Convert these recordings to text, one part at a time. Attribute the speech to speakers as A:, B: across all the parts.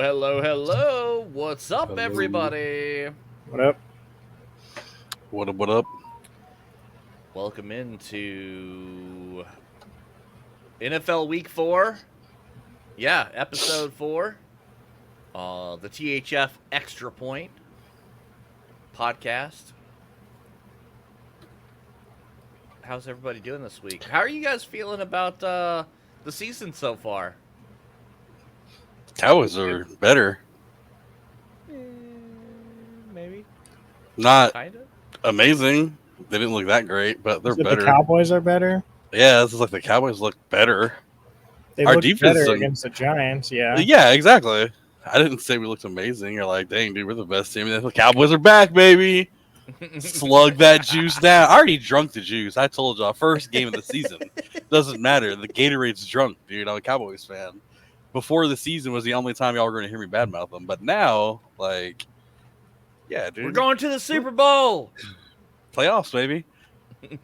A: Hello. What's up,
B: Hello.
A: everybody?
C: What up?
B: What up?
A: Welcome into NFL Week 4. Yeah, episode 4. The THF Extra Point podcast. How's everybody doing this week? How are you guys feeling about the season so far?
B: Cowboys are better.
A: Maybe.
B: Not
A: Kind of.
B: amazing. They didn't look that great, but they're
C: Is it the
B: better.
C: Cowboys are better?
B: Yeah, this is like the Cowboys look better.
C: They
B: Our
C: look
B: defense
C: better
B: done.
C: against the Giants, yeah.
B: Yeah, exactly. I didn't say we looked amazing. You're like, dang, dude, we're the best team. And the Cowboys are back, baby. Slug that juice down. I already drunk the juice. I told y'all, first game of the season. Doesn't matter. The Gatorade's drunk, dude. I'm a Cowboys fan. Before the season was the only time y'all were going to hear me badmouth them. But now, like, yeah, dude.
A: We're going to the Super Bowl.
B: Playoffs, baby. If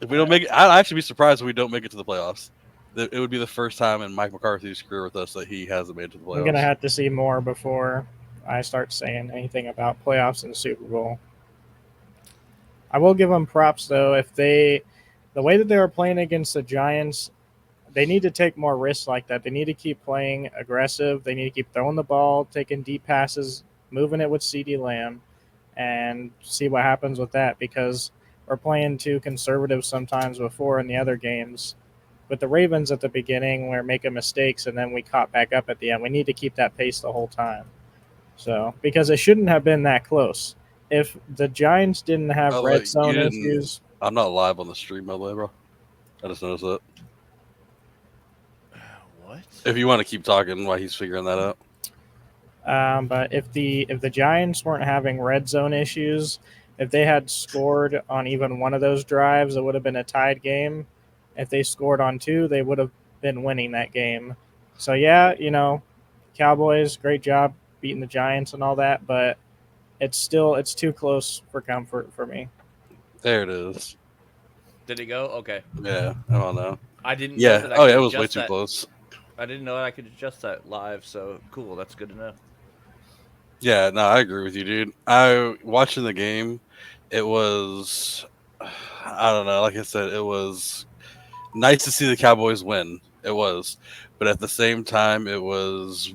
B: we don't make it, I'd actually be surprised if we don't make it to the playoffs. It would be the first time in Mike McCarthy's career with us that he hasn't made it to the playoffs.
C: I'm going to have to see more before I start saying anything about playoffs and the Super Bowl. I will give them props, though. The way that they were playing against the Giants, they need to take more risks like that. They need to keep playing aggressive. They need to keep throwing the ball, taking deep passes, moving it with CeeDee Lamb, and see what happens with that, because we're playing too conservative sometimes before in the other games. With the Ravens at the beginning, we're making mistakes, and then we caught back up at the end. We need to keep that pace the whole time. So, because it shouldn't have been that close. If the Giants didn't have red zone issues,
B: I'm not live on the stream, by the way, bro. I just noticed that.
A: What?
B: If you want to keep talking while he's figuring that out.
C: but if the Giants weren't having red zone issues, if they had scored on even one of those drives, it would have been a tied game. If they scored on two, they would have been winning that game. So yeah, Cowboys, great job beating the Giants and all that, but it's too close for comfort for me.
B: There it is.
A: Did it go? Okay.
B: Yeah, I don't know.
A: I didn't know
B: Yeah.
A: that I
B: Oh,
A: could
B: yeah, it was way
A: adjust
B: too
A: that.
B: close.
A: I didn't know I could adjust that live, so cool. That's good to know.
B: Yeah, no, I agree with you, dude. I watching the game, it was, I don't know. Like I said, it was nice to see the Cowboys win. It was, but at the same time, it was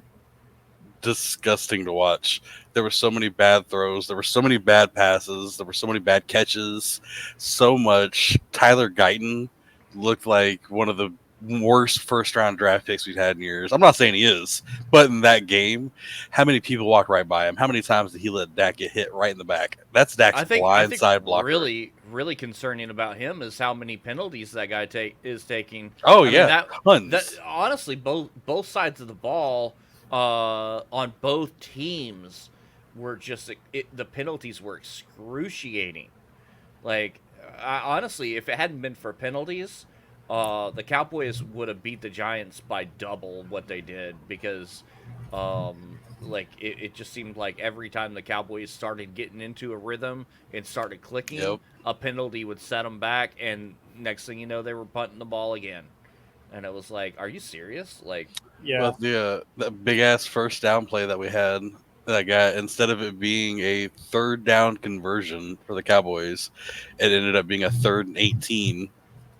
B: disgusting to watch. There were so many bad throws. There were so many bad passes. There were so many bad catches. So much. Tyler Guyton looked like one of the worst first round draft picks we've had in years. I'm not saying he is, but in that game, how many people walked right by him? How many times did he let Dak get hit right in the back? That's Dak's
A: I think
B: blindside blocker.
A: really concerning about him is how many penalties that guy is taking.
B: Oh,
A: I mean,
B: yeah. Tons.
A: that honestly, both sides of the ball on both teams were just the penalties were excruciating. Like, honestly, if it hadn't been for penalties, the Cowboys would have beat the Giants by double what they did, because like it just seemed like every time the Cowboys started getting into a rhythm and started clicking,
B: Yep.
A: a penalty would set them back, and next thing you know, they were punting the ball again. And it was like, are you serious? Like,
C: Yeah,
B: But the big ass first down play that we had, that guy, instead of it being a third down conversion for the Cowboys, it ended up being a 3rd and 18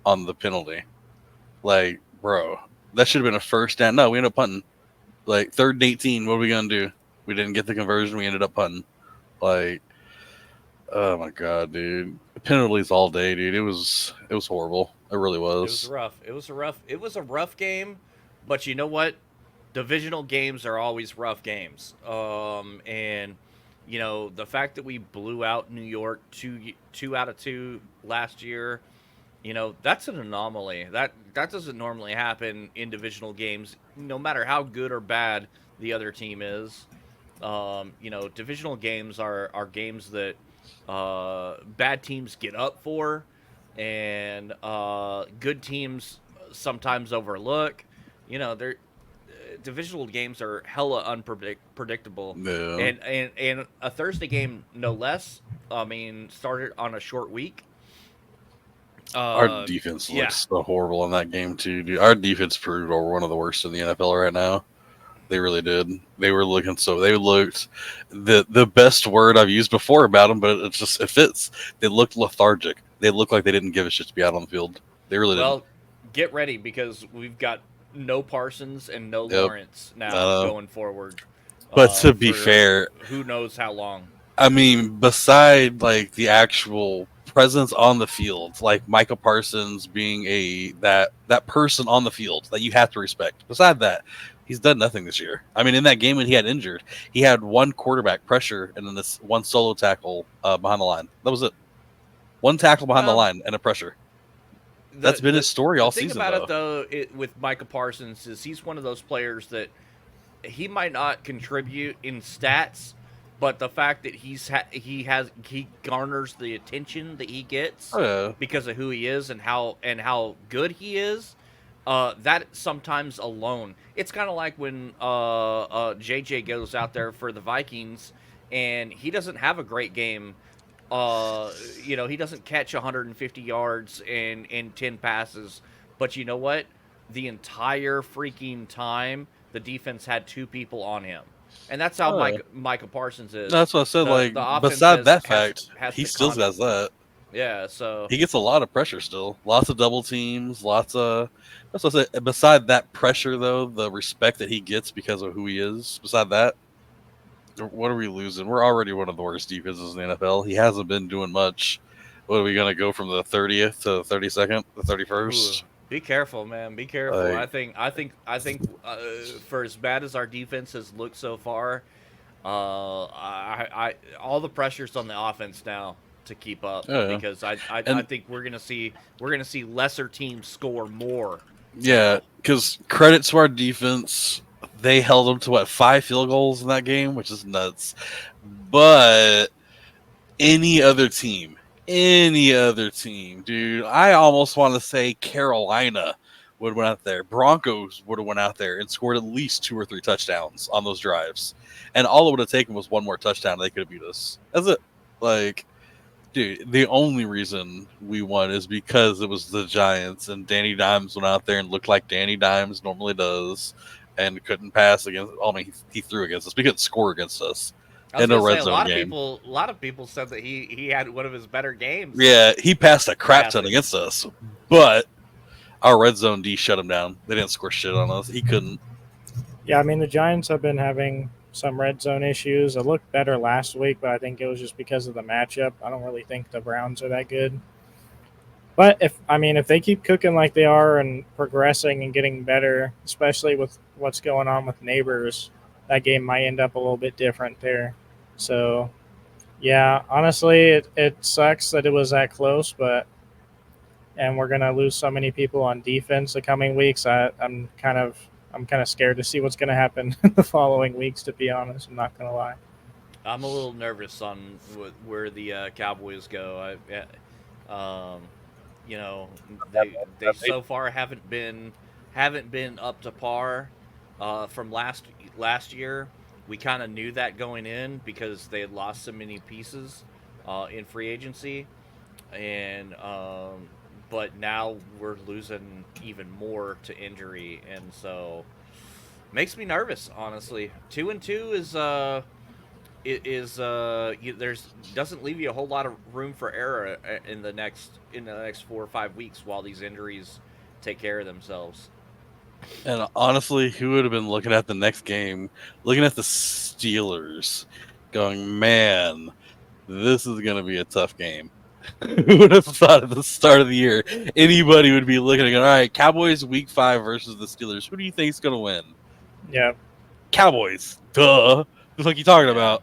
B: on the penalty. Like, bro, that should have been a first down. No, we ended up punting. Like, 3rd and 18, what are we gonna do? We didn't get the conversion. We ended up punting. Like, oh my god, dude, penalties all day, dude. It was horrible. It really
A: it
B: was.
A: was rough. It was a rough game, but you know what? Divisional games are always rough games. And the fact that we blew out New York two out of two last year, that's an anomaly. That doesn't normally happen in divisional games, no matter how good or bad the other team is. Divisional games are games that bad teams get up for, and good teams sometimes overlook. They're divisional games are hella unpredictable,
B: Yeah.
A: and a Thursday game no less. I mean, started on a short week.
B: Our defense looks so horrible in that game too, dude. Our defense proved we're one of the worst in the NFL right now. They really did. They were looking They looked the best word I've used before about them, but it fits. They looked lethargic. They looked like they didn't give a shit to be out on the field. They really didn't.
A: Well, get ready because we've got no Parsons and no
B: Yep.
A: Lawrence now going forward.
B: But to be
A: for
B: fair,
A: who knows how long?
B: I mean, beside like the actual presence on the field, like Micah Parsons being that person on the field that you have to respect. Beside that, he's done nothing this year. I mean, in that game when he had injured, he had one quarterback pressure and then this one solo tackle behind the line. That was it. One tackle behind the line and a pressure. That's been his story all season.
A: The thing about it, though, with Micah Parsons is he's one of those players that he might not contribute in stats, but the fact that he garners the attention that he gets because of who he is and how good he is. That sometimes alone, it's kind of like when JJ goes out there for the Vikings and he doesn't have a great game. He doesn't catch 150 yards in 10 passes, but you know what? The entire freaking time, the defense had 2 people on him. And that's how Micah Parsons is.
B: That's what I said. Beside that fact, he still has that.
A: Yeah, so
B: he gets a lot of pressure still. Lots of double teams. That's what I said. Beside that pressure, though, the respect that he gets because of who he is. Beside that, what are we losing? We're already one of the worst defenses in the NFL. He hasn't been doing much. What are we going to go from the 30th to the 32nd, the 31st?
A: Ooh, be careful, man. Be careful. I think for as bad as our defense has looked so far, all the pressure's on the offense now to keep up because I think we're gonna see lesser teams score more.
B: Yeah, because credit to our defense. They held them to 5 field goals in that game, which is nuts. But any other team, dude, I almost want to say Carolina would have went out there. Broncos would have went out there and scored at least 2 or 3 touchdowns on those drives. And all it would have taken was one more touchdown. They could have beat us. That's it. Like, dude, the only reason we won is because it was the Giants and Danny Dimes went out there and looked like Danny Dimes normally does. And couldn't pass against. I mean, he threw against us. We couldn't score against us in a red zone game.
A: A lot of people said that he had one of his better games.
B: Yeah, he passed a crap ton against us, but our red zone D shut him down. They didn't score shit on us. He couldn't.
C: Yeah, I mean the Giants have been having some red zone issues. It looked better last week, but I think it was just because of the matchup. I don't really think the Browns are that good. But if they keep cooking like they are and progressing and getting better, especially with what's going on with Neighbors, that game might end up a little bit different there. So, yeah, honestly, it sucks that it was that close, and we're gonna lose so many people on defense the coming weeks. I'm kind of scared to see what's gonna happen the following weeks. To be honest, I'm not gonna lie.
A: I'm a little nervous on where the Cowboys go. They so far haven't been up to par from last year. We kind of knew that going in because they had lost so many pieces in free agency, and but now we're losing even more to injury, and so makes me nervous. Honestly, 2-2 doesn't leave you a whole lot of room for error in the next 4 or 5 weeks while these injuries take care of themselves.
B: And honestly, who would have been looking at the next game, looking at the Steelers, going, man, this is going to be a tough game. Who would have thought at the start of the year anybody would be looking at, all right, Cowboys week 5 versus the Steelers. Who do you think is going to win?
C: Yeah.
B: Cowboys. Duh. Just like you're talking about.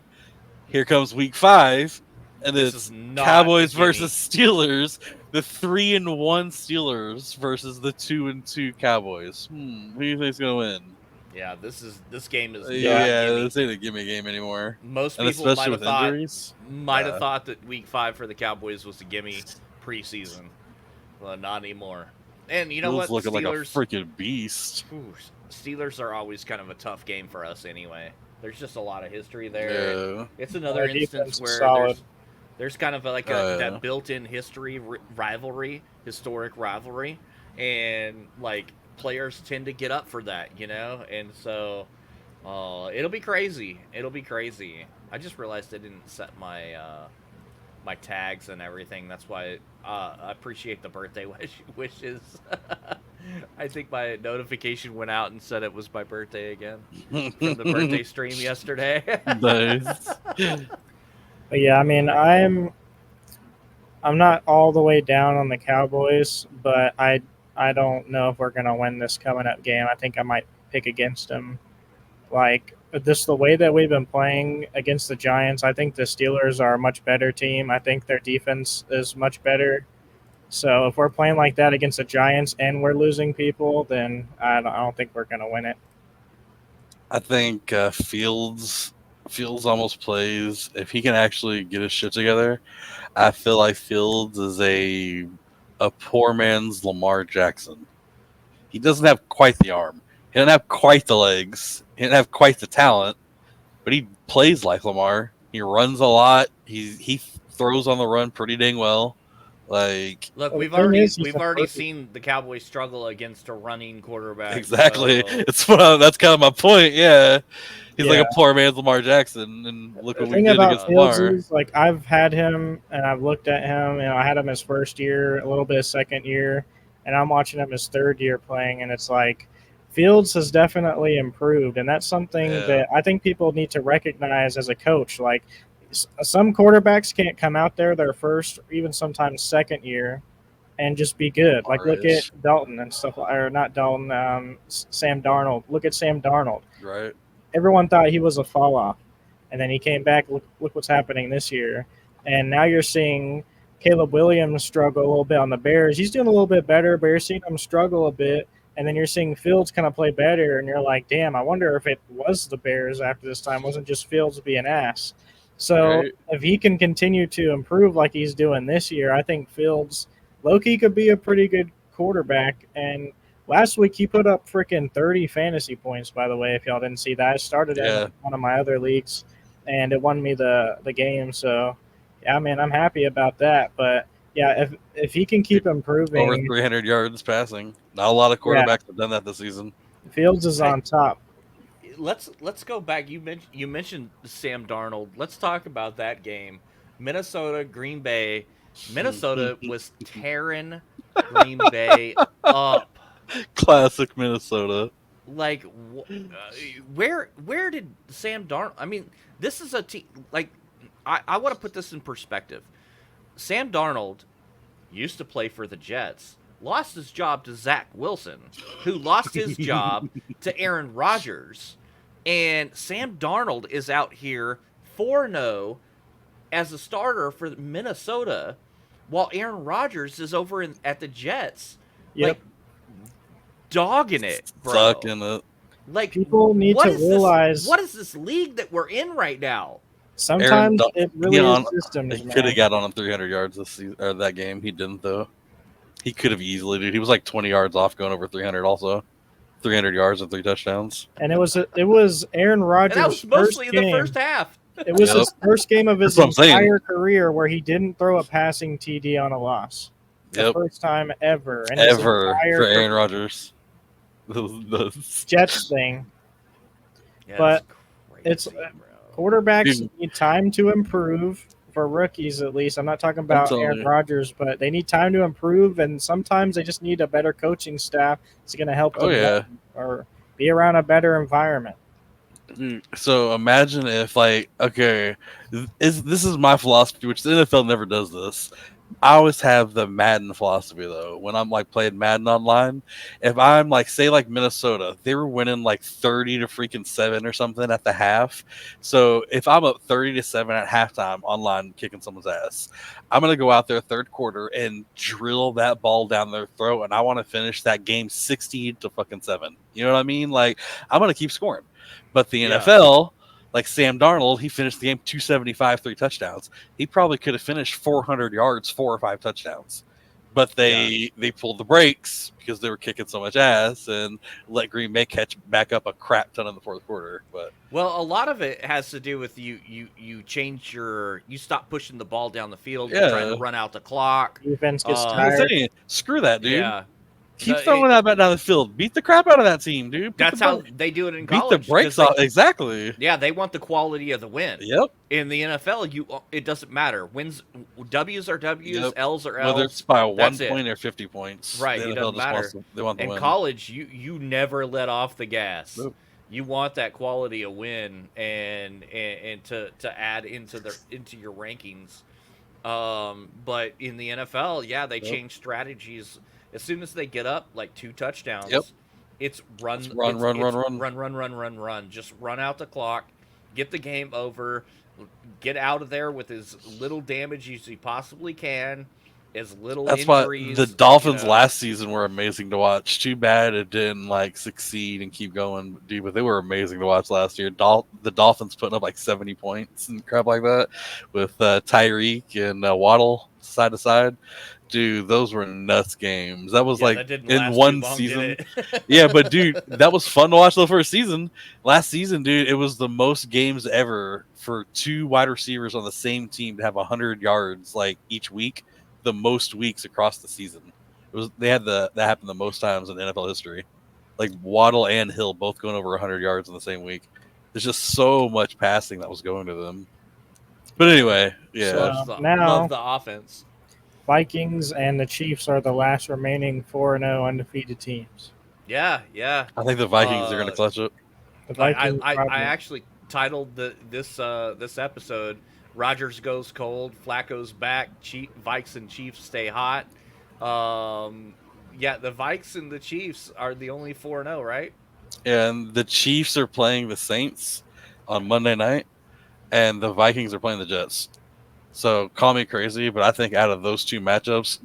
B: Here comes week 5, and it's Cowboys versus Steelers. The 3-1 Steelers versus the 2-2 Cowboys. Who do you think is going to win?
A: Yeah, this game is
B: this ain't a gimme game anymore.
A: Most people might have thought that week 5 for the Cowboys was a gimme preseason. Well, not anymore. And you know what?
B: Looking like a freaking beast.
A: Steelers are always kind of a tough game for us anyway. There's just a lot of history there.
B: Yeah.
A: It's another instance where there's kind of that built-in history rivalry, historic rivalry, and like players tend to get up for that, and so Oh, it'll be crazy. It'll be crazy. I just realized I didn't set my my tags and everything. That's why I appreciate the birthday wishes. I think my notification went out and said it was my birthday again from the birthday stream yesterday.
B: Nice.
C: But yeah, I mean, I'm not all the way down on the Cowboys, but I don't know if we're gonna win this coming up game. I think I might pick against them. Like this, the way that we've been playing against the Giants, I think the Steelers are a much better team. I think their defense is much better. So if we're playing like that against the Giants and we're losing people, then I don't think we're gonna win it.
B: I think Fields almost plays if he can actually get his shit together. I feel like Fields is a poor man's Lamar Jackson. He doesn't have quite the arm. He doesn't have quite the legs. He doesn't have quite the talent, but he plays like Lamar. He runs a lot. He throws on the run pretty dang well. Like
A: Look,
C: Well,
A: we've
C: the thing
A: already
C: is, he's
A: we've
C: a
A: already
C: perfect-
A: seen the Cowboys struggle against a running quarterback.
B: exactly,
A: So,
B: that's kind of my point. Yeah, he's like
C: Yeah.
B: a poor man's Lamar Jackson, and look
C: The
B: what we
C: thing
B: did
C: about
B: against
C: Fields
B: Lamar.
C: is like I've had him and I've looked at him and I had him his first year, a little bit of second year, and I'm watching him his third year playing, and it's like Fields has definitely improved, and that's something
B: Yeah.
C: that I think people need to recognize as a coach. Like some quarterbacks can't come out there their first, or even sometimes second year, and just be good. Like look at
B: Alright.
C: Dalton and stuff, or not Dalton, Sam Darnold. Look at Sam Darnold.
B: Right.
C: Everyone thought he was a fall off, and then he came back. Look what's happening this year, and now you're seeing Caleb Williams struggle a little bit on the Bears. He's doing a little bit better, but you're seeing him struggle a bit, and then you're seeing Fields kind of play better, and you're like, damn, I wonder if it was the Bears after this time, wasn't just Fields being ass. So
B: Right.
C: if he can continue to improve like he's doing this year, I think Fields Loki could be a pretty good quarterback. And last week he put up freaking 30 fantasy points, by the way, if y'all didn't see that. I started
B: Yeah.
C: in one of my other leagues and it won me the game. So yeah, man, I'm happy about that. But yeah, if he can keep
B: Over
C: improving,
B: 300 yards passing. Not a lot of quarterbacks have done that this season.
C: Fields is on top.
A: let's go back. You mentioned Sam Darnold. Let's talk about that game. Minnesota, Green Bay. Minnesota was tearing Green Bay up.
B: Classic Minnesota.
A: Like, where did Sam Darnold? I mean, this is a team. Like, I want to put this in perspective. Sam Darnold used to play for the Jets, lost his job to Zach Wilson, who lost his job to Aaron Rodgers, and Sam Darnold is out here 4-0 as a starter for Minnesota, while Aaron Rodgers is over at the Jets.
C: Yep.
A: Like, dogging it, bro.
B: Sucking it.
A: Like,
C: People need
A: what
C: to
A: is this-
C: realize
A: what is this league that we're in right now?
C: sometimes
B: Aaron,
C: it really
B: he
C: is systems,
B: He
C: man.
B: could have got on him 300 yards this season, or that game. He didn't though. He could have easily, dude. He was like 20 yards off going over 300. Also, 300 yards and 3 touchdowns.
C: And it was Aaron
A: And
C: Rodgers'
A: that was mostly
C: first
A: in the
C: game.
A: first half.
C: It was
B: Yep.
C: his first game of his
B: That's what I'm saying.
C: entire career where he didn't throw a passing TD on a loss. The
B: Yep.
C: first time ever. In his
B: Ever
C: entire
B: for Aaron
C: career.
B: Rodgers.
C: Jets thing.
A: Yeah,
C: But
A: it's
C: it's-
A: bro.
C: Quarterbacks
B: Dude.
C: need time to improve, for rookies at least. I'm not talking about
B: telling
C: Aaron
B: you.
C: Rodgers, but they need time to improve, and sometimes they just need a better coaching staff that's going to help them
B: Oh yeah.
C: or be around a better environment.
B: So imagine if, like, okay, this is my philosophy, which the NFL never does this. I always have the Madden philosophy though. When I'm like playing Madden online, if I'm like, say like Minnesota, they were winning like 30 to freaking 7 or something at the half. So if I'm up 30 to 7 at halftime online kicking someone's ass, I'm gonna go out there third quarter and drill that ball down their throat, and I want to finish that game 60 to fucking 7. You know what I mean? Like, I'm gonna keep scoring. But the
A: Yeah.
B: NFL, like Sam Darnold, he finished the game 275, 3 touchdowns. He probably could have finished 400 yards, 4 or 5 touchdowns. But they pulled the brakes because they were kicking so much ass and let Green Bay catch back up a crap ton in the fourth quarter. But
A: Well, a lot of it has to do with you stop pushing the ball down the field,
B: Yeah.
A: trying to run out the clock.
C: Defense gets
A: I'm
B: I'm
C: tired.
B: saying, screw that, dude.
A: Yeah.
B: Keep throwing that bat down the field. Beat the crap out of that team, dude.
A: That's how they do it in
B: beat
A: college.
B: the brakes off. Exactly.
A: Yeah, they want the quality of the win.
B: Yep.
A: In the NFL, it doesn't matter. Wins, W's are W's,
B: Yep.
A: L's are L's.
B: Whether it's by 1
A: that's
B: point
A: it.
B: or 50 points.
A: Right,
B: The
A: it
B: NFL
A: doesn't matter.
B: they want the
A: in
B: win.
A: college, you never let off the gas.
B: Nope.
A: You want that quality of win and to add into your rankings. But in the NFL, yeah, they change strategies as soon as they get up like 2 touchdowns.
B: Yep.
A: It's run. Just run out the clock, get the game over, get out of there with as little damage as you possibly can, as little
B: That's
A: injuries.
B: why the Dolphins last season were amazing to watch. Too bad it didn't succeed and keep going, dude. But they were amazing to watch last year. The Dolphins putting up 70 points and crap like that with Tyreek and Waddle side to side. Dude, those were nuts games. That was
A: that didn't
B: in
A: last
B: one
A: too long,
B: season.
A: did it?
B: Yeah, but dude, that was fun to watch the first season. Last season, dude, it was the most games ever for 2 wide receivers on the same team to have 100 yards each week. The most weeks across the season. That happened the most times in NFL history. Waddle and Hill both going over 100 yards in the same week. There's just so much passing that was going to them. But anyway, yeah.
C: So now
A: love the offense.
C: Vikings and the Chiefs are the last remaining 4-0 undefeated teams.
A: Yeah.
B: I think the Vikings are going to clutch it.
C: The Vikings
A: I actually titled this episode "Rodgers goes cold, Flacco's back, Vikes and Chiefs stay hot." Yeah, the Vikes and the Chiefs are the only 4-0, right?
B: And the Chiefs are playing the Saints on Monday night, and the Vikings are playing the Jets. So call me crazy, but I think out of those 2 matchups,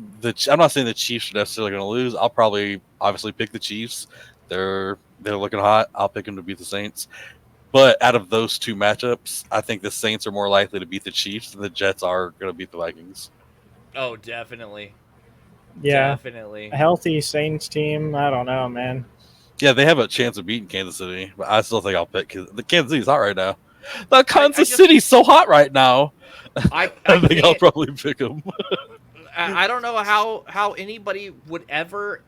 B: I'm not saying the Chiefs are necessarily going to lose. I'll probably obviously pick the Chiefs. They're looking hot. I'll pick them to beat the Saints. But out of those 2 matchups, I think the Saints are more likely to beat the Chiefs than the Jets are going to beat the Vikings.
A: Oh, definitely.
C: Yeah,
A: definitely.
C: A healthy Saints team. I don't know, man.
B: Yeah, they have a chance of beating Kansas City, but I still think I'll pick the Kansas City's hot right now. The Kansas City's so hot right now.
A: I
B: think I'll probably pick them.
A: I don't know how anybody would ever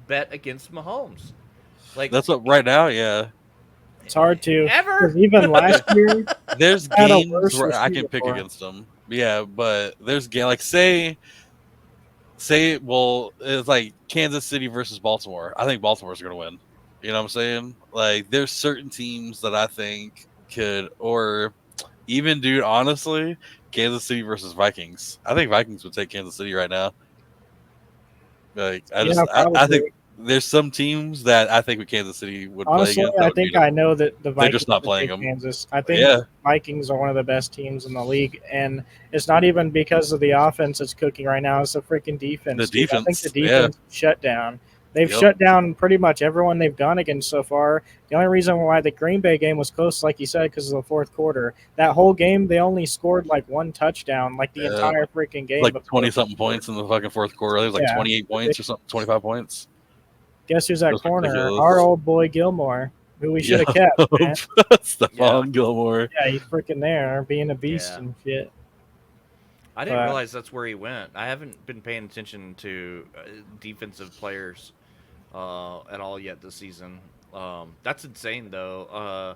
A: bet against Mahomes.
B: That's what right now, yeah.
C: It's hard to
A: ever.
C: Even last year,
B: there's games where I can pick against them. Yeah, but there's say it's Kansas City versus Baltimore. I think Baltimore's going to win. You know what I'm saying? There's certain teams that I think could, or even, dude, honestly, Kansas City versus Vikings. I think Vikings would take Kansas City right now. I think there's some teams that I think Kansas City would
C: honestly,
B: play against.
C: I think I know that the Vikings
B: they're just not playing them.
C: Kansas. I think the Vikings are one of the best teams in the league, and it's not even because of the offense that's cooking right now. It's the freaking defense.
B: The defense.
C: I think the defense shut down. They've shut down pretty much everyone they've gone against so far. The only reason why the Green Bay game was close, like you said, because of the fourth quarter. That whole game, they only scored 1 touchdown, the entire freaking game.
B: 20-something points in the fucking fourth quarter. It was 28 points or something, 25 points.
C: Guess who's at corner? Ridiculous. Our old boy Gilmore, who we should have kept.
B: Stephon Gilmore.
C: Yeah, he's freaking there, being a beast and shit.
A: I didn't realize that's where he went. I haven't been paying attention to defensive players at all yet this season. That's insane, though.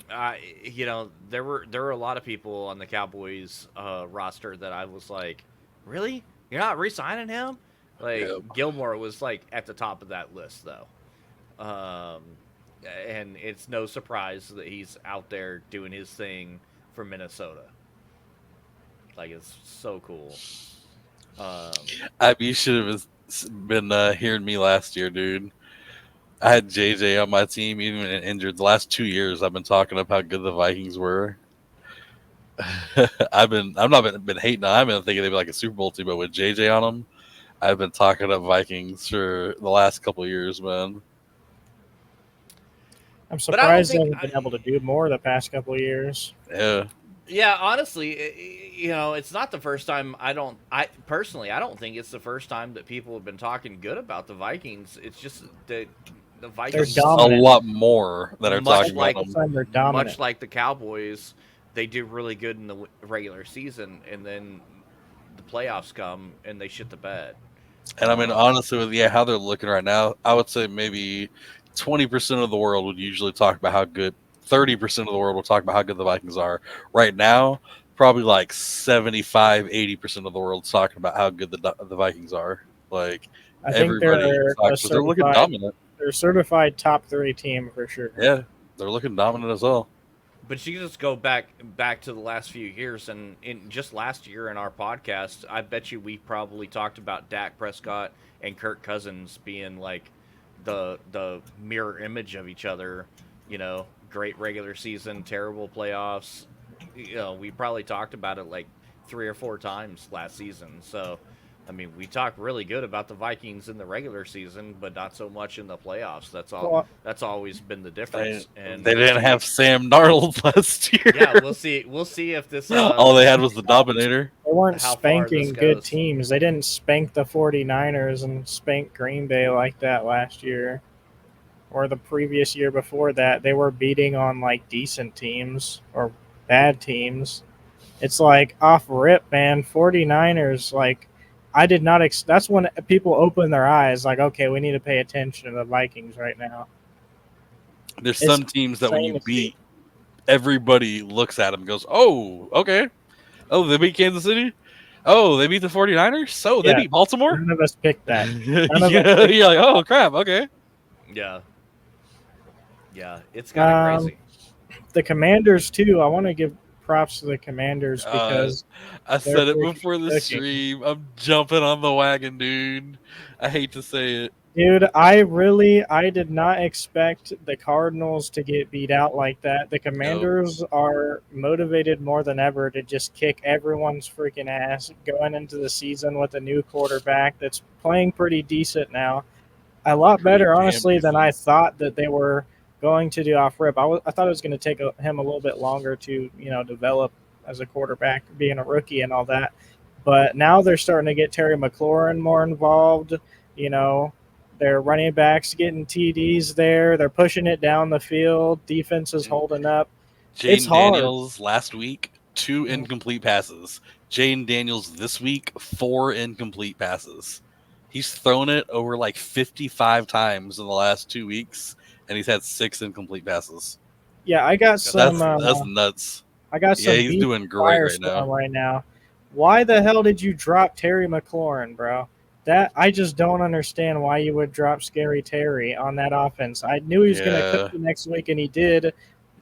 A: There were a lot of people on the Cowboys roster that I was like, really? You're not re-signing him? Gilmore was at the top of that list, though. And it's no surprise that he's out there doing his thing for Minnesota. It's so cool.
B: You should have been hearing me last year, dude. I had JJ on my team, even injured. The last 2 years, I've been talking up how good the Vikings were. I've not been hating on. I've been thinking they'd be a Super Bowl team, but with JJ on them, I've been talking up Vikings for the last couple of years, man.
C: I'm surprised they haven't been able to do more the past couple of years.
B: Yeah.
A: Yeah, honestly, it's not the first time. I personally don't think it's the first time that people have been talking good about the Vikings. It's just that the Vikings
C: a
B: lot more that are talking about them.
A: Much like the Cowboys, they do really good in the regular season, and then the playoffs come and they shit the bed.
B: And I mean, honestly, with how they're looking right now, I would say maybe 20% of the world would usually talk about how good. 30% of the world will talk about how good the Vikings are. Right now, probably like 75, 80% of the world's talking about how good the Vikings are. Like
C: I think
B: everybody
C: they're
B: talks
C: a
B: because they're looking dominant.
C: they're a certified top 3 team for sure.
B: Yeah, they're looking dominant as well.
A: But you just go back to the last few years, and in just last year in our podcast, I bet you we probably talked about Dak Prescott and Kirk Cousins being like the mirror image of each other. You know, great regular season, terrible playoffs. You know, we probably talked about it like 3 or 4 times last season. So, I mean, we talked really good about the Vikings in the regular season, but not so much in the playoffs. That's all.
C: Well,
A: That's always been the
B: They,
A: difference. And
B: they
A: we'll
B: didn't
A: see.
B: have Sam Darnold last year.
A: Yeah, we'll see. We'll see if this
B: All they had was the Dominator.
C: they weren't
A: how far this
C: spanking good
A: goes.
C: teams. They didn't spank the 49ers and spank Green Bay like that last year or the previous year before that. They were beating on like decent teams or bad teams. It's like off rip, man. 49ers, like, I did not. That's when people open their eyes, like, okay, we need to pay attention to the Vikings right now.
B: There's
C: It's
B: some teams that when
C: insane
B: you
C: to see.
B: beat, everybody looks at them and goes, oh, okay. Oh, they beat Kansas City? Oh, they beat the 49ers? So they
C: Yeah,
B: beat Baltimore?
C: none of us picked that.
B: Yeah,
C: None of us picked
B: you're like, oh, crap, okay.
A: Yeah, yeah, it's kind of crazy.
C: the Commanders too. I want to give props to the Commanders
B: Uh,
C: because
B: I
C: they're
B: said it
C: freaking
B: before the
C: cooking.
B: stream. I'm jumping on the wagon, dude. I hate to say it.
C: Dude, I did not expect the Cardinals to get beat out like that. The Commanders are motivated more than ever to just kick everyone's freaking ass going into the season with a new quarterback that's playing pretty decent now. A lot
B: Pretty
C: better,
B: damn
C: honestly, than I
B: decent.
C: thought that they were going to do off rip. I thought it was going to take him a little bit longer to, develop as a quarterback, being a rookie and all that. But now they're starting to get Terry McLaurin more involved. You know, their running backs getting TDs there. They're pushing it down the field. Defense is holding up. It's
B: Jaden
C: hard.
B: Daniels last week, 2 incomplete passes. Jaden Daniels this week, 4 incomplete passes. He's thrown it over like 55 times in the last 2 weeks, and he's had 6 incomplete passes.
C: Yeah, I got some.
B: That's nuts.
C: I got some
B: Yeah, he's
C: beef
B: doing great right
C: firestorm
B: now.
C: right now. Why the hell did you drop Terry McLaurin, bro? That I just don't understand why you would drop Scary Terry on that offense. I knew he was going to
B: Yeah.
C: cook the next week, and he did.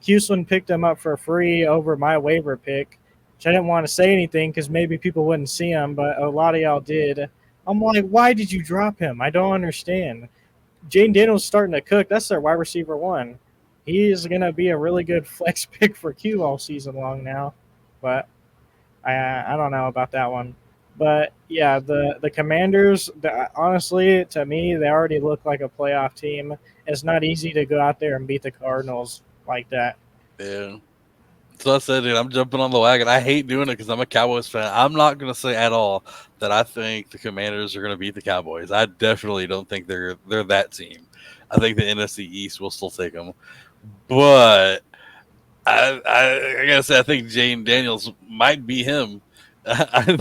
C: Houston picked him up for free over my waiver pick, which I didn't want to say anything because maybe people wouldn't see him, but a lot of y'all did. I'm like, why did you drop him? I don't understand. Jaden Daniels starting to cook. That's their wide receiver 1. He is going to be a really good flex pick for Q all season long now, but I don't know about that one. But yeah, the Commanders, honestly, to me, they already look like a playoff team. It's not easy to go out there and beat the Cardinals like that.
B: Yeah. So I said, dude, I'm jumping on the wagon. I hate doing it because I'm a Cowboys fan. I'm not going to say at all that I think the Commanders are going to beat the Cowboys. I definitely don't think they're that team. I think the NFC East will still take them. But I gotta say, I think Jane Daniels might be him. I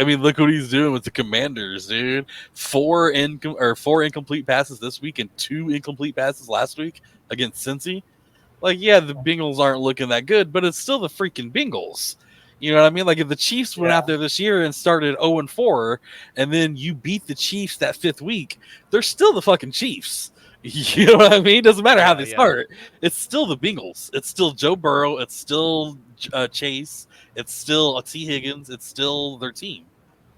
B: mean, look what he's doing with the Commanders, dude. 4 incomplete passes this week and 2 incomplete passes last week against Cincy. Like, yeah, the Bengals aren't looking that good, but it's still the freaking Bengals. You know what I mean? Like, if the Chiefs went out there this year and started 0-4, and then you beat the Chiefs that 5th week, they're still the fucking Chiefs. You know what I mean? Doesn't matter how they start. It's still the Bengals. It's still Joe Burrow. It's still Chase. It's still T. Higgins. It's still their team.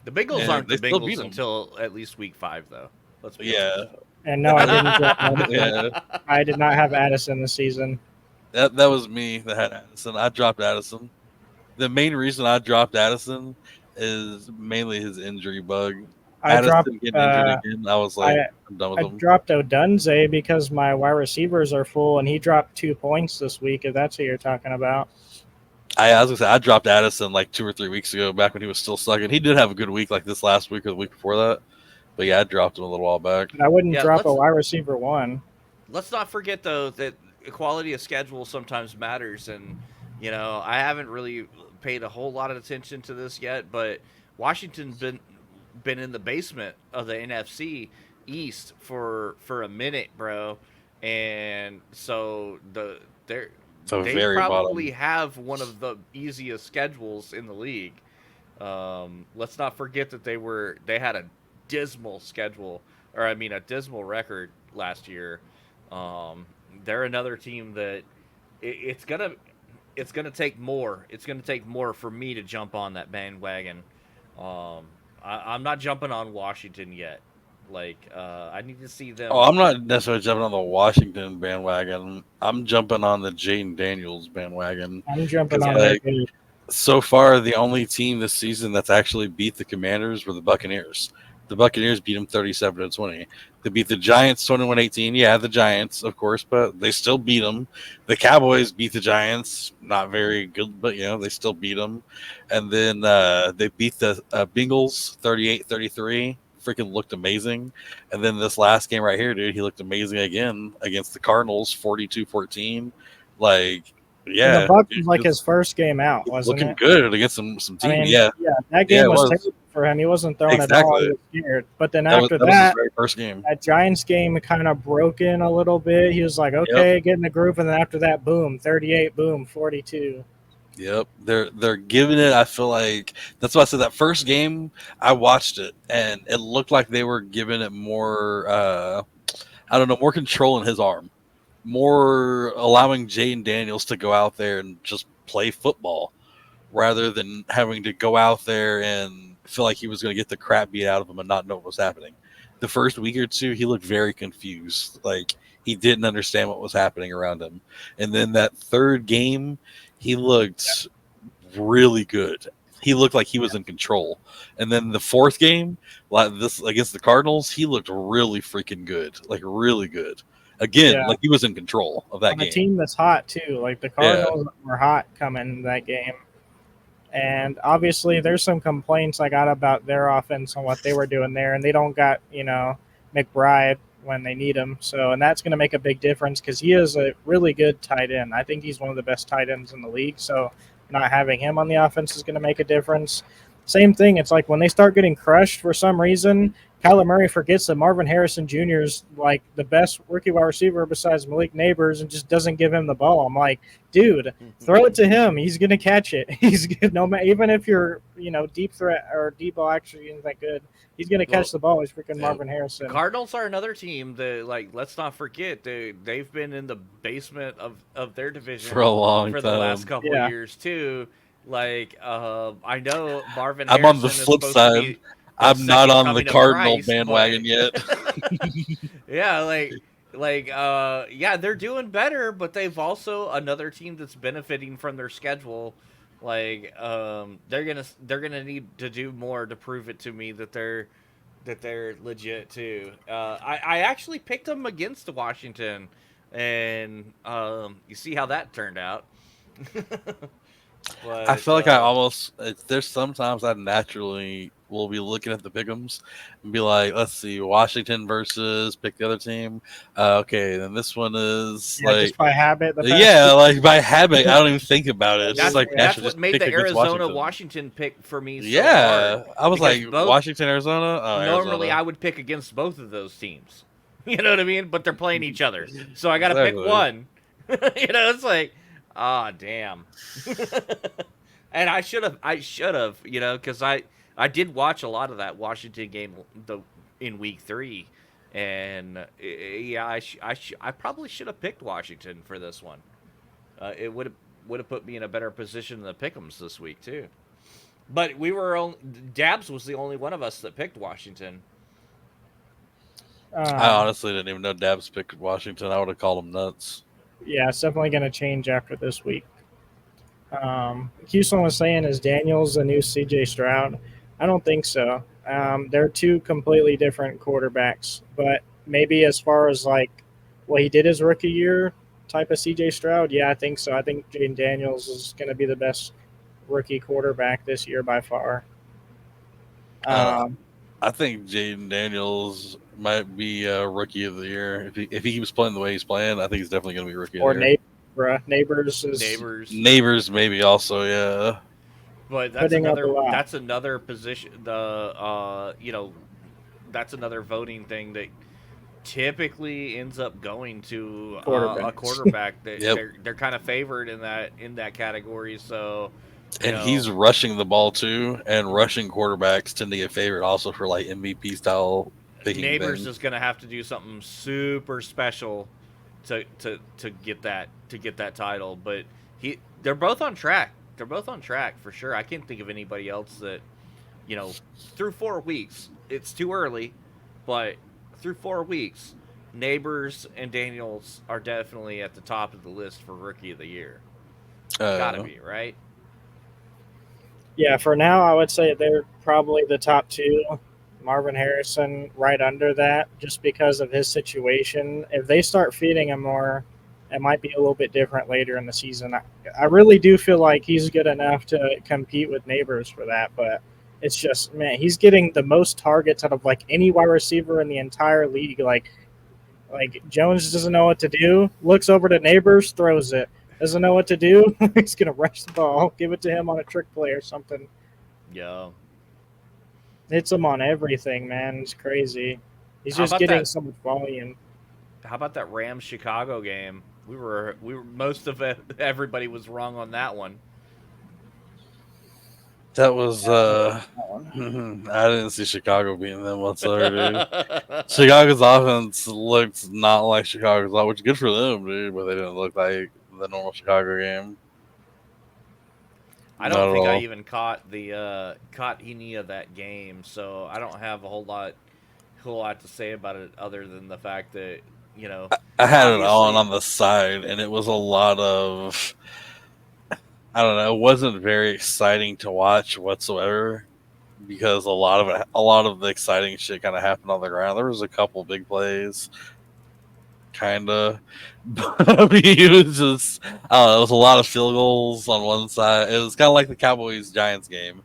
A: The Bengals
B: And
A: aren't the
B: they still beat
A: Bengals
B: them.
A: until at least week 5, though. Let's be
B: Yeah.
A: honest.
C: And no, I didn't drop Addison.
B: Yeah.
C: I did not have Addison this season.
B: That was me that had Addison. I dropped Addison. The main reason I dropped Addison is mainly his injury bug.
C: I dropped.
B: Getting injured again. I was like, I'm done with
C: I
B: him.
C: dropped Odunze because my wide receivers are full, and he dropped 2 points this week. If that's what you're talking about.
B: I was gonna say I dropped Addison like 2 or 3 weeks ago, back when he was still sucking. He did have a good week, like this last week or the week before that. But yeah, I dropped him a little while back.
C: I wouldn't drop a wide receiver 1.
A: Let's not forget though that quality of schedule sometimes matters, and I haven't really paid a whole lot of attention to this yet, but Washington's been been in the basement of the NFC East for a minute, bro, and so they're
B: So
A: they
B: very
A: probably
B: bottom.
A: have one of the easiest schedules in the league. Let's not forget that they had a dismal schedule, or I mean a dismal record last year. Um, they're another team that it's gonna take more. It's gonna take more for me to jump on that bandwagon. I'm not jumping on Washington yet. I need to see
B: Oh,
A: them.
B: I'm not necessarily jumping on the Washington bandwagon. I'm jumping on the Jaden Daniels bandwagon
C: I'm jumping
B: because,
C: on
A: Yeah.
C: their
B: like,
C: good.
B: so far the only team this season that's actually beat the Commanders were the Buccaneers. The Buccaneers beat them 37-20. They beat the Giants 21-18. Yeah, the Giants, of course, but they still beat them. The Cowboys beat the Giants, not very good, but they still beat them. And then they beat the Bengals 38-33. Freaking looked amazing. And then this last game right here, dude, he looked amazing again against the Cardinals 42-14. Like,
C: And the
B: yeah,
C: Bucks was
B: dude,
C: like his first game out, wasn't
B: looking
C: it?
B: good against some
C: I
B: team.
C: mean,
B: Yeah,
C: yeah, that
B: yeah,
C: game
B: it
C: was
B: was
C: terrible for him. He wasn't throwing at all. He
B: exactly.
C: was scared. But then
B: That was
C: after
B: that was his
C: that,
B: very first game.
C: that Giants game kind of broke in a little bit. He was like,
B: Yep,
C: okay, get in the group. And then after that, boom, 38, boom, 42.
B: yep. They're giving it. I feel like that's why I said that first game. I watched it and it looked like they were giving it more. I don't know, more control in his arm, more allowing Jaden Daniels to go out there and just play football rather than having to go out there and feel like he was going to get the crap beat out of him and not know what was happening. The first week or two, he looked very confused. Like he didn't understand what was happening around him. And then that third game, he looked really good. He looked like he was in control. And then the fourth game, like this against the Cardinals, he looked really freaking good. Like really good. Again,
C: Yeah,
B: like he was in control of that
C: on a
B: game.
C: team that's hot, too. Like the
B: Yeah.
C: Cardinals were hot coming that game. And obviously, there's some complaints I got about their offense and what they were doing there. And they don't got, McBride when they need him. So, and that's going to make a big difference because he is a really good tight end. I think he's one of the best tight ends in the league. So, not having him on the offense is going to make a difference. Same thing. It's like when they start getting crushed for some reason, Kyler Murray forgets that Marvin Harrison Jr. is like the best rookie wide receiver besides Malik Neighbors and just doesn't give him the ball. I'm like, dude, throw it to him. He's gonna catch it. He's good. No matter, even if you're deep threat or deep ball actually isn't that good, he's gonna
A: Well,
C: catch the ball. He's freaking
B: Yeah.
C: Marvin Harrison.
A: Cardinals are another team that, let's not forget, they've been in the basement of their division
B: For a long
A: for the last
B: time.
A: couple
C: Yeah.
A: years too. I know Marvin
B: I'm on
A: Harrison
B: the
A: is
B: flip
A: supposed
B: side.
A: to be the
B: I'm not
A: second
B: on the
A: coming of
B: Cardinal
A: Christ,
B: bandwagon yet.
A: yeah, yeah, they're doing better, but they've also another team that's benefiting from their schedule. They're gonna need to do more to prove it to me that they're legit too. I actually picked them against Washington, and you see how that turned out.
B: I
A: But
B: feel like I almost there's sometimes I naturally will be looking at the pick'ems and be like, let's see, Washington versus pick the other team. Okay, then this one is
C: Yeah, just by habit. The past
B: yeah, like by habit, I don't even think about it. It's just like
A: that's
B: naturally
A: what
B: just
A: made
B: pick
A: the
B: against
A: Arizona
B: Washington.
A: Washington pick for me so
B: Yeah,
A: hard.
B: I was
A: Because
B: like
A: both
B: Washington, Arizona. Oh,
A: normally
B: Arizona.
A: I would pick against both of those teams. You know what I mean? But they're playing each other, so I got to pick
B: Exactly.
A: one. It's like, ah, damn. And I should have, because I did watch a lot of that Washington game in week 3, and yeah, I probably should have picked Washington for this one. It would have put me in a better position than the Pick'ems this week too. But Dabs was the only one of us that picked Washington.
B: I honestly didn't even know Dabs picked Washington. I would have called him nuts.
C: Yeah, it's definitely going to change after this week. Houston was saying, is Daniels the new CJ Stroud? I don't think so. They're two completely different quarterbacks, but maybe as far as like what he did his rookie year type of CJ Stroud, yeah, I think so. I think Jaden Daniels is going to be the best rookie quarterback this year by far.
B: I think Jaden Daniels might be rookie of the year if he keeps playing the way he's playing. I think he's definitely going to be rookie
C: Or
B: of the year.
C: Neighbors is
A: Neighbors.
B: Neighbors maybe also, yeah.
A: But that's
C: putting up a lot.
A: that's another position. That's another voting thing that typically ends up going to a
C: Quarterbacks.
A: quarterback. That
B: Yep.
A: they're kind of favored in that category. So,
B: And he's rushing the ball too, and rushing quarterbacks tend to get favored also for like MVP style picking
A: Neighbors
B: things.
A: is going to have to do something super special to get that title. But they're both on track. They're both on track for sure. I can't think of anybody else that through 4 weeks. It's too early, but through 4 weeks, Neighbors and Daniels are definitely at the top of the list for Rookie of the Year. Gotta be, right?
C: Yeah, for now, I would say they're probably the top two. Marvin Harrison right under that, just because of his situation. If they start feeding him more, it might be a little bit different later in the season. I really do feel like he's good enough to compete with Neighbors for that, but it's just, man, he's getting the most targets out of like any wide receiver in the entire league. Like Jones doesn't know what to do, looks over to Neighbors, throws it. Doesn't know what to do, he's gonna rush the ball, give it to him on a trick play or something.
A: Yeah.
C: Hits him on everything, man. It's crazy. He's
A: How
C: just
A: about
C: getting
A: that?
C: so much volume.
A: How about that Rams Chicago game? We were most of it. Everybody was wrong on that one.
B: That was I didn't see Chicago beating them whatsoever, dude. Chicago's offense looked not like Chicago's, which is good for them, dude. But they didn't look like the normal Chicago game.
A: I don't think I even caught any of that game, so I don't have a whole lot to say about it other than the fact that
B: I had it
A: obviously-
B: on the side, and it was a lot of, I don't know, it wasn't very exciting to watch whatsoever because a lot of the exciting shit kind of happened on the ground. There was a couple big plays, kind of, but I mean, it was just, I don't know, it was a lot of field goals on one side. It was kind of like the Cowboys Giants game.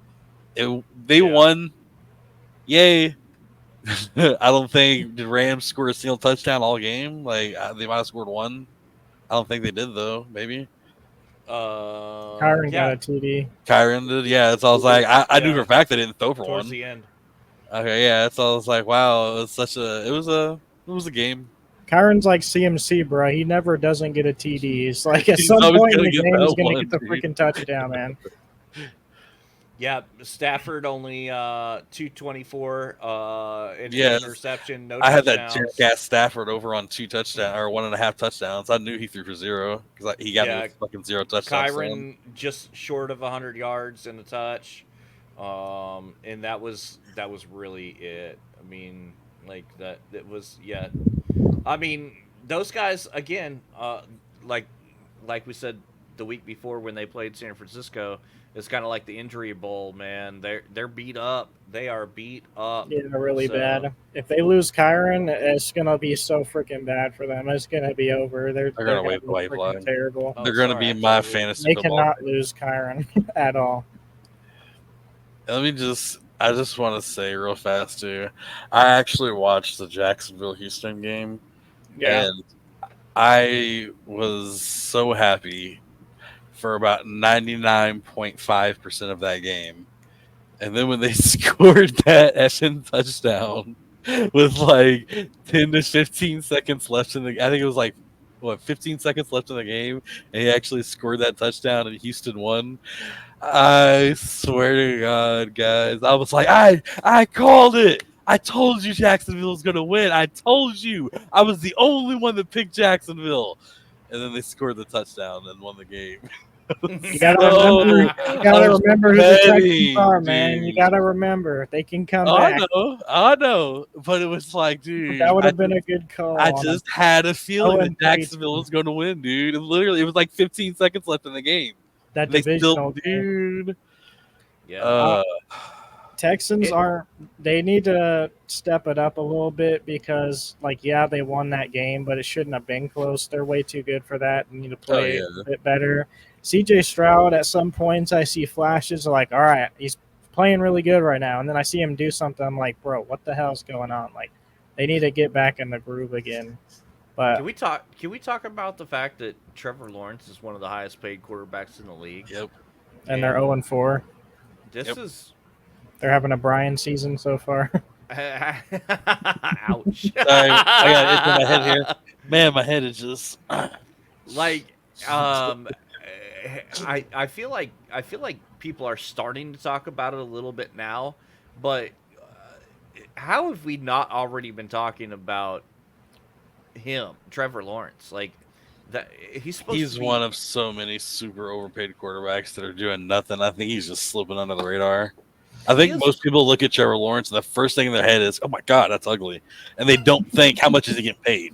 B: They won, yay. I don't think the Rams scored a single touchdown all game. Like they might have scored one. I don't think they did though. Maybe
C: Kyron got a TD.
B: Kyron did. Yeah, so I was like, I knew for a fact they didn't throw for
A: towards
B: one.
A: the end.
B: Okay, yeah. So I was like, wow, it was a game.
C: Kyron's like CMC, bro. He never doesn't get a TD. It's like at
B: He's
C: some
B: always
C: point in
B: gonna
C: the
B: get
C: game,
B: that
C: he's going to
B: one,
C: get the
B: dude.
C: freaking touchdown, man.
A: Yeah, Stafford only 224
B: Yeah,
A: interception, no
B: I had that
A: touchdowns.
B: jackass Stafford over on 2 touchdowns or 1.5 touchdowns. I knew he threw for 0 because he got me with fucking 0 touchdowns.
A: Kyron just short of 100 yards and a touch, and that was really it. I mean, like that was I mean, those guys again, like we said the week before when they played San Francisco. It's kind of like the injury bowl, man. They're beat up. They are beat up.
C: Yeah, really bad. If they lose Kyron, it's gonna be so freaking bad for them. It's gonna be over. They're
B: gonna wait the white flag.
C: Terrible.
B: They're gonna be my fantasy.
C: They cannot lose Kyron at all.
B: I just want to say real fast too. I actually watched the Jacksonville Houston game, and I was so happy for about 99.5% of that game. And then when they scored that effing touchdown with like 10 to 15 seconds left in the, I think it was like 15 seconds left in the game, and he actually scored that touchdown and Houston won. I swear to God, guys, I was like, I called it. I told you Jacksonville was gonna win. I told you. I was the only one that picked Jacksonville. And then they scored the touchdown and won the game.
C: You gotta remember who the Texans are, man. You gotta remember they can come back.
B: I know, but it was like, dude,
C: that would have been a good call.
B: I just had a feeling that Jacksonville was going to win, dude. And literally, it was like 15 seconds left in the game.
C: That
B: they
C: divisional
B: still, dude.
A: Yeah.
C: Texans they need to step it up a little bit because, like, yeah, they won that game, but it shouldn't have been close. They're way too good for that. They need to play a bit better. CJ Stroud, at some points, I see flashes like, all right, he's playing really good right now. And then I see him do something. I'm like, bro, what the hell's going on? Like, they need to get back in the groove again. But
A: Can we talk about the fact that Trevor Lawrence is one of the highest paid quarterbacks in the league?
B: Yep.
C: And they're 0-4.
A: This
B: Yep.
A: is
C: They're having a Brian season so far.
A: ouch.
B: Sorry, I got it in my head here. Man, my head is just.
A: Like I feel like people are starting to talk about it a little bit now, but how have we not already been talking about him, Trevor Lawrence? Like that he's supposed
B: He's
A: to be
B: one of so many super overpaid quarterbacks that are doing nothing. I think he's just slipping under the radar. I
A: he
B: think
A: is
B: most people look at Trevor Lawrence and the first thing in their head is, "Oh my God, that's ugly," and they don't think how much is he getting paid.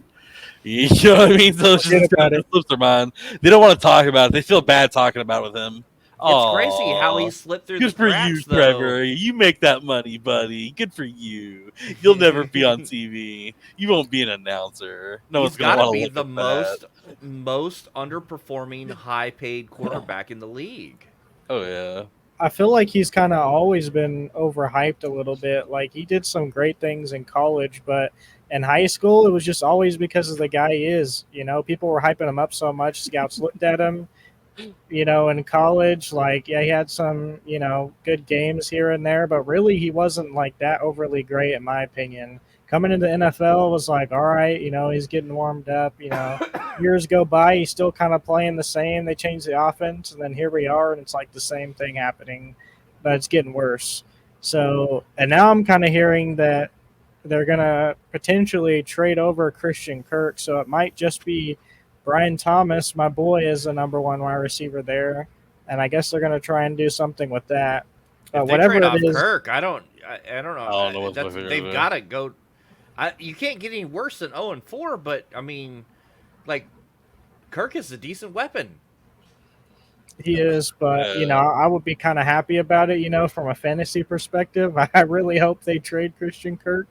B: You know what I mean? So it's
C: Forget
B: just
C: about
B: it
C: it.
B: slips their mind. They don't want to talk about it. They feel bad talking about it with him.
A: it's crazy how he
B: Oh,
A: slipped through the
B: good for you,
A: cracks though.
B: Trevor. You make that money, buddy. Good for you. You'll never be on TV. You won't be an announcer. No
A: He's
B: one's gonna
A: got to
B: want to
A: be
B: look
A: the
B: at that.
A: most underperforming high paid quarterback in the league.
B: Oh yeah.
C: I feel like he's kind of always been overhyped a little bit. Like he did some great things in college, but in high school, it was just always because of the guy he is. You know, people were hyping him up so much. Scouts looked at him. You know, in college, like yeah, he had some good games here and there, but really he wasn't like that overly great in my opinion. Coming into the NFL was like, all right, he's getting warmed up. Years go by, he's still kind of playing the same. They changed the offense, and then here we are, and it's like the same thing happening, but it's getting worse. So, and now I'm kind of hearing that they're gonna potentially trade over Christian Kirk, so it might just be Brian Thomas, my boy, is the number one wide receiver there, and I guess they're gonna try and do something with that.
A: If
C: But
A: they
C: whatever
A: trade
C: it
A: off
C: is,
A: Kirk, I don't
B: I
A: know.
B: don't know what's my
A: That's
B: favorite
A: they've
B: there.
A: got to go. You can't get any worse than 0-4. But I mean, like Kirk is a decent weapon.
C: he is, but
B: Yeah.
C: I would be kind of happy about it. From a fantasy perspective, I really hope they trade Christian Kirk.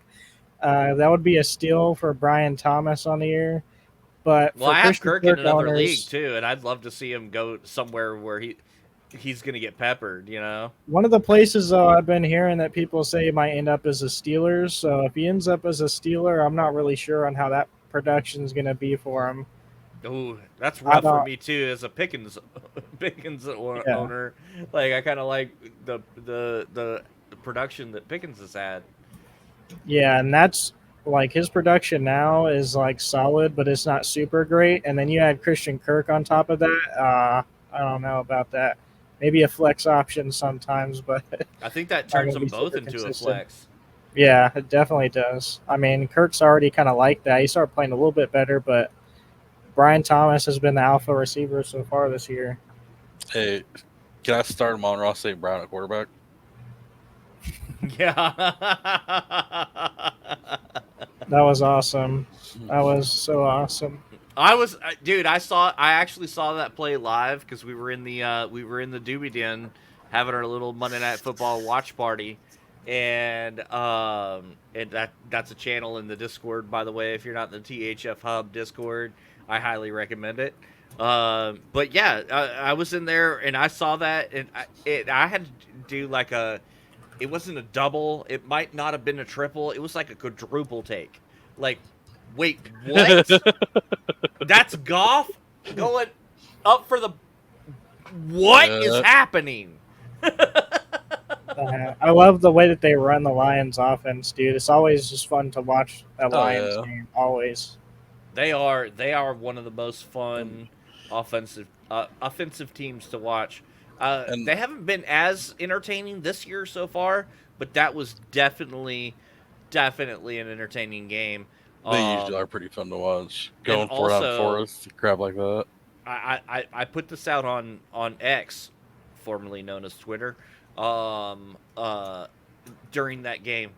C: That would be a steal for Brian Thomas on the year. But
A: Well,
C: for
A: I have
C: Christian
A: Kirk in
C: Kirk
A: another league
C: owners,
A: too, and I'd love to see him go somewhere where he's gonna get peppered. You know.
C: one of the places though I've been hearing that people say he might end up as a Steelers. So if he ends up as a Steeler, I'm not really sure on how that production is going to be for him.
A: Ooh, that's
C: I
A: rough for
C: don't.
A: me too as a Pickens
C: Yeah,
A: owner. Like I kind of like the production that Pickens has had.
C: yeah, and that's like his production now is like solid, but it's not super great. And then you add Christian Kirk on top of that. I don't know about that. Maybe a flex option sometimes, but
A: I think that
C: not
A: turns
C: going to
A: them
C: be
A: both
C: super
A: into a
C: consistent.
A: flex.
C: Yeah, it definitely does. I mean, Kirk's already kind of like that. He started playing a little bit better, but Brian Thomas has been the alpha receiver so far this year.
B: Hey, can I start him on Ross St. Brown at quarterback?
A: Yeah.
C: That was awesome. That was so awesome.
A: Dude. I actually saw that play live because we were in the Doobie Den having our little Monday Night Football watch party, and that's a channel in the Discord, by the way. If you're not in the THF Hub Discord, I highly recommend it. But yeah, I was in there and I saw that, and I had to do like a. It wasn't a double. It might not have been a triple. It was like a quadruple take. Like, wait, what? That's Goff going up for the. What is
B: Yeah.
A: happening?
C: I love the way that they run the Lions offense, dude. It's always just fun to watch a
B: Oh,
C: Lions
B: yeah.
C: game. Always.
A: They are one of the most fun offensive teams to watch.
B: And
A: They haven't been as entertaining this year so far, but that was definitely an entertaining game.
B: they usually are pretty fun to watch.
A: And
B: Going for it on
A: also,
B: fourth, crap like that.
A: I put this out on X, formerly known as Twitter, um, uh, during that game.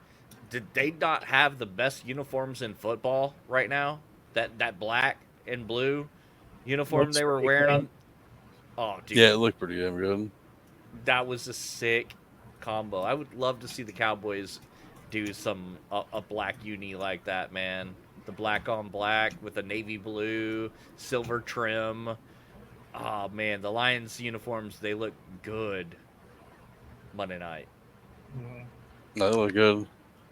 A: Did they not have the best uniforms in football right now? That black and blue uniform
C: Looks
A: they were
C: pretty
A: wearing
C: good.
A: on. Oh, dude,
B: Yeah, it looked pretty damn good.
A: that was a sick combo. I would love to see the Cowboys do a black uni like that, man. The black on black with the navy blue, silver trim. Oh man, the Lions uniforms, they look good Monday night.
C: Mhm.
B: No, they look good.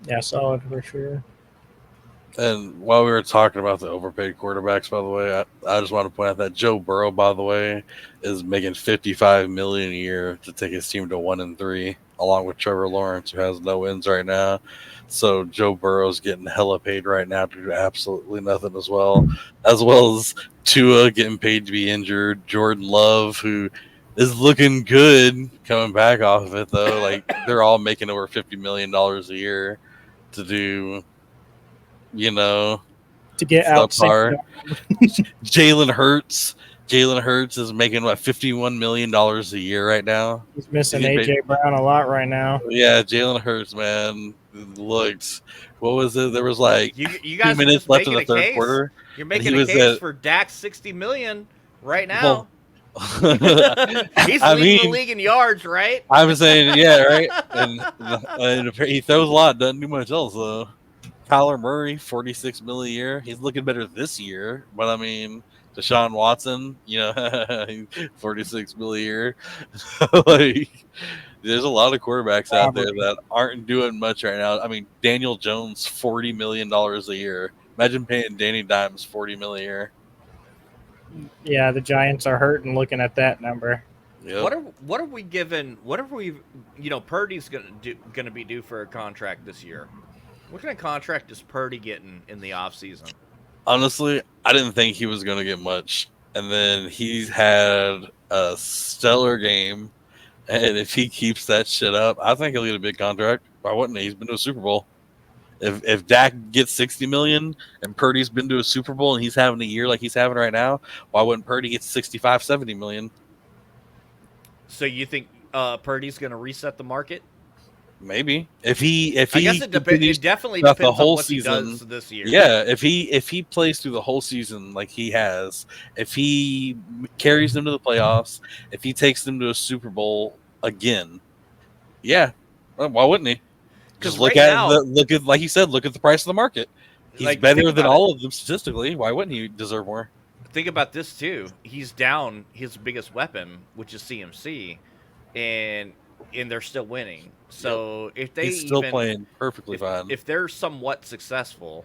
C: Yeah, solid for sure.
B: And while we were talking about the overpaid quarterbacks, by the way, I just want to point out that Joe Burrow, by the way, is making $55 million a year to take his team to 1-3, along with Trevor Lawrence, who has no wins right now. So Joe Burrow's getting hella paid right now to do absolutely nothing as well as Tua getting paid to be injured. Jordan Love, who is looking good coming back off of it, though. Like, they're all making over $50 million a year to do,
C: to get out.
B: subpar. Jalen Hurts is making what, $51 million a year right now.
C: He's missing AJ Brown a lot right now.
B: Yeah, Jalen Hurts, man, looked. What was it? There was like
A: You
B: 2
A: guys are
B: minutes
A: just
B: left in
A: making
B: the
A: a
B: third
A: case.
B: quarter.
A: You're
B: and
A: making
B: he
A: a
B: was
A: case
B: at-
A: for Dak's $60 million right now.
B: Well,
A: He's
B: I
A: leading the
B: mean,
A: league in yards, right?
B: I'm saying, yeah, right. And he throws a lot, doesn't do much else though. Kyler Murray, $46 million a year. He's looking better this year, but I mean, Deshaun Watson, $46 million a year. Like, there's a lot of quarterbacks out there that aren't doing much right now. I mean, Daniel Jones, $40 million a year. Imagine paying Danny Dimes $40 million a year.
C: Yeah, the Giants are hurting looking at that number.
B: Yep.
A: What are we given? What are we? Purdy's gonna be due for a contract this year. What kind of contract is Purdy getting in the offseason?
B: Honestly, I didn't think he was going to get much. And then he's had a stellar game. And if he keeps that shit up, I think he'll get a big contract. Why wouldn't he? He's been to a Super Bowl. If Dak gets $60 million and Purdy's been to a Super Bowl and he's having a year like he's having right now, why wouldn't Purdy get $65-70 million?
A: So you think Purdy's going to reset the market?
B: Maybe if he
A: I guess it definitely
B: throughout
A: depends
B: the whole
A: on what
B: season.
A: he does this year.
B: Yeah, if he plays through the whole season like he has, if he carries them to the playoffs, if he takes them to a Super Bowl again, yeah, well, why wouldn't he? Just look at like you said, look at the price of the market. He's
A: Like,
B: better than all of them statistically. Why wouldn't he deserve more?
A: Think about this too. He's down his biggest weapon, which is CMC, and they're still winning. So if they
B: He's still playing perfectly fine.
A: If they're somewhat successful,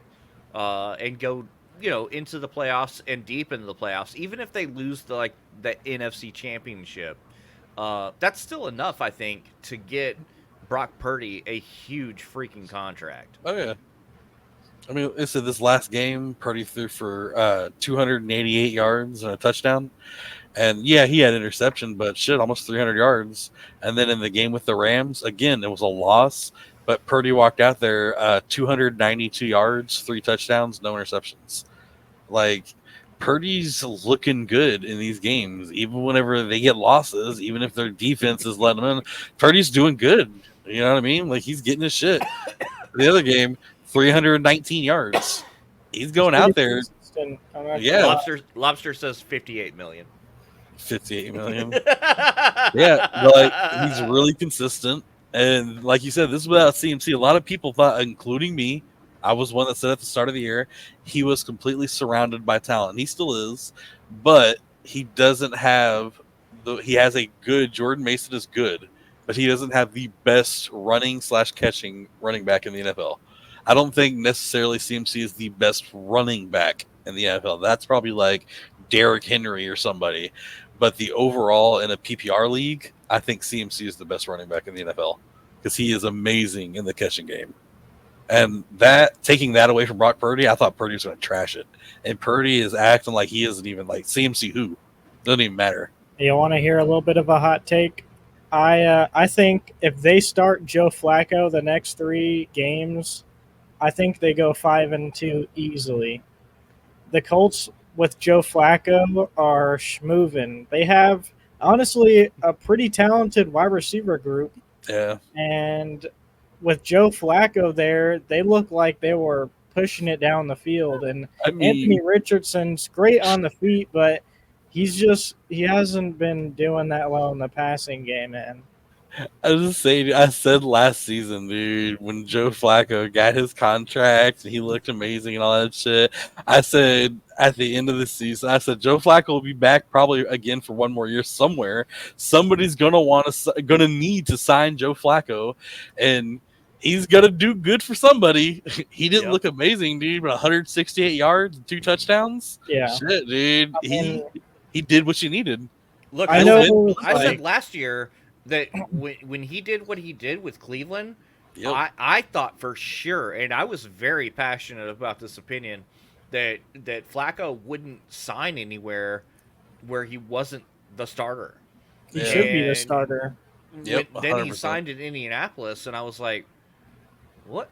A: and go into the playoffs and deep into the playoffs, even if they lose the NFC Championship, that's still enough, I think, to get Brock Purdy a huge freaking contract.
B: Oh yeah. I mean, listen, this last game, Purdy threw for 288 yards and a touchdown. And yeah, he had interception, but shit, almost 300 yards. And then in the game with the Rams, again, it was a loss, but Purdy walked out there 292 yards, 3 touchdowns, no interceptions. Like, Purdy's looking good in these games, even whenever they get losses, even if their defense is letting them in. Purdy's doing good. You know what I mean? Like, he's getting his shit. The other game, 319 yards. He's going out there. Yeah.
A: Lobster says 58 million.
B: 58 million. Yeah, but he's really consistent. And like you said, this is without CMC. A lot of people thought, including me, I was one that said at the start of the year, he was completely surrounded by talent. He still is, but he doesn't have he has a good, Jordan Mason is good, but he doesn't have the best running/catching running back in the NFL. I don't think necessarily CMC is the best running back in the NFL. That's probably like Derrick Henry or somebody. But the overall in a PPR league, I think CMC is the best running back in the NFL because he is amazing in the catching game. And taking that away from Brock Purdy, I thought Purdy was going to trash it. And Purdy is acting like he isn't even like CMC who. Doesn't even matter.
C: You want to hear a little bit of a hot take? I think if they start Joe Flacco the next 3 games, I think they go 5-2 easily. The Colts with Joe Flacco are schmoving. They have, honestly, a pretty talented wide receiver group.
B: Yeah.
C: And with Joe Flacco there, they look like they were pushing it down the field. And Anthony Richardson's great on the feet, but he hasn't been doing that well in the passing game, man.
B: I was just saying, I said last season, dude, when Joe Flacco got his contract and he looked amazing and all that shit, I said at the end of the season, I said Joe Flacco will be back probably again for one more year somewhere. Somebody's gonna need to sign Joe Flacco, and he's gonna do good for somebody. He didn't
A: Yep.
B: look amazing, dude, but 168 yards and 2 touchdowns.
C: Yeah.
B: Shit, dude.
C: I mean,
B: He did what you needed.
A: Look,
C: I
A: I
C: know,
A: said I
C: like,
A: said last year that when he did what he did with Cleveland,
B: Yep.
A: I thought for sure, and I was very passionate about this opinion, that Flacco wouldn't sign anywhere where he wasn't the starter.
C: he
B: Yeah.
C: should be the
A: And
C: starter.
B: Yep,
A: then he
B: 100%.
A: signed in Indianapolis, and I was like, what,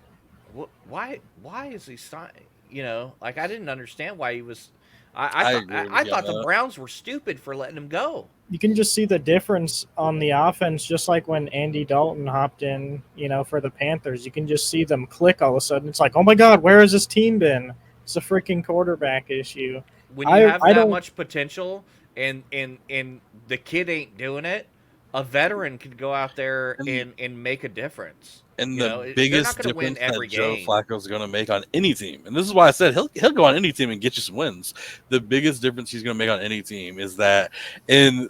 A: why is he signing? You know, like I didn't understand why he was.
B: I
A: thought
B: agree with
A: I
B: you
A: thought
B: on
A: the
B: that.
A: Browns were stupid for letting him go.
C: You can just see the difference on the offense, just like when Andy Dalton hopped in, for the Panthers. You can just see them click all of a sudden. It's like, oh my God, where has this team been? It's a freaking quarterback issue.
A: When you have
C: I
A: that
C: don't.
A: much potential and the kid ain't doing it, a veteran could go out there and make a difference.
B: And
A: You know,
B: the
A: they're not
B: biggest
A: going to win
B: difference
A: every
B: that Joe
A: game.
B: Flacco is going to make on any team, and this is why I said he'll go on any team and get you some wins. The biggest difference he's going to make on any team is that, and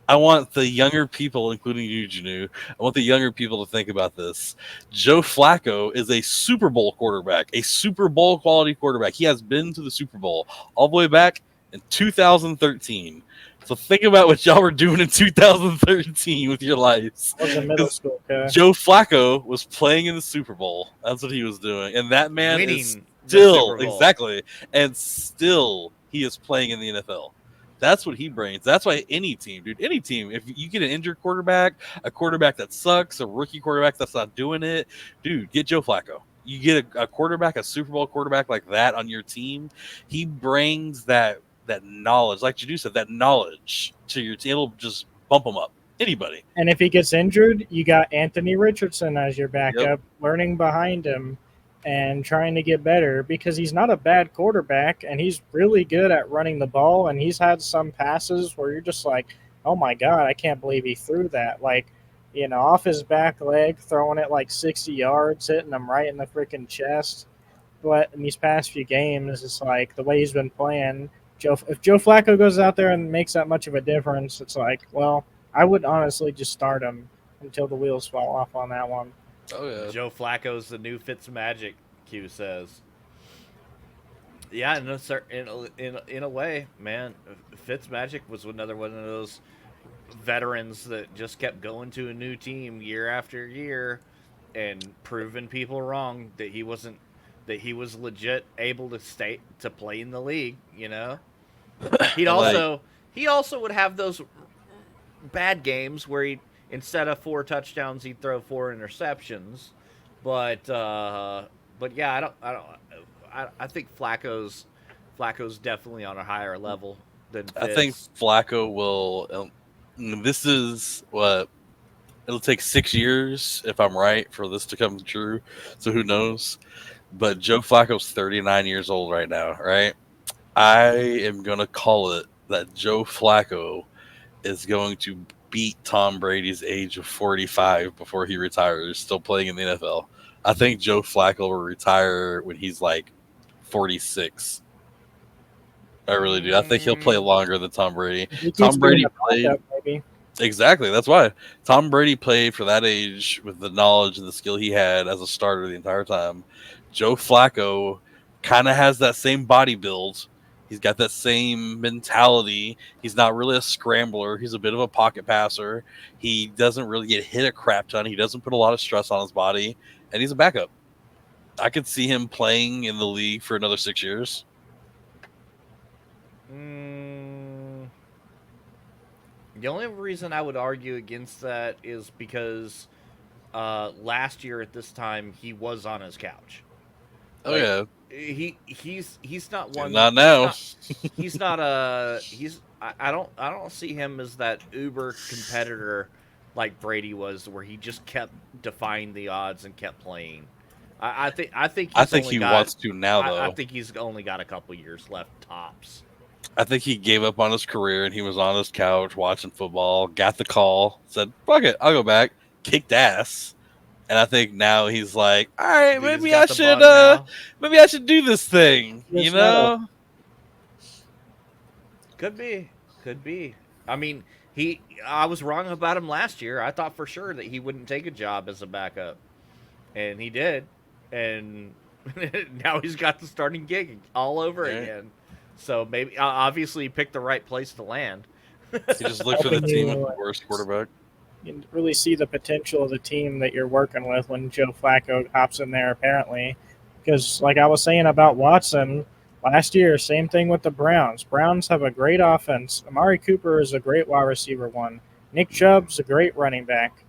B: I want the younger people, including you, Janu, I want the younger people to think about this. Joe Flacco is a Super Bowl quarterback, a Super Bowl quality quarterback. He has been to the Super Bowl all the way back in 2013. So think about what y'all were doing in 2013 with your lives.
C: I was in middle school, okay?
B: Joe Flacco was playing in the Super Bowl. That's what he was doing. And that man is
A: Winning the
B: still,
A: Super Bowl.
B: exactly, and still he is playing in the NFL. That's what he brings. That's why any team, dude, any team, if you get an injured quarterback, a quarterback that sucks, a rookie quarterback that's not doing it, dude, get Joe Flacco. You get a quarterback, a Super Bowl quarterback like that on your team. He brings that knowledge, like Jadu said, that knowledge to your team. It'll just bump them up. Anybody.
C: And if he gets injured, you got Anthony Richardson as your backup, learning behind him and trying to get better because he's not a bad quarterback and he's really good at running the ball. And he's had some passes where you're just like, oh my God, I can't believe he threw that. Like, off his back leg, throwing it like 60 yards, hitting him right in the freaking chest. But in these past few games, it's like the way he's been playing. If Joe Flacco goes out there and makes that much of a difference, it's like, well, I would honestly just start him until the wheels fall off on that one.
B: Oh yeah.
A: Joe Flacco's the new Fitzmagic, Q says. Yeah, in a way, man, Fitzmagic was another one of those veterans that just kept going to a new team year after year and proving people wrong that he was legit able to play in the league, you know. He also would have those bad games where he instead of 4 touchdowns he'd throw 4 interceptions, but yeah, I think Flacco's definitely on a higher level than Fitz.
B: I think Flacco will. This is what it'll take 6 years, if I'm right, for this to come true. So who knows? But Joe Flacco's 39 years old right now, right? I am gonna call it that Joe Flacco is going to beat Tom Brady's age of 45 before he retires, still playing in the NFL. I think Joe Flacco will retire when he's like 46. I really do. I think he'll play longer than Tom Brady. Tom Brady played.
C: Maybe.
B: Exactly. That's why Tom Brady played for that age with the knowledge and the skill he had as a starter the entire time. Joe Flacco kind of has that same body build. He's got that same mentality. He's not really a scrambler. He's a bit of a pocket passer. He doesn't really get hit a crap ton. He doesn't put a lot of stress on his body, and he's a backup. I could see him playing in the league for another 6 years.
A: The only reason I would argue against that is because last year at this time he was on his couch.
B: Oh yeah,
A: he's not one.
B: Not now.
A: I don't see him as that uber competitor like Brady was, where he just kept defying the odds and kept playing. I think he
B: wants to now though.
A: I think he's only got a couple years left tops.
B: I think he gave up on his career and he was on his couch watching football, got the call, said, fuck it, I'll go back, kicked ass. And I think now he's like, all right, maybe I should do this thing, you know?
A: Could be. I mean, I was wrong about him last year. I thought for sure that he wouldn't take a job as a backup. and he did, and now he's got the starting gig all over
B: Yeah.
A: again. So maybe obviously he picked the right place to land.
B: He just looked for the
C: Helping
B: team
C: you,
B: with the worst quarterback.
C: you can really see the potential of the team that you're working with when Joe Flacco hops in there, apparently. Because, like I was saying about Watson last year, same thing with the Browns. Browns have a great offense. Amari Cooper is a great wide receiver one. Nick Chubb's a great running back.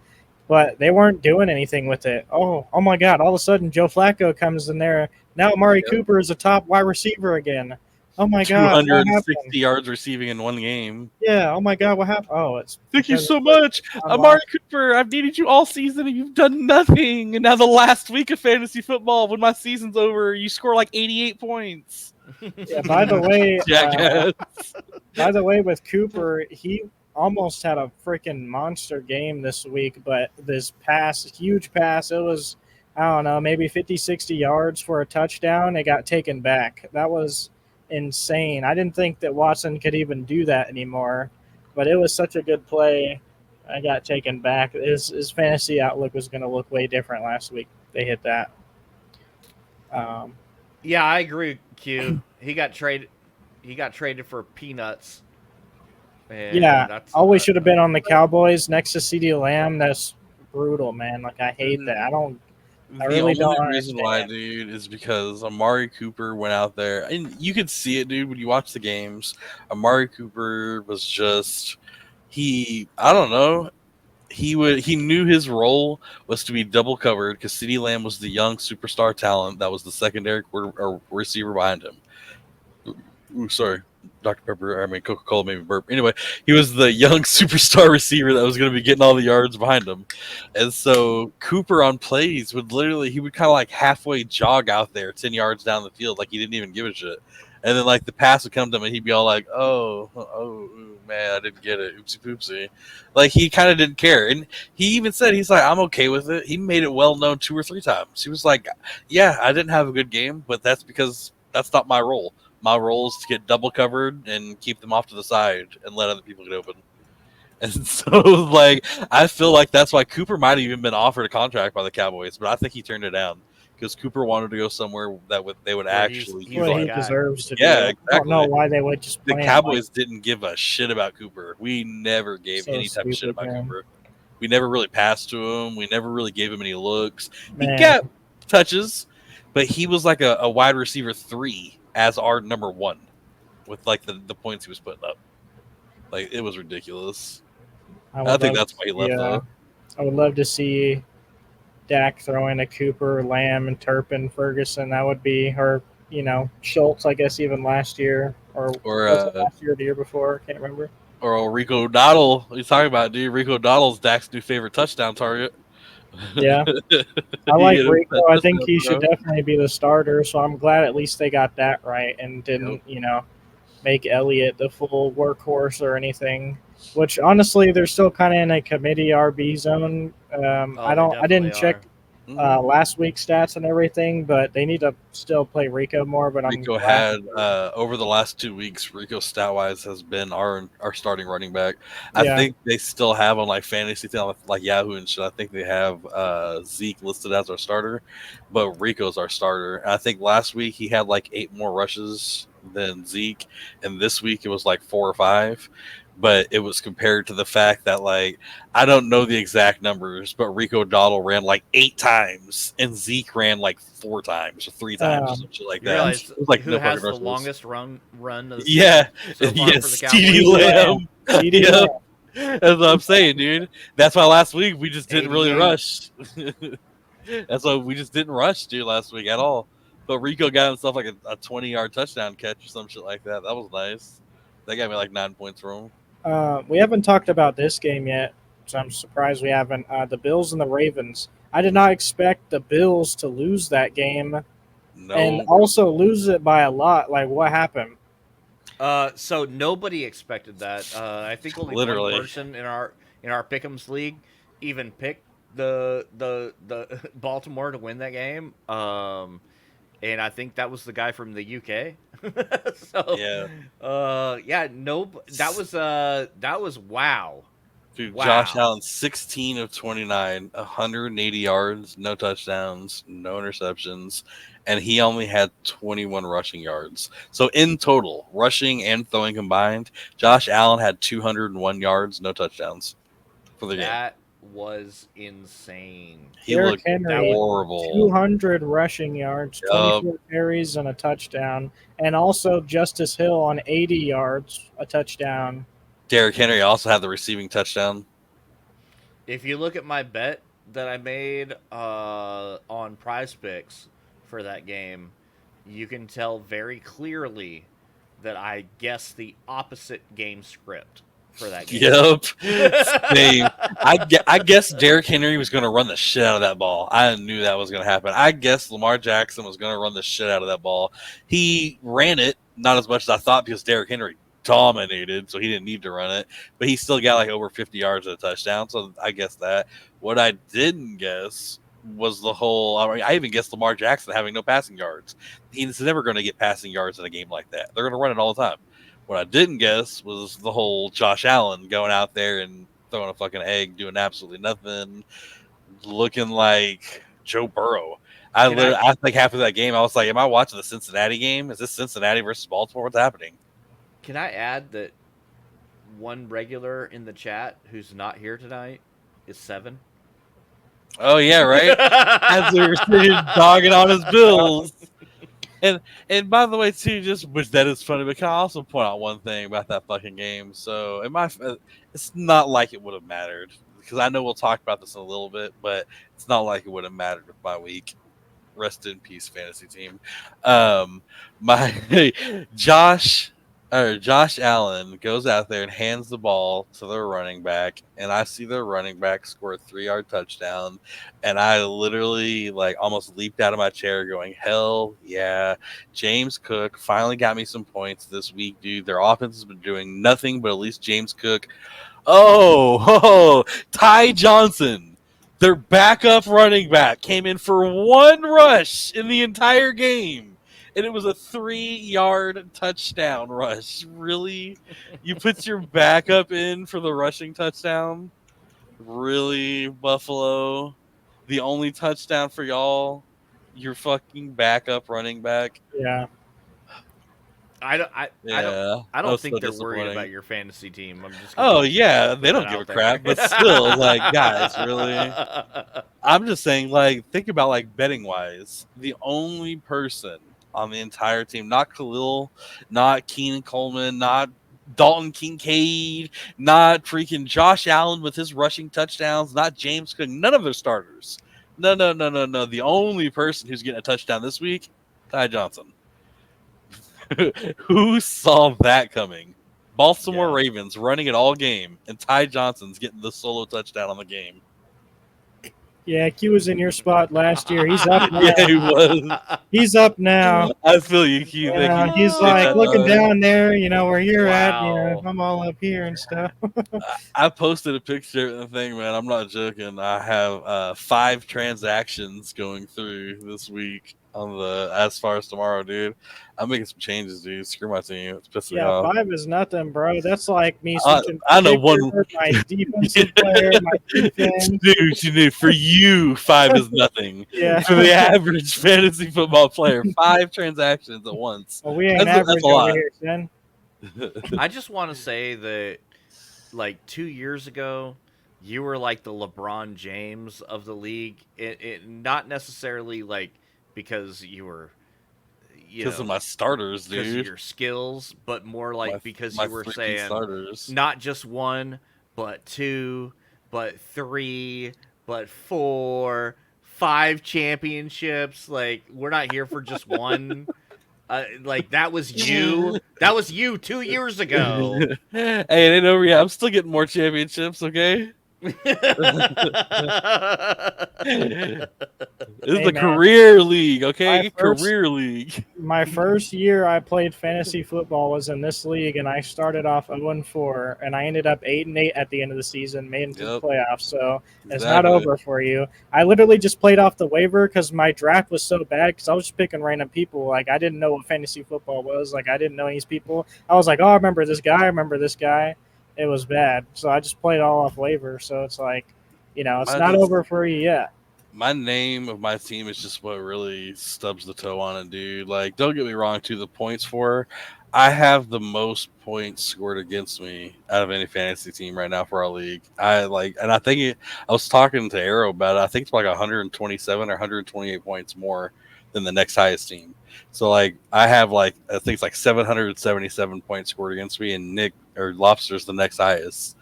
C: But they weren't doing anything with it. Oh my God! All of a sudden, Joe Flacco comes in there. Now Amari Cooper is a top wide receiver again. Oh my God! What
B: 260
C: happened?
B: yards receiving in one game.
C: Yeah. Oh my God! What happened? Oh, it's
B: Thank you
C: because
B: so much,
C: John
B: Amari
C: Watson.
B: Cooper. I've needed you all season, and you've done nothing. And now the last week of fantasy football, when my season's over, you score like 88 points.
C: Yeah. By the way,
B: Jackass.
C: with Cooper, he almost had a freaking monster game this week, but this huge pass, it was, I don't know, maybe 50, 60 yards for a touchdown. It got taken back. That was insane. I didn't think that Watson could even do that anymore, but it was such a good play. I got taken back. His fantasy outlook was going to look way different last week. They hit that.
A: Yeah, I agree, Q. He got traded. He got traded for peanuts. And
C: Yeah,
A: that's
C: always should have been on the Cowboys next to CeeDee Lamb. That's brutal, man. Like, I hate that. I
B: The
C: really don't
B: only reason why,
C: understand.
B: dude, is because Amari Cooper went out there, and you could see it, dude, when you watch the games. Amari Cooper was just I don't know. He knew his role was to be double covered because CeeDee Lamb was the young superstar talent that was the secondary receiver behind him. Ooh, sorry. Dr. Pepper, I mean Coca-Cola made me burp. Anyway, he was the young superstar receiver that was going to be getting all the yards behind him. And so Cooper on plays he would kind of like halfway jog out there 10 yards down the field like he didn't even give a shit. And then like the pass would come to him and he'd be all like, oh, man, I didn't get it. Oopsie poopsie. Like he kind of didn't care. And he even said, he's like, I'm okay with it. He made it well known 2 or 3 times. He was like, yeah, I didn't have a good game, but that's because that's not my role. My role is to get double covered and keep them off to the side and let other people get open. And so, like, I feel like that's why Cooper might have even been offered a contract by the Cowboys, but I think he turned it down because Cooper wanted to go somewhere that they would
A: where
B: actually.
A: he's
C: What
A: the
C: he
A: guy.
C: deserves to do.
B: Yeah,
C: I don't know
B: exactly.
C: why they would just
B: The
C: play him
B: Cowboys didn't give a shit about Cooper. We never gave
C: So
B: any type of shit
C: stupid,
B: about
C: man.
B: Cooper. We never really passed to him. We never really gave him any looks. He
C: Man.
B: got touches, but he was like a wide receiver 3 as our number 1 with like the points he was putting up. Like it was ridiculous. I think that's why he left though.
C: I would love to see Dak throwing a Cooper, Lamb, and Turpin, Ferguson. That would be, or Schultz, I guess, even last year, or was it last year or the year before? Can't remember.
B: Or Rico Dowdle. What are you talking about, dude? Rico Dowdle's Dak's new favorite touchdown target.
C: Yeah. I like Rico. I think he should definitely be the starter. So I'm glad at least they got that right and didn't, make Elliott the full workhorse or anything. Which honestly, they're still kind of in a committee RB zone. I didn't check last week's stats and everything, but they need to still play Rico more. But
B: Rico had over the last 2 weeks, Rico stat wise has been our starting running back. I think they still have on like fantasy thing, like Yahoo and shit. I think they have Zeke listed as our starter, but Rico's our starter. And I think last week he had like 8 more rushes than Zeke, and this week it was like 4 or 5. But it was compared to the fact that, like, I don't know the exact numbers, but Rico Dowdle ran like 8 times and Zeke ran like 4 times or 3 times or something like that.
A: Realize
B: it was like
A: who has the longest run of the
B: season
A: so far for the Cowboys?
B: CeeDee Lamb. That's what I'm saying, dude. That's why last week we just didn't really rush. That's why we just didn't rush, dude, last week at all. But Rico got himself like a 20-yard touchdown catch or some shit like that. That was nice. They got me like 9 points from him.
C: We haven't talked about this game yet, so I'm surprised we haven't. The Bills and the Ravens. I did not expect the Bills to lose that game, and also lose it by a lot. Like, what happened?
A: So nobody expected that. I think only one person in our Pick'ems league even picked the Baltimore to win that game. And I think that was the guy from the UK. So that was wow.
B: Dude,
A: Wow.
B: Josh Allen, 16 of 29, 180 yards, no touchdowns, no interceptions, and he only had 21 rushing yards. So in total, rushing and throwing combined, Josh Allen had 201 yards, no touchdowns for the game.
A: That was insane.
B: He
C: Derrick
B: looked
C: Henry,
B: horrible.
C: 200 rushing yards,
B: Yup.
C: 24 carries, and a touchdown. And also Justice Hill on 80 yards, a touchdown.
B: Derrick Henry also had the receiving touchdown.
A: If you look at my bet that I made on Prize Picks for that game, you can tell very clearly that I guessed the opposite game script for that game.
B: Yep. Same. I guessed Derrick Henry was going to run the shit out of that ball. I knew that was going to happen. I guessed Lamar Jackson was going to run the shit out of that ball. He ran it, not as much as I thought, because Derrick Henry dominated, so he didn't need to run it. But he still got like over 50 yards at a touchdown, so I guessed that. What I didn't guess was the whole... I even guessed Lamar Jackson having no passing yards. He's never going to get passing yards in a game like that. They're going to run it all the time. What I didn't guess was the whole Josh Allen going out there and throwing a fucking egg, doing absolutely nothing, looking like Joe Burrow. I think half of that game, I was like, am I watching the Cincinnati game? Is this Cincinnati versus Baltimore? What's happening?
A: Can I add that one regular in the chat who's not here tonight is 7?
B: Oh, yeah, right? As we were sitting dogging on his Bills. And by the way, too, just which that is funny, but can I also point out one thing about that fucking game? So, it's not like it would have mattered, because I know we'll talk about this in a little bit, but it's not like it would have mattered with my week. Rest in peace, fantasy team. My Josh Allen goes out there and hands the ball to their running back, and I see their running back score a 3-yard touchdown, and I literally like almost leaped out of my chair going, hell yeah. James Cook finally got me some points this week, dude. Their offense has been doing nothing but at least James Cook. Oh, Ty Johnson, their backup running back, came in for 1 rush in the entire game. And it was a 3-yard touchdown rush. Really? You put your backup in for the rushing touchdown? Really, Buffalo? The only touchdown for y'all? Your fucking backup running back?
C: Yeah.
A: I don't think they're worried about your fantasy team. I'm just
B: yeah, they don't give a crap, but still, like, guys, really? I'm just saying, like, think about, like, betting wise. The only person on the entire team, not Khalil, not Keenan Coleman, not Dalton Kincaid, not freaking Josh Allen with his rushing touchdowns, not James Cook, none of their starters. No. The only person who's getting a touchdown this week, Ty Johnson. Who saw that coming? Baltimore Ravens running it all game, and Ty Johnson's getting the solo touchdown on the game.
C: Yeah, Q was in your spot last year. He's up now.
B: Yeah, he was.
C: He's up now.
B: I feel you, Q.
C: Yeah, he's like looking down there, you know, where you're at. You know, I'm all up here and stuff.
B: I posted a picture of the thing, man. I'm not joking. I have 5 transactions going through this week on the as far as tomorrow, dude. I'm making some changes, dude. Screw my team. It's pissing me off.
C: 5 is nothing, bro. That's like me switching.
B: I know one.
C: My defensive player, my defense.
B: Dude, for you, 5 is nothing.
C: Yeah.
B: For the average fantasy football player, 5 transactions at once.
C: Well, we ain't average over here, son.
A: I just want to say that, like, 2 years ago, you were like the LeBron James of the league. It not necessarily like because you were,
B: because of my starters, dude.
A: Because of your skills, but more like because you were saying
B: starters.
A: Not just 1, but 2, but 3, but 4, 5 championships. Like, we're not here for just one. Like, that was you. That was you 2 years ago.
B: Hey, it ain't over yet. I'm still getting more championships, okay? This is the career league, okay? Career league.
C: My first year I played fantasy football was in this league, and I started off 0-4, and I ended up 8-8 at the end of the season, made it to the playoffs. So it's not over for you. I literally just played off the waiver because my draft was so bad because I was just picking random people. Like, I didn't know what fantasy football was. Like, I didn't know these people. I was like, oh, I remember this guy. it was bad. So I just played all off waiver. So it's like, it's
B: Mine
C: not
B: is-
C: over for you yet.
B: My name of my team is just what really stubs the toe on it, dude. Like, don't get me wrong, too. The points for, I have the most points scored against me out of any fantasy team right now for our league. And I think I was talking to Arrow about it. I think it's like 127 or 128 points more than the next highest team. So, like, I have like I think it's like 777 points scored against me, and Nick or Lobster's the next highest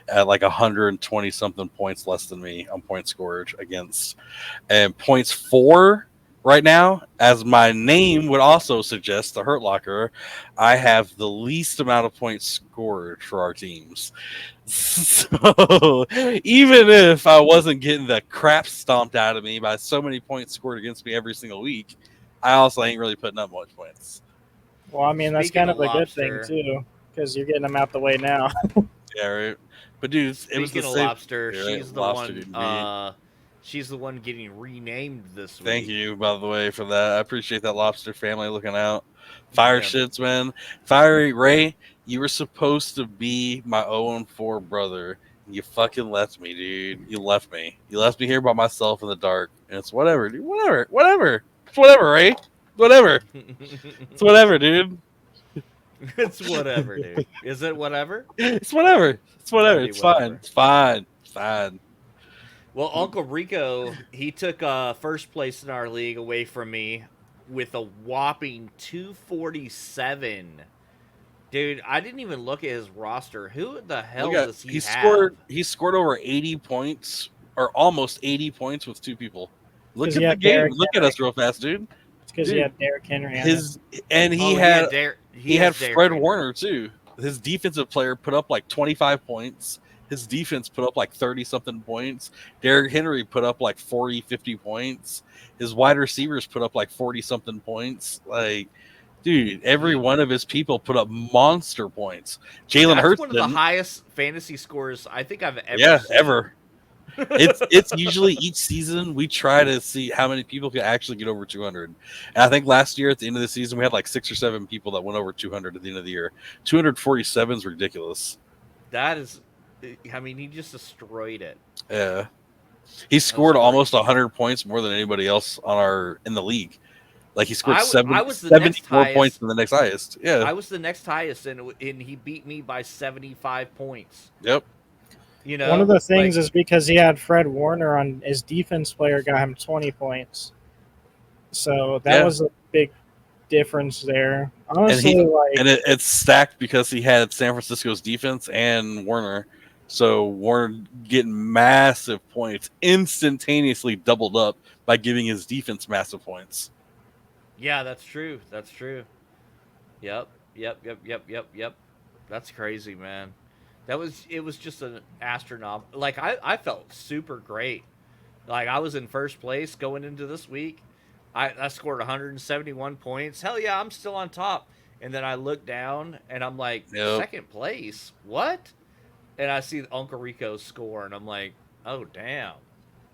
B: at like 120 something points less than me on points scored against. And points for right now, as my name would also suggest, the Hurt Locker, I have the least amount of points scored for our teams. So even if I wasn't getting the crap stomped out of me by so many points scored against me every single week, I also ain't really putting up much points.
C: Well, I mean, that's
A: Speaking
C: kind
A: of
C: of a good thing,
A: Lobster.
C: too, because you're getting them out the way now.
B: Yeah, right. But dude, it was
A: Speaking
B: the
A: of
B: same.
A: Lobster,
B: Yeah, right,
A: she's the
B: Lobster
A: one.
B: getting beat.
A: She's the one getting renamed this week.
B: Thank you, by the way, for that. I appreciate that Lobster family looking out. Fire
A: Yeah.
B: shits, man. Fiery Ray, you were supposed to be my 0-4 brother. You fucking left me, dude. You left me. You left me here by myself in the dark. And it's whatever, dude. Whatever. It's whatever, Ray. Whatever. It's whatever, dude.
A: It's whatever, dude. Is it whatever?
B: It's whatever. It's whatever.
A: That'd be
B: It's
A: whatever.
B: fine. It's fine. It's fine.
A: Well, Uncle Rico, he took first place in our league away from me with a whopping 247. Dude, I didn't even look at his roster. Who the hell
B: Look at,
A: does he
B: he
A: have?
B: scored over 80 points or almost 80 points with two people. Look
C: 'Cause
B: at
C: he
B: the
C: had
B: game.
C: Derrick
B: Look at us real fast, dude.
C: It's because he
B: Dude,
C: had Derrick Henry on
B: His and he
A: Oh,
B: had
A: he
B: had
A: has Derrick
B: Fred
A: Henry.
B: Warner too. His defensive player put up like 25 points. His defense put up like 30 something points. Derrick Henry put up like 40, 50 points. His wide receivers put up like 40 something points. Like, dude, every one of his people put up monster points. Jalen
A: That's
B: Hurts
A: one of the
B: didn't.
A: highest fantasy scores I think I've ever
B: Yeah,
A: seen.
B: ever. It's usually each season we try to see how many people can actually get over 200. And I think last year at the end of the season we had like 6 or 7 people that went over 200 at the end of the year. 247 is ridiculous.
A: That is, I mean, he just destroyed it.
B: Yeah, he scored
A: crazy.
B: almost 100 points more than anybody else in the league. Like he scored
A: I was the
B: 74
A: next highest.
B: points than the next highest. Yeah.
A: I was the next highest, and he beat me by 75 points.
B: Yep.
A: You know,
C: One of the things
A: like,
C: is because he had Fred Warner on his defense player got him 20 points. So that was a big difference there. Honestly,
B: And it's stacked because he had San Francisco's defense and Warner. So Warner getting massive points, instantaneously doubled up by giving his defense massive points.
A: yeah, that's true. That's true. Yep. That's crazy, man. It was just an astronomical. Like I felt super great. Like I was in first place going into this week. I scored 171 points. Hell yeah, I'm still on top. And then I look down and I'm like, second place? What? And I see Uncle Rico's score and I'm like, oh damn.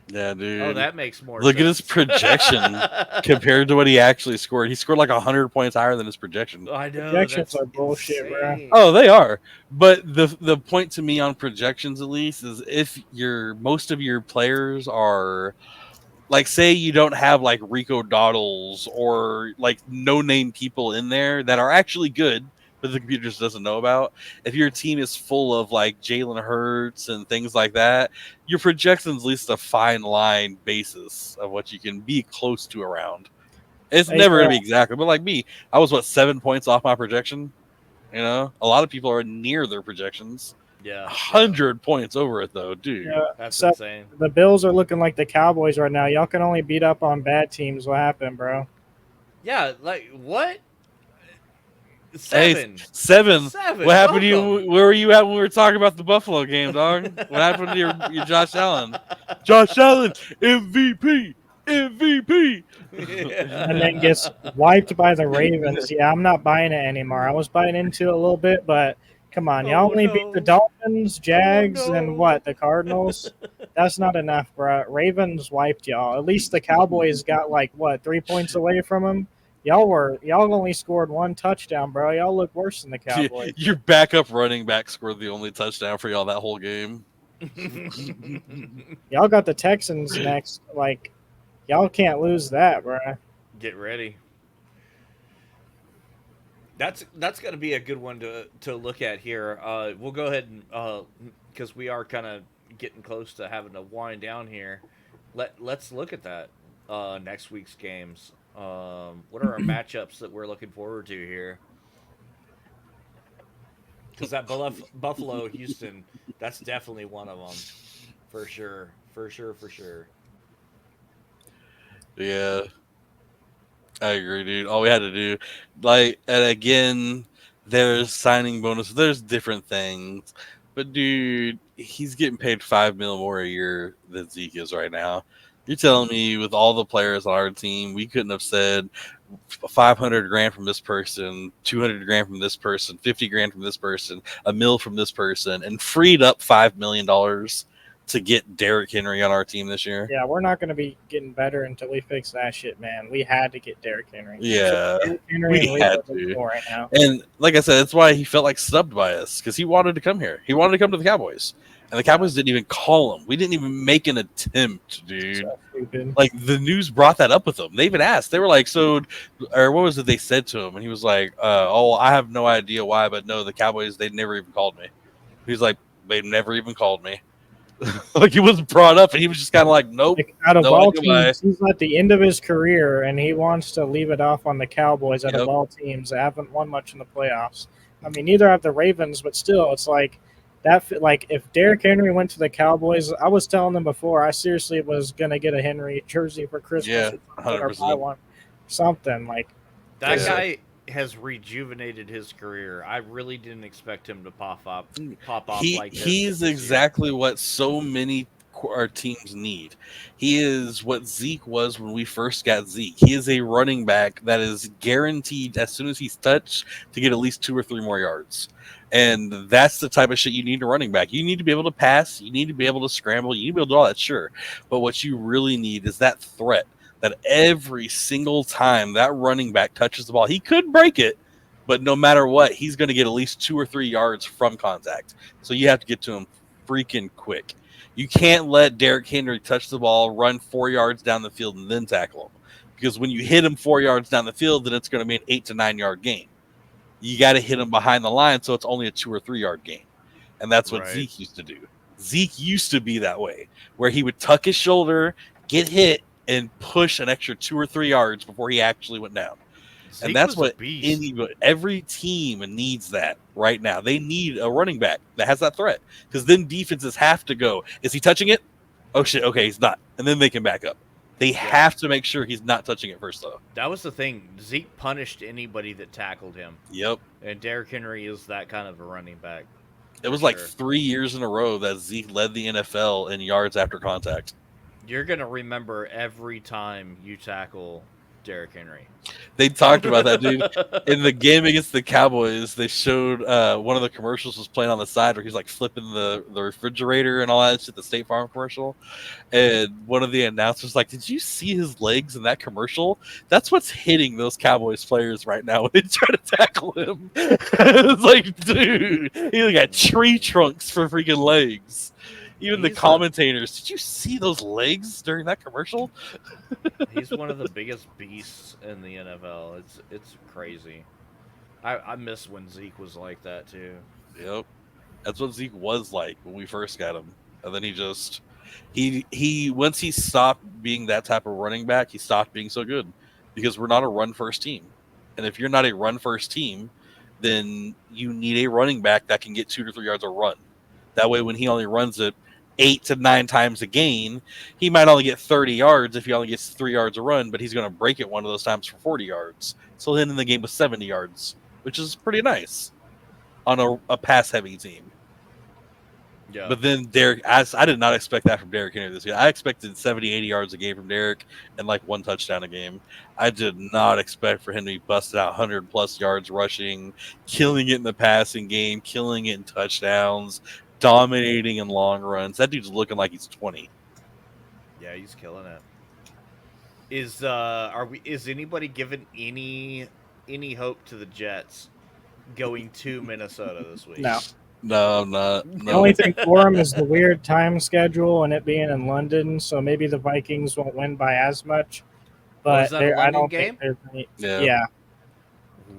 B: Yeah, dude.
A: Oh, that makes more
B: Look
A: sense.
B: at his projection compared to what he actually scored. He scored like 100 points higher than his projection.
A: I know.
C: projections are bullshit, bro.
A: insane.
B: Oh, they are. But the point to me on projections, at least, is if most of your players are, like, say you don't have like Rico Doddles or like no name people in there that are actually good, but the computer just doesn't know about. If your team is full of like Jalen Hurts and things like that, your projections at least a fine line basis of what you can be close to around. It's never going to be exactly, but like me, I was 7 points off my projection. You know, a lot of people are near their projections.
A: Yeah.
B: 100 points over it though, dude.
C: Yeah,
A: That's
C: so
A: insane.
C: the Bills are looking like the Cowboys right now. Y'all can only beat up on bad teams. What happened, bro?
A: Yeah, like what?
B: Hey,
A: 7.
B: What happened to you? Where were you at when we were talking about the Buffalo game, dog? What happened to your Josh Allen? Josh Allen, MVP.
C: And then gets wiped by the Ravens. Yeah, I'm not buying it anymore. I was buying into it a little bit, but come on. Y'all only beat the Dolphins, Jags, and what? The Cardinals? That's not enough, bro. Ravens wiped y'all. At least the Cowboys got 3 points away from them. y'all only scored 1 touchdown, bro. Y'all look worse than the Cowboys.
B: Your backup running back scored the only touchdown for y'all that whole game.
C: Y'all got the Texans next. Like, y'all can't lose that, bro.
A: Get ready. That's going to be a good one to look at here. We'll go ahead and because we are kind of getting close to having to wind down here. Let's look at that next week's games. What are our matchups that we're looking forward to here? Because that Buffalo Houston, that's definitely one of them, for sure.
B: Yeah, I agree, dude. All we had to do, like, and again, there's signing bonus. There's different things, but dude, he's getting paid $5 million more a year than Zeke is right now. You're telling me with all the players on our team, we couldn't have said 500 grand from this person, 200 grand from this person, 50 grand from this person, $1 million from this person, and freed up $5 million to get Derrick Henry on our team this year?
C: Yeah, we're not going to be getting better until we fix that shit, man. We had to get Derrick Henry.
B: Yeah,
C: Derrick Henry
B: we
C: and
B: had
C: Leave
B: to.
C: right now.
B: And like I said, that's why he felt like snubbed by us, because he wanted to come here. He wanted to come to the Cowboys. And the Cowboys didn't even call him. We didn't even make an attempt, dude.
C: So stupid.
B: Like, the news brought that up with him. They even asked. They were like, so, or what was it they said to him? And he was like, oh, I have no idea why, but no, the Cowboys, they never even called me. He's like, they never even called me. Like, he wasn't brought up, and he was just kind of like, nope.
C: Like, out of
B: no
C: all
B: idea why.
C: teams, he's at the end of his career, and he wants to leave it off on the Cowboys out
B: Yep.
C: of all teams that haven't won much in the playoffs. I mean, neither have the Ravens, but still, it's like that. Like, if Derrick Henry went to the Cowboys, I was telling them before, I seriously was gonna get a Henry jersey for Christmas.
B: Yeah,
C: or something, or
B: 100%.
C: buy one, something like
A: That
B: Yeah.
A: guy has rejuvenated his career. I really didn't expect him to pop off like this.
B: He's
A: this
B: exactly what so many our teams need. He is what Zeke was when we first got Zeke. He is a running back that is guaranteed, as soon as he's touched, to get at least 2 or 3 more yards. And that's the type of shit you need in a running back. You need to be able to pass. You need to be able to scramble. You need to be able to do all that, sure. But what you really need is that threat, that every single time that running back touches the ball, he could break it, but no matter what, he's going to get at least 2 or 3 yards from contact. So you have to get to him freaking quick. You can't let Derrick Henry touch the ball, run 4 yards down the field, and then tackle him. Because when you hit him 4 yards down the field, then it's going to be an 8 to 9 yard gain. You got to hit him behind the line, so it's only a 2 or 3 yard gain. And that's what
A: Right.
B: Zeke used to do. Zeke used to be that way, where he would tuck his shoulder, get hit, and push an extra 2 or 3 yards before he actually went down.
A: Zeke
B: And that's
A: was a
B: what
A: beast.
B: every team needs that right now. They need a running back that has that threat, because then defenses have to go, is he touching it? Oh, shit, okay, he's not. And then they can back up. They have to make sure he's not touching it first, though.
A: That was the thing. Zeke punished anybody that tackled him.
B: Yep.
A: And Derrick Henry is that kind of a running back.
B: It was
A: for
B: like
A: sure.
B: 3 years in a row that Zeke led the NFL in yards after contact.
A: You're going to remember every time you tackle Derrick Henry.
B: They talked about that, dude. In the game against the Cowboys, they showed one of the commercials was playing on the side where he's like flipping the refrigerator and all that shit, the State Farm commercial. And one of the announcers was like, did you see his legs in that commercial? That's what's hitting those Cowboys players right now when they try to tackle him. It's like, dude, he got tree trunks for freaking legs. Even the
A: He's
B: commentators, did you see those legs during that commercial?
A: He's one of the biggest beasts in the NFL. It's crazy. I miss when Zeke was like that too.
B: Yep. That's what Zeke was like when we first got him. And then he once he stopped being that type of running back, he stopped being so good, because we're not a run first team. And if you're not a run first team, then you need a running back that can get 2 to 3 yards a run. That way, when he only runs it 8 to 9 times a game, he might only get 30 yards if he only gets 3 yards a run, but he's going to break it one of those times for 40 yards. So he'll end the game with 70 yards, which is pretty nice on a pass-heavy team.
A: Yeah.
B: But then Derrick, I did not expect that from Derrick Henry this year. I expected 70, 80 yards a game from Derrick and like 1 touchdown a game. I did not expect for him to be busted out 100-plus yards rushing, killing it in the passing game, killing it in touchdowns, dominating in long runs. That dude's looking like he's 20.
A: Yeah, he's killing it. Is anybody giving any hope to the Jets going to Minnesota this week?
C: No.
B: No, I'm not.
C: The only
B: No.
C: thing for them is the weird time schedule and it being in London, so maybe the Vikings won't win by as much.
A: Oh, is
C: But
A: that a
C: I
A: London
C: don't
A: game?
C: think there's any.
B: Yeah.
C: Yeah,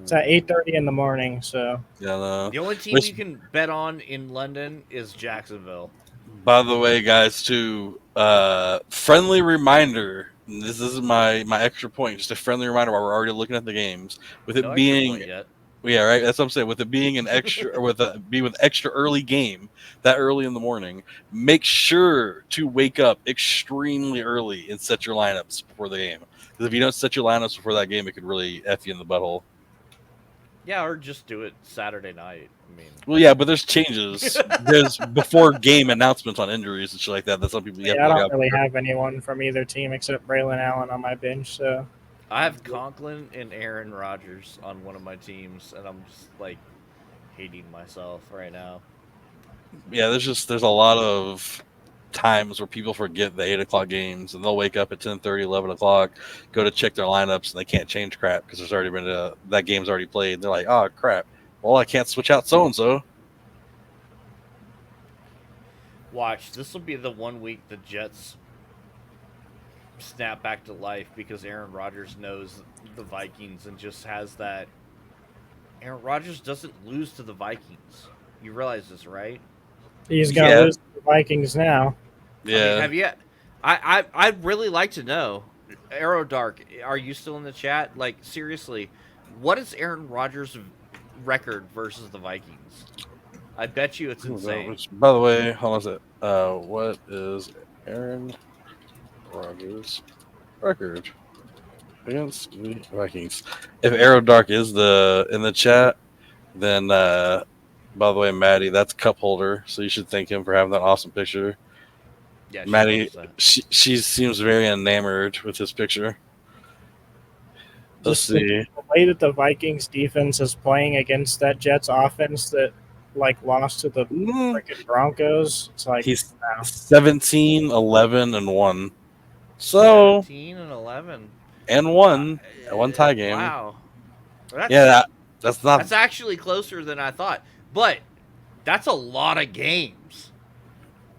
C: it's at 8:30 in the morning. So
B: Yeah, no.
A: The only team
B: Which,
A: you can bet on in London is Jacksonville.
B: by the way, guys, too, friendly reminder. This is my extra point. Just a friendly reminder while we're already looking at the games. With it
A: No extra
B: being,
A: point yet.
B: yeah, right. That's what I'm saying. With it being an extra, or with extra early game that early in the morning, make sure to wake up extremely early and set your lineups before the game. Because if you don't set your lineups before that game, it could really f you in the butthole.
A: Yeah, or just do it Saturday night. I mean,
B: Well, yeah, but there's changes. There's before game announcements on injuries and shit like that. That some people you have
C: yeah, I
B: to look
C: don't
B: out
C: really
B: for.
C: have anyone from either team except Braylon Allen on my bench. So
A: I have Conklin and Aaron Rodgers on one of my teams, and I'm just like hating myself right now.
B: Yeah, there's a lot of times where people forget the 8 o'clock games and they'll wake up at 10:30, 11 o'clock, go to check their lineups and they can't change crap because there's already been that game's already played. They're like, oh crap, well I can't switch out so and so.
A: Watch, this will be the 1 week the Jets snap back to life because Aaron Rodgers knows the Vikings and just has that. Aaron Rodgers doesn't lose to the Vikings. You realize this, right?
C: he's gonna
B: Yeah.
C: lose to the Vikings now.
A: I mean,
B: Yeah,
A: have you? I'd really like to know. Arrow Dark, are you still in the chat? Like, seriously, what is Aaron Rodgers' record versus the Vikings? I bet you it's insane.
B: by the way, hold on a sec. What is Aaron Rodgers' record against the Vikings? If Arrow Dark is in the chat, then by the way, Maddie, that's cup holder, so you should thank him for having that awesome picture.
A: Yeah, she
B: Maddie,
A: loves that.
B: she seems very enamored with his picture. Let's
C: Just
B: see.
C: the way that the Vikings defense is playing against that Jets offense that like lost to the freaking Broncos. It's like
B: He's
C: wow.
B: 17, 11, and 1. So
A: 17 and 11.
B: and one tie game.
A: Wow. Well,
B: Yeah, that's not.
A: that's actually closer than I thought. But that's a lot of games.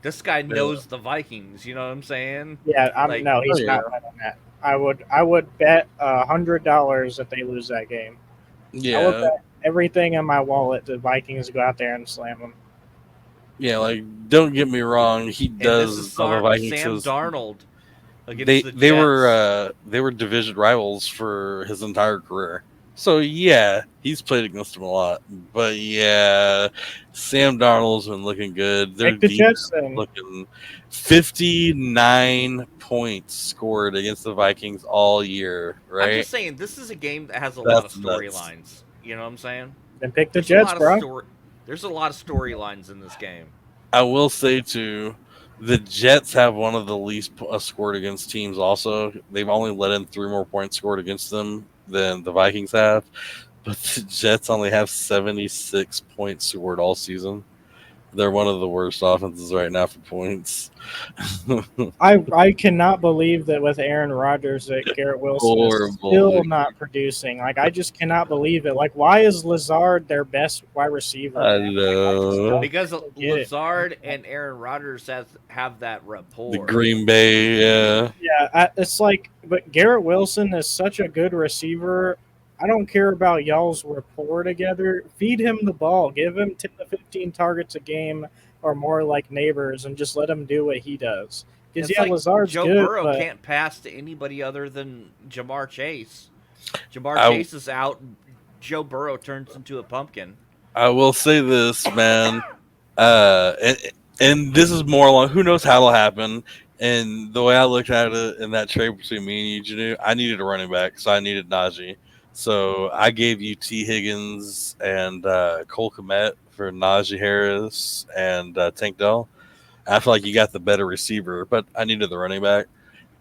A: This guy knows the Vikings. You know what I'm saying?
C: Yeah,
A: Like-
C: no, he's
B: Oh,
C: not winning that. I would bet $100 that they lose that game. I would
B: Yeah,
C: bet everything in my wallet the Vikings go out there and slam them.
B: yeah. Like, don't get me wrong. He
A: And
B: does.
A: this is
B: on the Vikings
A: Sam
B: is-
A: Darnold against
B: they
A: the
B: they
A: Jets.
B: were division rivals for his entire career. So yeah, he's played against him a lot. But yeah, Sam Darnold's been looking good. Their
C: Take the
B: defense
C: Jets then.
B: looking 59 points scored against the Vikings all year,
A: I'm
B: right?
A: just saying, this is a game that has a lot of
B: That's nuts.
A: storylines. You know what I'm saying?
C: Then pick the
A: There's a
C: Jets,
A: lot of
C: bro.
A: There's a lot of storylines in this game.
B: I will say too, the Jets have one of the least scored against teams. Also, they've only let in 3 more points scored against them than the Vikings have, but the Jets only have 76 points scored all season. They're one of the worst offenses right now for points.
C: I cannot believe that with Aaron Rodgers that Garrett Wilson is
B: Horrible,
C: still
B: dude.
C: not producing. Like I just cannot believe it. Like why is Lazard their best wide receiver?
B: I
C: man?
B: know.
A: Because
C: get it.
A: Lazard and Aaron Rodgers have that rapport.
B: The Green Bay, yeah.
C: Yeah, it's like, but Garrett Wilson is such a good receiver. I don't care about y'all's rapport together. Feed him the ball. Give him 10 to 15 targets a game or more like neighbors and just let him do what he does. Because,
A: It's
C: yeah,
A: like
C: Lazard's
A: Joe
C: good,
A: Burrow
C: but
A: can't pass to anybody other than Jamar Chase. Jamar
B: I-
A: Chase is out. Joe Burrow turns into a pumpkin.
B: I will say this, man. And this is more along, who knows how it'll happen. And the way I looked at it in that trade between me and you, Janu, I needed a running back, so I needed Najee. So I gave you T. Higgins and Cole Kmet for Najee Harris and Tank Dell. I feel like you got the better receiver, but I needed the running back.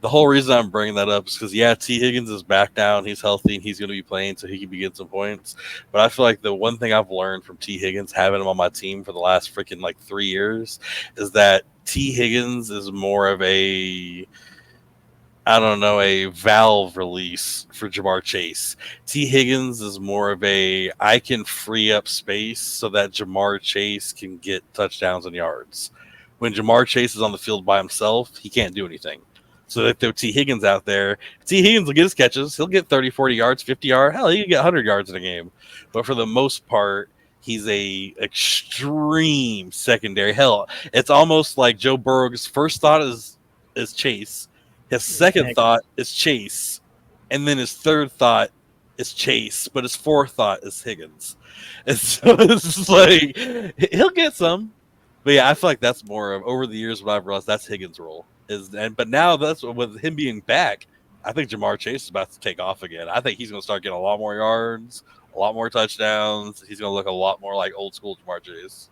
B: The whole reason I'm bringing that up is because, yeah, T. Higgins is back down. He's healthy, and he's going to be playing, so he can be getting some points. But I feel like the one thing I've learned from T. Higgins, having him on my team for the last freaking, 3 years, is that T. Higgins is more of a – I don't know, a valve release for Jamar Chase. T. Higgins is more of a I can free up space so that Jamar Chase can get touchdowns and yards. When Jamar Chase is on the field by himself, he can't do anything. So if throw T. Higgins out there, T. Higgins will get his catches. He'll get 30, 40 yards, 50 yards. Hell, he can get 100 yards in a game. But for the most part, he's a extreme secondary. Hell, it's almost like Joe Burrow's first thought is Chase. His second thought is Chase, and then his third thought is Chase, but his fourth thought is Higgins. And so it's just like he'll get some, but yeah, I feel like that's more of over the years what I've realized that's Higgins' role but now that's with him being back. I think Jamar Chase is about to take off again. I think he's going to start getting a lot more yards, a lot more touchdowns. He's going to look a lot more like old school Jamar Chase.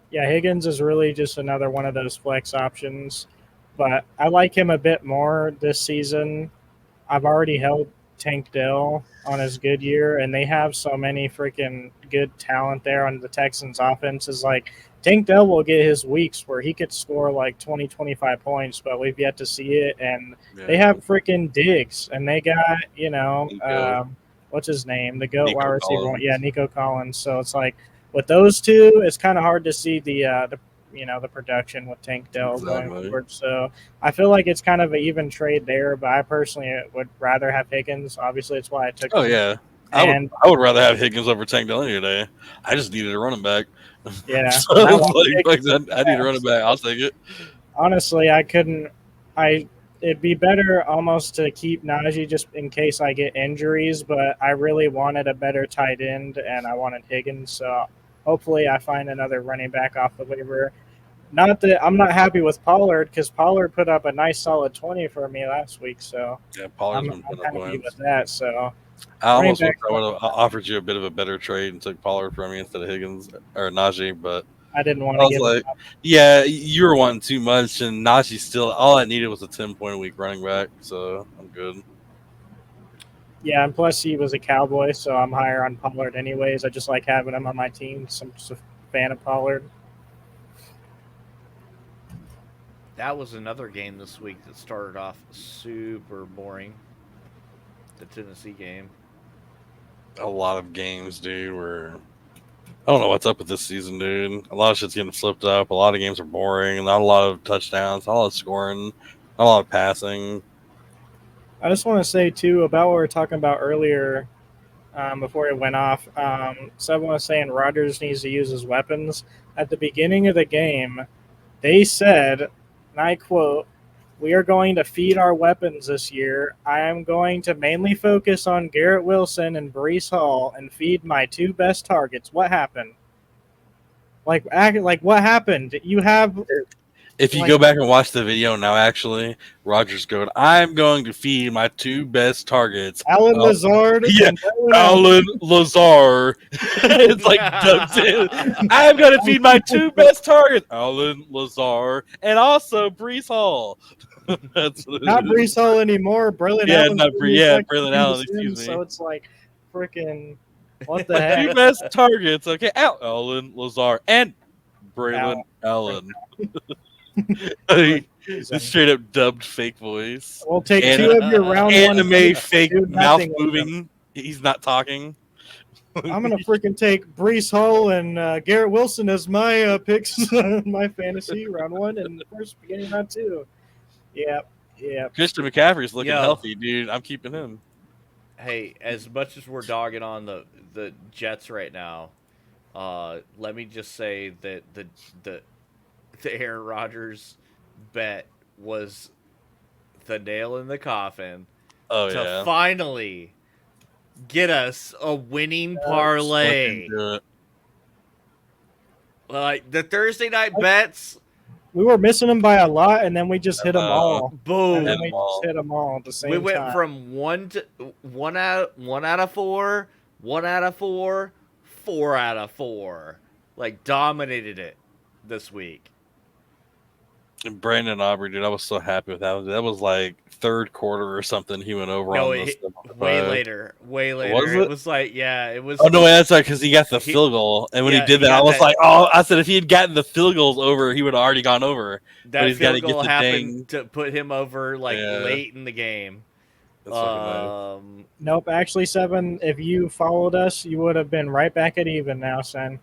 C: Yeah, Higgins is really just another one of those flex options, but I like him a bit more this season. I've already held Tank Dell on his good year, and they have so many freaking good talent there on the Texans offense. Is like Tank Dell will get his weeks where he could score like 20, 25 points, but we've yet to see it. And they have freaking Diggs, and they got, what's his name? The GOAT wide receiver.
B: Collins.
C: Yeah, Nico Collins. So it's like with those two, it's kind of hard to see the production with Tank Dell going forward. So I feel like it's kind of an even trade there, but I personally would rather have Higgins. Obviously, it's why I took him.
B: Yeah. I would rather have Higgins over Tank Dell any day. I just needed a running back.
C: Yeah.
B: So I need a running back. I'll take it.
C: Honestly, it'd be better almost to keep Najee just in case I get injuries, but I really wanted a better tight end, and I wanted Higgins, so hopefully I find another running back off the waiver. Not that I'm not happy with Pollard, because Pollard put up a nice solid 20 for me last week, so
B: yeah, Pollard's
C: I'm happy with that. So
B: I almost would have offered you a bit of a better trade and took Pollard from me instead of Higgins or Najee, but
C: I didn't want to give
B: like, yeah, you were wanting too much, and Najee still all I needed was a 10-point a week running back, so I'm good.
C: Yeah, and plus he was a Cowboy, so I'm higher on Pollard anyways. I just like having him on my team. So I'm just a fan of Pollard.
A: That was another game this week that started off super boring. The Tennessee game.
B: A lot of games, dude, were I don't know what's up with this season, dude. A lot of shit's getting flipped up. A lot of games are boring. Not a lot of touchdowns. Not a lot of scoring. Not a lot of passing.
C: I just want to say, too, about what we were talking about earlier before it went off. Someone was saying Rodgers needs to use his weapons. At the beginning of the game, they said, and I quote, "We are going to feed our weapons this year. I am going to mainly focus on Garrett Wilson and Breece Hall and feed my two best targets." What happened? Like what happened? You have...
B: If you go back and watch the video now, actually, Rodgers going, "I'm going to feed my two best targets,
C: Allen Lazard."
B: Yeah, Allen Lazard. It's like dubbed in. "I'm going to feed my two best targets, Allen Lazard, and also Breece Hall." That's what
C: not Breece Hall anymore. Braylon Allen.
B: Braylon Allen. Excuse me.
C: So it's like freaking what the heck?
B: Two best targets. Okay, Allen Lazard and Braylon Allen. Just straight up dubbed fake voice.
C: We'll take two of your round
B: anime fake mouth moving. He's not talking.
C: I'm gonna freaking take Breece Hall and Garrett Wilson as my picks, my fantasy round one and first beginning round two. Yeah.
B: Christian McCaffrey's looking healthy, dude. I'm keeping him.
A: Hey, as much as we're dogging on the Jets right now, let me just say that the Aaron Rodgers bet was the nail in the coffin to finally get us a winning parlay. Like the Thursday night bets,
C: we were missing them by a lot, and then we just hit them all.
A: Boom!
C: And then we just hit them all at the same time.
A: We went from one out of four, 4 out of 4. Like dominated it this week.
B: And Brandon Aubrey, dude, I was so happy with that. That was like third quarter or something. He went over
A: No,
B: on
A: it
B: the
A: hit
B: 75.
A: way later. Way later.
B: Was
A: It
B: it?
A: was like, yeah, it
B: Oh
A: was.
B: no, that's right, because he got the
A: He,
B: field goal, and when he
A: yeah,
B: did
A: he
B: that, I
A: got
B: was
A: that.
B: like, "Oh!" I said, if he had gotten the field goals over, he would have already gone over. But
A: That
B: he's got to
A: field
B: get
A: goal
B: the
A: happened
B: dang.
A: to put him over like
B: Yeah,
A: late in the game.
B: that's fucking nice.
C: Nope, actually, Seven, if you followed us, you would have been right back at even now, son.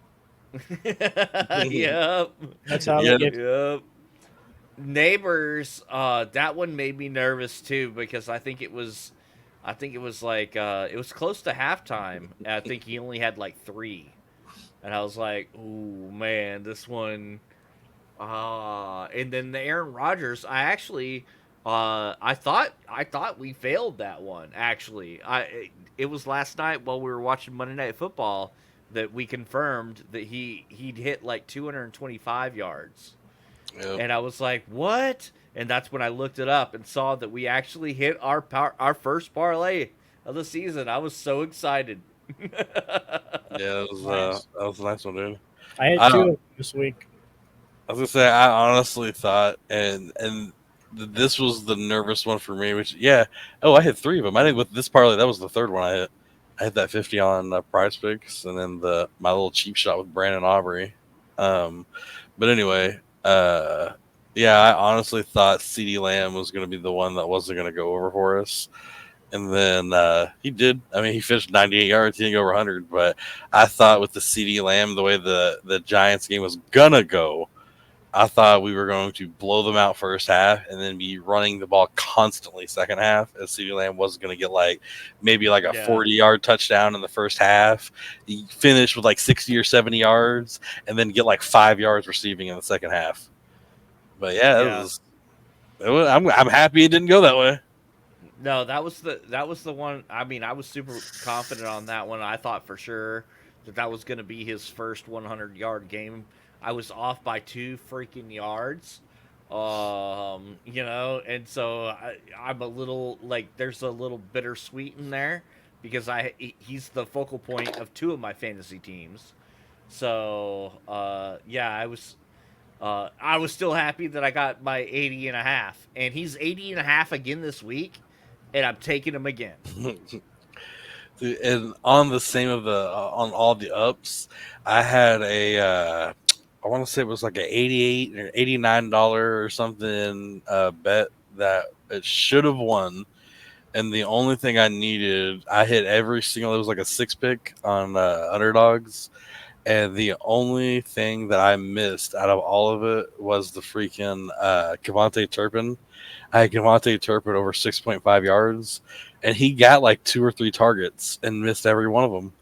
A: Yep.
C: That's how
B: Yeah,
C: they get.
A: Yep. Neighbors, that one made me nervous too because I think it was like it was close to halftime. And I think he only had like 3, and I was like, "Ooh, man, this one." And then the Aaron Rodgers, I actually, I thought we failed that one. Actually, it was last night while we were watching Monday Night Football that we confirmed that he'd hit like 225 yards.
B: yep.
A: And I was like, "What?" And that's when I looked it up and saw that we actually hit our first parlay of the season. I was so excited.
B: Yeah,
C: Nice.
B: that was a nice one, dude.
C: I hit
B: I,
C: 2
B: don't-
C: of them this week.
B: I was gonna say, I honestly thought, this was the nervous one for me. Which, yeah, oh, I hit 3 of them. I think with this parlay, that was the third one I hit. I hit that 50 on Prize Picks, and then my little cheap shot with Brandon Aubrey. But anyway, yeah, I honestly thought CD Lamb was going to be the one that wasn't going to go over for us. And then he did. I mean, he finished 98 yards. He didn't go over 100. But I thought with the CD Lamb, the way the Giants game was going to go, I thought we were going to blow them out first half and then be running the ball constantly second half. As CD Lamb was going to get maybe a
A: Yeah.
B: 40-yard touchdown in the first half. He finished with 60 or 70 yards and then get 5 yards receiving in the second half. But yeah, I'm happy it didn't go that way.
A: No, that was the one. I mean, I was super confident on that one. I thought for sure that was going to be his first 100-yard game. I was off by 2 freaking yards, and so I'm a little there's a little bittersweet in there because he's the focal point of 2 of my fantasy teams. So yeah, I was still happy that I got my 80 and a half, and he's 80 and a half again this week, and I'm taking him again.
B: And on the same of the on all the ups, I had I want to say it was like a $88 or $89 or something bet that it should have won. And the only thing I needed, I hit every single. It was like a 6-pick on underdogs, and the only thing that I missed out of all of it was the freaking Kevontae Turpin. I had Kevontae Turpin over 6.5 yards, and he got 2 or 3 targets and missed every one of them.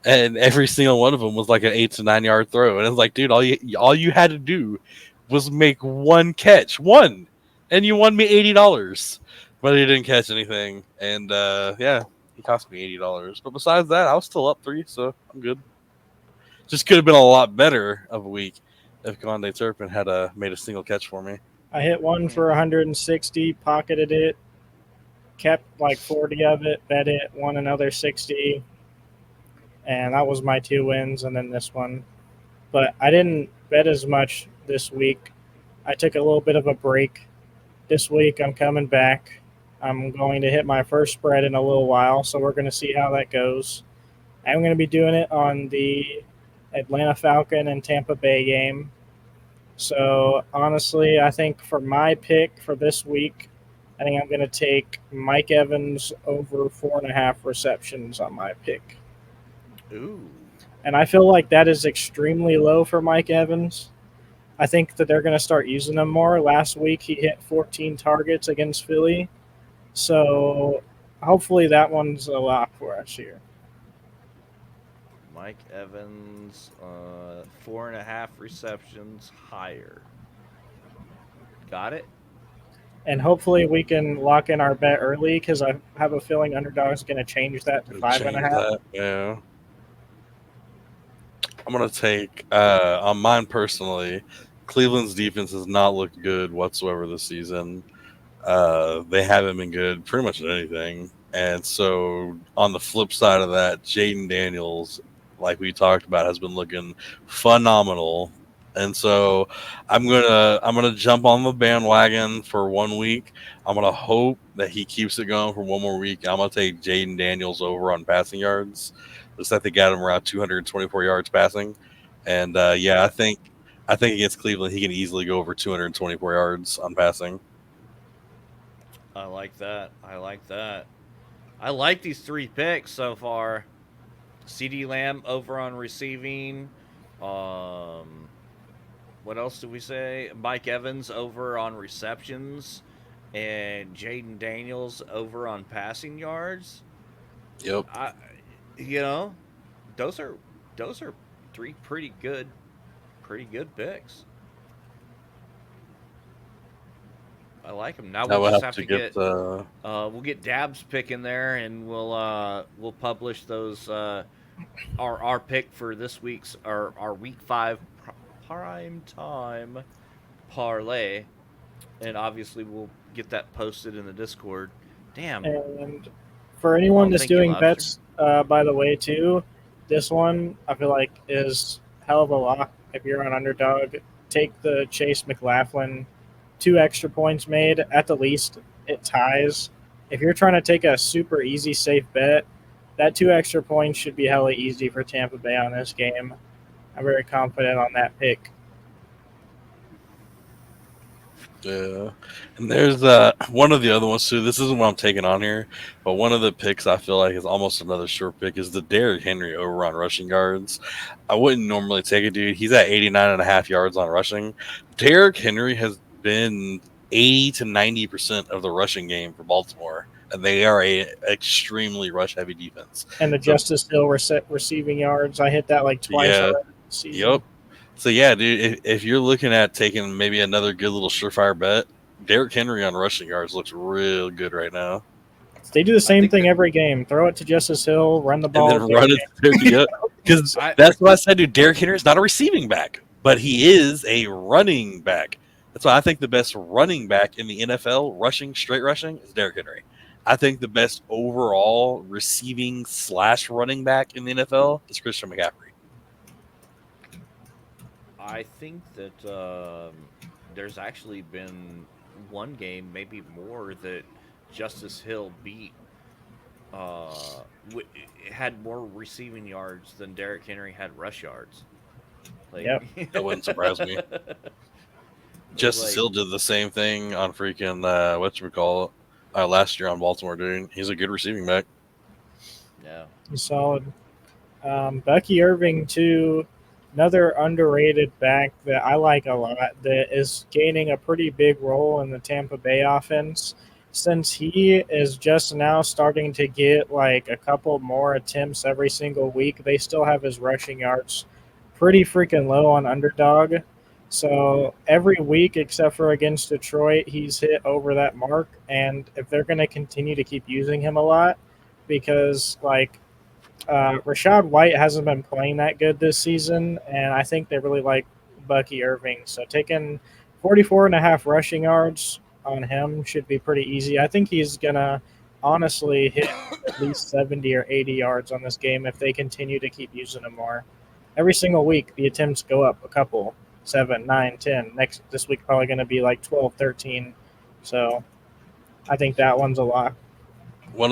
B: And every single one of them was like an 8 to 9 yard throw. And it's like, dude, all you had to do was make one catch, and you won me $80. But he didn't catch anything, and yeah, he cost me $80. But besides that, I was still up 3, so I'm good. Just could have been a lot better of a week if Kevontae Turpin had made a single catch for me.
C: I hit one for 160, pocketed it, kept 40 of it, bet it, won another 60, and that was my 2 wins. And then this one, but I didn't bet as much this week. I took a little bit of a break. This week I'm coming back. I'm going to hit my first spread in a little while, so we're going to see how that goes. I'm going to be doing it on the Atlanta Falcon and Tampa Bay game. So honestly, I think for my pick for this week, I think I'm going to take Mike Evans over 4.5 receptions on my pick.
A: Ooh.
C: And I feel like that is extremely low for Mike Evans. I think that they're going to start using him more. Last week, he hit 14 targets against Philly. So hopefully that one's a lock for us here.
A: Mike Evans, 4.5 receptions higher. Got it?
C: And hopefully we can lock in our bet early because I have a feeling underdog's going to change that to 5.5.
B: Yeah. I'm going to take, on mine personally, Cleveland's defense has not looked good whatsoever this season. They haven't been good pretty much at anything. And so on the flip side of that, Jaden Daniels, like we talked about, has been looking phenomenal. And so I'm gonna jump on the bandwagon for 1 week. I'm gonna hope that he keeps it going for one more week. I'm gonna take Jaden Daniels over on passing yards. Looks like they got him around 224 yards passing. And yeah, I think against Cleveland he can easily go over 224 yards on passing.
A: I like that. I like that. I like these 3 picks so far. CD Lamb over on receiving. Um, what else did we say? Mike Evans over on receptions, and Jaden Daniels over on passing yards.
B: Yep.
A: I, you know, those are those are 3 pretty good picks. I like them. Now
B: Now
A: we'll
B: we'll
A: just
B: have
A: have
B: to
A: to
B: get
A: get we'll get Dab's pick in there, and we'll publish those our pick for this week's our week 5 prime time parlay, and obviously we'll get that posted in the Discord. Damn.
C: And for anyone
A: Oh,
C: that's
A: thank you,
C: doing
A: Lobster.
C: bets, by the way, too, this one I feel like is hell of a lock. If you're on underdog, take the Chase McLaughlin 2 extra points made at the least. It ties. If you're trying to take a super easy, safe bet, that 2 extra points should be hella easy for Tampa Bay on this game. I'm very confident on that pick.
B: Yeah, and there's one of the other ones too. This isn't what I'm taking on here, but one of the picks I feel like is almost another short pick is the Derrick Henry over on rushing yards. I wouldn't normally take it, dude. He's at 89.5 yards on rushing. Derrick Henry has been 80 to 90% of the rushing game for Baltimore, and they are a extremely rush heavy defense.
C: And the
B: So
C: Justice Hill receiving yards, I hit that like twice
B: yeah,
C: already this season.
B: yep. So yeah, dude, if you're looking at taking maybe another good little surefire bet, Derrick Henry on rushing yards looks real good right now.
C: They do the
A: I
C: same
A: think
C: thing
A: that
C: every game. Throw it to Justice Hill, run the
B: And
C: ball.
B: then run it to Derrick. Because
A: I
B: that's what I said, dude. Derrick Henry is not a receiving back, but he is a running back. That's why I think the best running back in the NFL, straight rushing, is Derrick Henry. I think the best overall receiving / running back in the NFL is Christian McCaffrey.
A: I think that there's actually been one game, maybe more, that Justice Hill beat w- had more receiving yards than Derrick Henry had rush yards. Like,
C: Yep.
B: That wouldn't surprise me. Justice
A: like
B: Hill did the same thing on freaking whatchamacallit last year on Baltimore, dude. He's a good receiving back.
A: yeah.
C: He's solid. Bucky Irving, too, another underrated back that I like a lot that is gaining a pretty big role in the Tampa Bay offense. Since he is just now starting to get like a couple more attempts every single week, they still have his rushing yards pretty freaking low on underdog. So every week, except for against Detroit, he's hit over that mark. And if they're going to continue to keep using him a lot, because like Rashad White hasn't been playing that good this season, and I think they really like Bucky Irving. So taking 44.5 rushing yards on him should be pretty easy. I think he's going to honestly hit at least 70 or 80 yards on this game if they continue to keep using him more. Every single week, the attempts go up a couple 7, 9, 10. This week, probably going to be like 12, 13. So I think that one's a lot.
B: This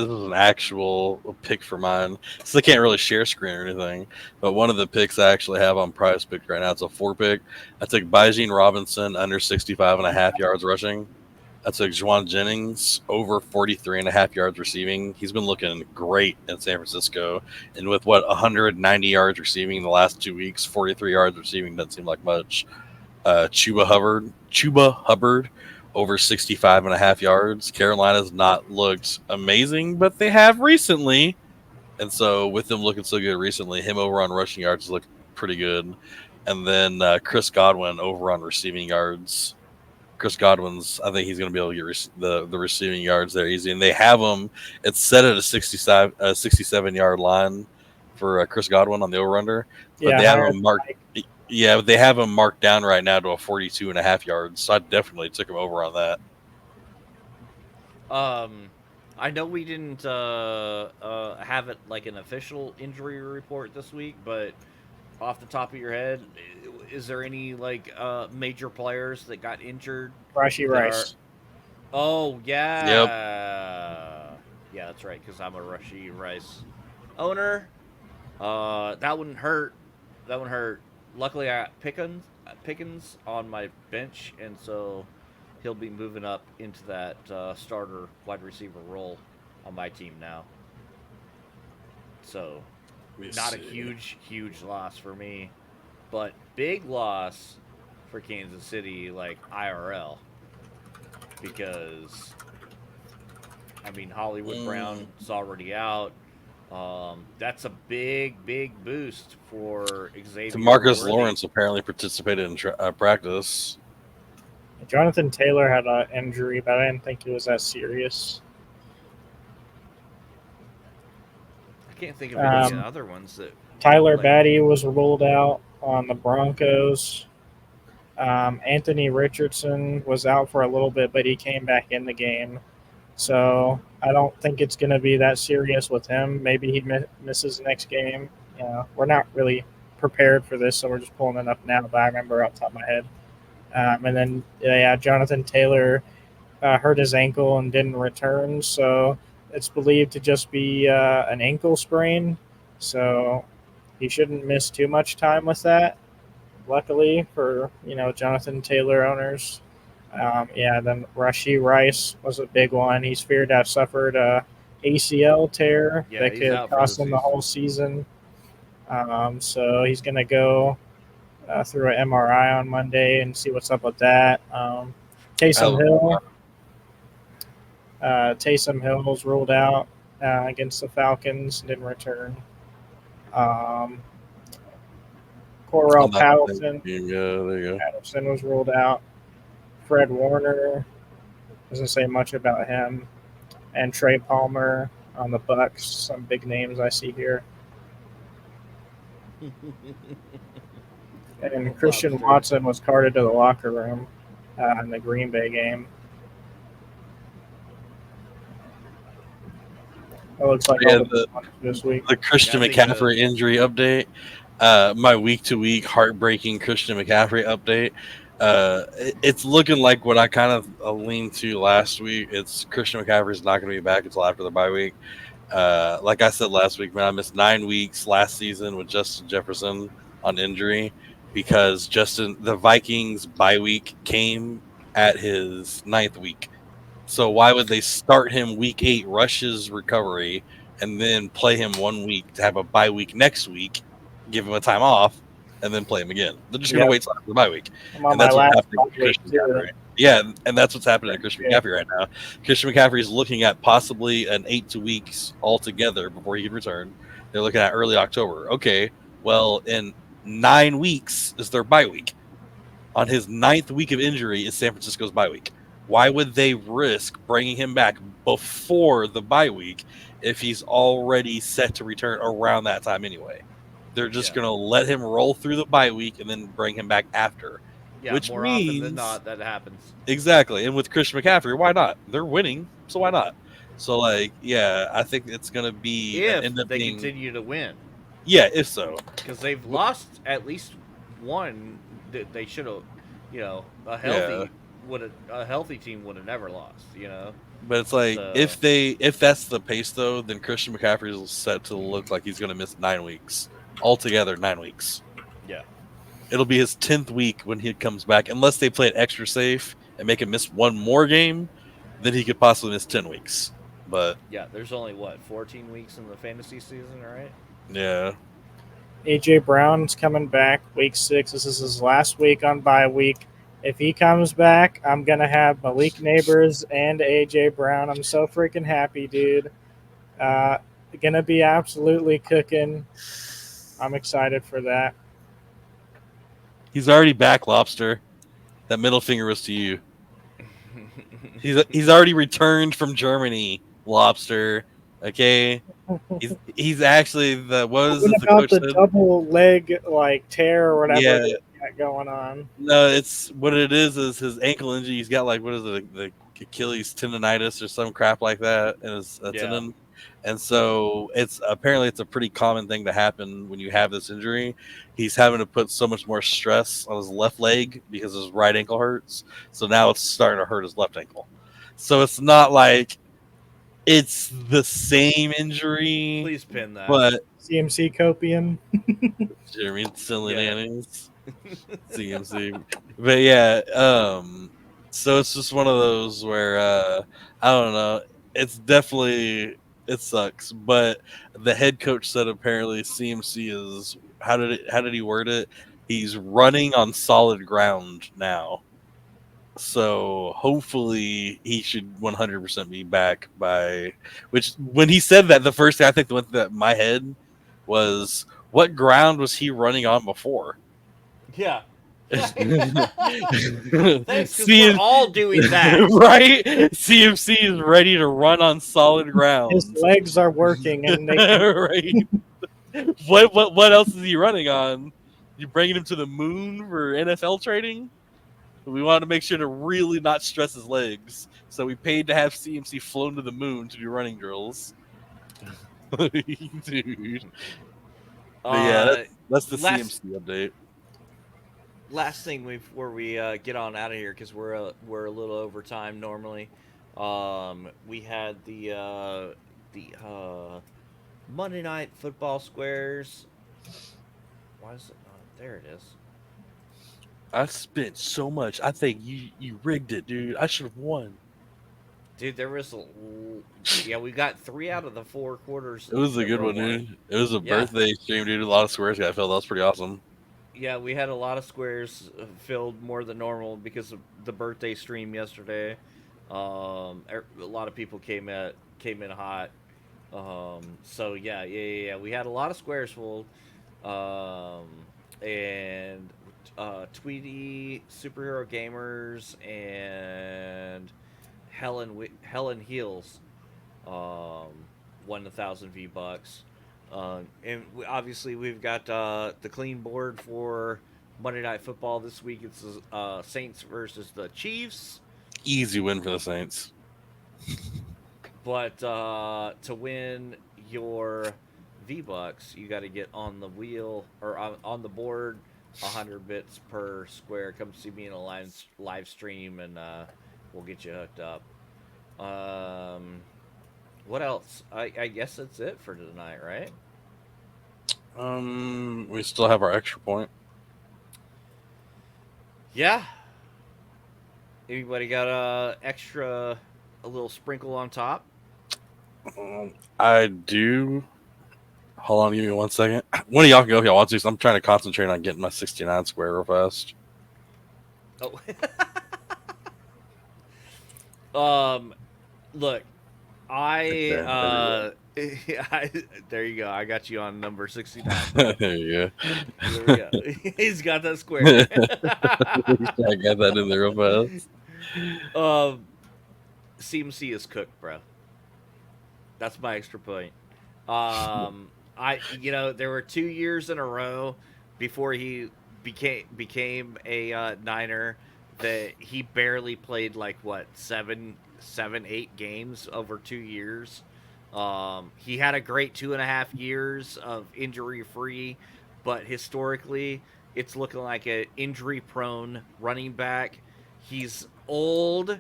B: is an actual pick for mine. So I can't really share screen or anything, but one of the picks I actually have on Prize Pick right now, it's a 4 pick. I took Bijeen Robinson under 65.5 yards rushing. I took Juwan Jennings over 43.5 yards receiving. He's been looking great in San Francisco. And with 190 yards receiving in the last 2 weeks, 43 yards receiving doesn't seem like much. Chuba Hubbard over 65.5 yards. Carolina's not looked amazing, but they have recently. And so with them looking so good recently, him over on rushing yards look pretty good. And then Chris Godwin over on receiving yards. Chris Godwin's, I think he's going to be able to get the receiving yards there easy. And they have him, it's set at a 67-yard line for Chris Godwin on the over-under. But
C: Yeah,
B: they have
C: higher
B: him marked. Yeah, they have him marked down right now to a 42.5 yards. So I definitely took him over on that.
A: I know we didn't have it like an official injury report this week, but off the top of your head, is there any like major players that got injured
C: Rashi
A: that are?
C: Rice.
A: Oh
B: Yep.
A: yeah, that's right. Because I'm a Rushy Rice owner. That wouldn't hurt. That wouldn't hurt. Luckily, I got Pickens on my bench, and so he'll be moving up into that starter wide receiver role on my team now. So,
B: Let me
A: not a
B: see.
A: huge loss for me, but big loss for Kansas City, like IRL, because I mean Hollywood Brown's already out. That's a big boost for Xavier
B: Marcus
A: Worthy.
B: Lawrence apparently participated in practice.
C: Jonathan Taylor had an injury, but I didn't think it was that serious.
A: I can't think of any
C: Um,
A: other ones that.
C: Tyler
A: Like,
C: Batty was ruled out on the Broncos. Anthony Richardson was out for a little bit, but he came back in the game. So I don't think it's going to be that serious with him. Maybe he misses next game. We're not really prepared for this, so we're just pulling it up now. But I remember off the top of my head. And then Jonathan Taylor hurt his ankle and didn't return, so it's believed to just be an ankle sprain. So he shouldn't miss too much time with that. Luckily for Jonathan Taylor owners. Then Rashi Rice was a big one. He's feared to have suffered a ACL tear
A: yeah,
C: that
A: he's
C: could
A: out for the
C: cost him the
A: season.
C: whole season. So he's going to go through an MRI on Monday and see what's up with that. Taysom Hill was ruled out against the Falcons, didn't return. Um, Corell
B: On that same
C: Patterson
B: team. Yeah, there you go.
C: was ruled out. Fred Warner doesn't say much about him, and Trey Palmer on the Bucks. Some big names I see here, and Christian
A: Lobster.
C: Watson was carted to the locker room in the Green Bay game. It looks like all the this week.
B: The Christian
A: Yeah, I think
B: McCaffrey injury update. My week-to-week heartbreaking Christian McCaffrey update. It's looking like what I kind of leaned to last week. It's Christian McCaffrey's not going to be back until after the bye week. Like I said last week, man, I missed 9 weeks last season with Justin Jefferson on injury because the Vikings bye week came at his 9th week. So why would they start him week 8, rush his recovery, and then play him 1 week to have a bye week next week, give him a time off, and then play him again? They're just going to wait till after the bye week. And that's what's happening with Christian McCaffrey. Yeah, and that's what's happening to Christian McCaffrey right now. Christian McCaffrey is looking at possibly an 8 weeks altogether before he can return. They're looking at early October. Okay, well, in 9 weeks is their bye week. On his 9th week of injury is San Francisco's bye week. Why would they risk bringing him back before the bye week if he's already set to return around that time anyway? They're just going to let him roll through the bye week and then bring him back after.
A: Yeah,
B: which
A: more
B: means,
A: often than not, that happens.
B: Exactly. And with Christian McCaffrey, why not? They're winning, so why not? So, I think it's going to be
A: if they continue to win.
B: Yeah, if so.
A: Because they've lost at least one that they should have, a healthy team would have never lost,
B: But it's like if that's the pace though, then Christian McCaffrey is set to look like he's going to miss 9 weeks altogether. 9 weeks.
A: Yeah,
B: it'll be his 10th week when he comes back, unless they play it extra safe and make him miss one more game. Then he could possibly miss 10 weeks. But
A: yeah, there's only 14 weeks in the fantasy season, right?
B: Yeah.
C: AJ Brown's coming back week 6. This is his last week on bye week. If he comes back, I'm going to have Malik Neighbors and AJ Brown. I'm so freaking happy, dude. Going to be absolutely cooking. I'm excited for that.
B: He's already back, Lobster. That middle finger was to you. He's already returned from Germany, Lobster. Okay, he's actually the
C: double leg tear or whatever
B: yeah.
C: he's got going on.
B: No, it's what it is his ankle injury. He's got the Achilles tendonitis or some crap like that in his tendon. And so it's a pretty common thing to happen when you have this injury. He's having to put so much more stress on his left leg because his right ankle hurts. So now it's starting to hurt his left ankle. So it's not like it's the same injury,
A: Please pin that.
B: but
C: CMC copium.
B: Jeremy silly
A: Yeah.
B: nannies. CMC. But yeah, so it's just one of those where I don't know. It's definitely it sucks, but the head coach said apparently CMC is how did he word it? He's running on solid ground now. So hopefully he should 100% be back by which when he said that the first thing I think that went through my head was what ground was he running on before?
A: Yeah. Thanks,
B: CM-
A: because we're all doing that.
B: right? CMC is ready to run on solid ground.
C: His legs are working, and they can
B: right. What else is he running on? You bringing him to the moon for NFL trading? We wanted to make sure to really not stress his legs, so we paid to have CMC flown to the moon to do running drills. Dude. But yeah, that's the CMC update.
A: Last thing before we get on out of here, because we're a little over time normally. We had the Monday Night Football Squares. Why is it not there? It is.
B: I spent so much. I think you rigged it, dude. I should have won.
A: Dude, there was we got 3 out of the 4 quarters.
B: It was a good one, dude. It was a birthday stream, dude. A lot of squares got filled. That was pretty awesome.
A: Yeah, we had a lot of squares filled more than normal because of the birthday stream yesterday. A lot of people came in hot. So yeah. We had a lot of squares full. And Tweety, Superhero Gamers, and Helen Heels won 1,000 V-Bucks. And obviously we've got the clean board for Monday Night Football this week. It's Saints versus the Chiefs.
B: Easy win for the Saints.
A: But to win your V-Bucks, you got to get on the wheel or on the board 100 bits per square. Come see me in a live stream, and we'll get you hooked up. What else? I guess that's it for tonight, right?
B: We still have our extra point.
A: Yeah. Anybody got a little sprinkle on top?
B: I do. Hold on, give me 1 second. One of y'all can go if y'all want to. So I'm trying to concentrate on getting my 69 square real fast.
A: Oh. Look, there you go. I got you on number 69.
B: There you go.
A: There we go. He's got that square.
B: I got that in there real fast.
A: CMC is cooked, bro. That's my extra point. There were 2 years in a row before he became a Niner that he barely played like what 7-8 games over 2 years. He had a great 2.5 years of injury free, but historically it's looking like an injury prone running back. He's old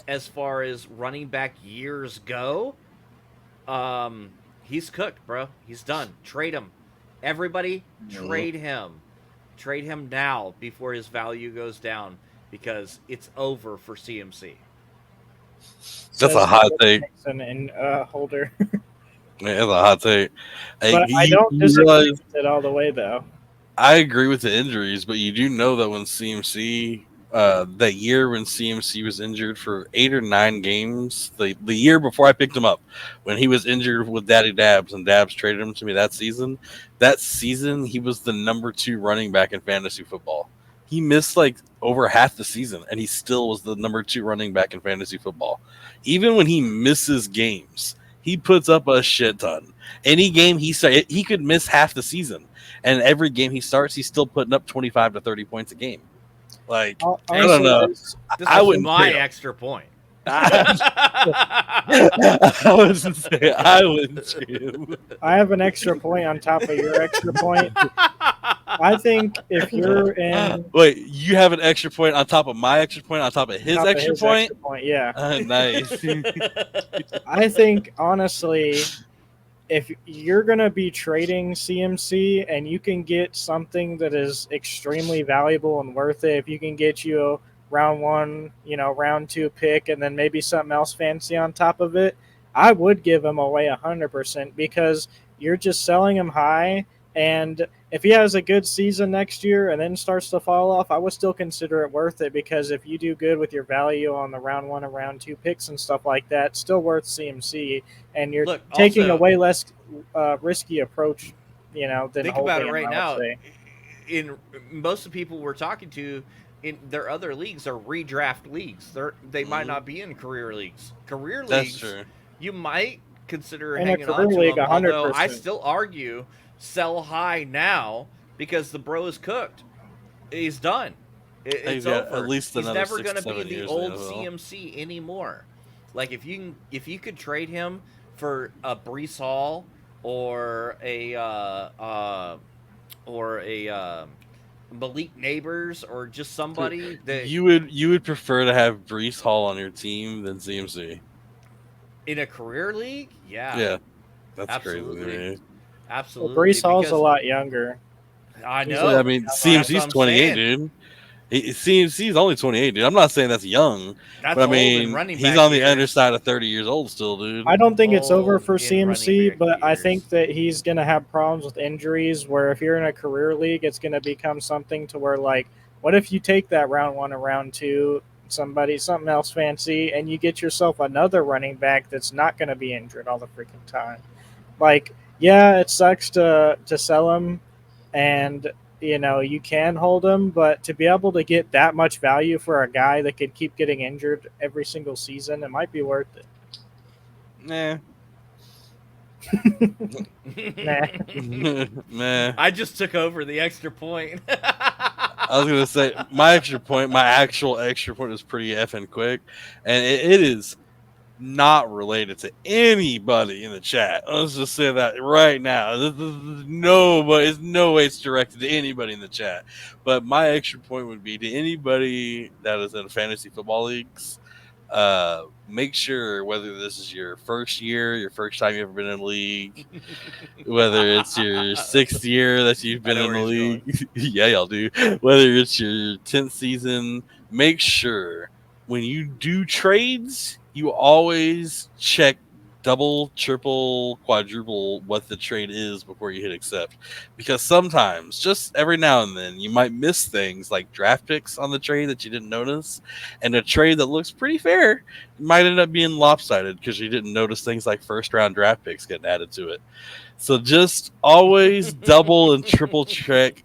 A: as far as running back years go. He's cooked, bro. He's done. Trade him. Everybody, trade him. Trade him now before his value goes down, because it's over for CMC.
B: That's a hot take.
C: And Holder.
B: Yeah, that's a hot take.
C: But I don't disagree with it all the way, though.
B: I agree with the injuries, but you do know that when CMC, that year when CMC was injured for 8 or 9 games, the year before I picked him up, when he was injured with Daddy Dabs and Dabs traded him to me that season he was the number 2 running back in fantasy football. He missed like over half the season, and he still was the number 2 running back in fantasy football. Even when he misses games, he puts up a shit ton. Any game he could miss half the season, and every game he starts, he's still putting up 25 to 30 points a game. Like, I don't know.
A: This is my extra point.
B: I was to say I wouldn't trade him.
C: I have an extra point on top of your extra point. I think if you're in
B: Wait, you have an extra point on top of my extra point on top of his
C: top of
B: extra
C: his
B: point?
C: extra point, yeah.
B: Nice.
C: I think honestly, if you're gonna be trading CMC and you can get something that is extremely valuable and worth it, if you can get you a round 1, round 2 pick, and then maybe something else fancy on top of it, I would give him away 100% because you're just selling him high. And if he has a good season next year and then starts to fall off, I would still consider it worth it because if you do good with your value on the round 1 and round 2 picks and stuff like that, it's still worth CMC. And you're
A: Look,
C: taking
A: also,
C: a way less risky approach, than
A: think
C: holding
A: about it
C: him,
A: right
C: I would
A: now.
C: say.
A: In most of the people we're talking to in their other leagues are redraft leagues. They might not be in career leagues. Career
B: That's
A: leagues,
B: true.
A: you might consider
C: In a
A: hanging
C: career
A: on to
C: league,
A: them. Although
C: 100%.
A: I still argue sell high now because the bro is cooked. He's done. It's
B: got
A: over.
B: at least
A: He's
B: another
A: never
B: 6,
A: going to be
B: 7
A: the
B: years
A: old
B: in the NFL.
A: CMC anymore. Like if you could trade him for a Brees Hall or a Malik Neighbors or just somebody that
B: You would prefer to have Brees Hall on your team than CMC.
A: in a career league,
B: Yeah, that's
A: absolutely,
B: crazy to me.
A: absolutely.
C: Well, Brees Hall's a
A: because
C: lot younger.
A: I
C: He's
A: know.
B: I mean,
A: That's what
B: CMC's
A: I'm
B: 28,
A: saying.
B: dude. CMC's only 28, dude. I'm not saying that's young,
A: That's
B: but I
A: old in
B: mean,
A: running
B: he's
A: back
B: on the
A: years.
B: underside of 30 years old still, dude.
C: I don't think it's over
A: Old
C: for
A: in running
C: CMC,
A: back
C: but I
A: years.
C: think that he's going to have problems with injuries where if you're in a career league, it's going to become something to where, like, what if you take that round 1 or round 2, something else fancy, and you get yourself another running back that's not going to be injured all the freaking time? Like, yeah, it sucks to sell him, and you can hold him, but to be able to get that much value for a guy that could keep getting injured every single season, it might be worth it.
B: Nah.
C: Nah.
B: Nah.
A: I just took over the extra point.
B: I was gonna say my actual extra point is pretty effing quick, and it is not related to anybody in the chat. Let's just say that right now. There's no way it's directed to anybody in the chat. But my extra point would be to anybody that is in fantasy football leagues. Make sure whether this is your first year, your first time you've ever been in a league, whether it's your 6th year that you've been
A: know
B: in the
A: where he's
B: league, yeah, y'all do. Whether it's your 10th season, make sure when you do trades, you always check double, triple, quadruple what the trade is before you hit accept. Because sometimes, just every now and then, you might miss things like draft picks on the trade that you didn't notice, and a trade that looks pretty fair might end up being lopsided because you didn't notice things like first round draft picks getting added to it. So just always double and triple check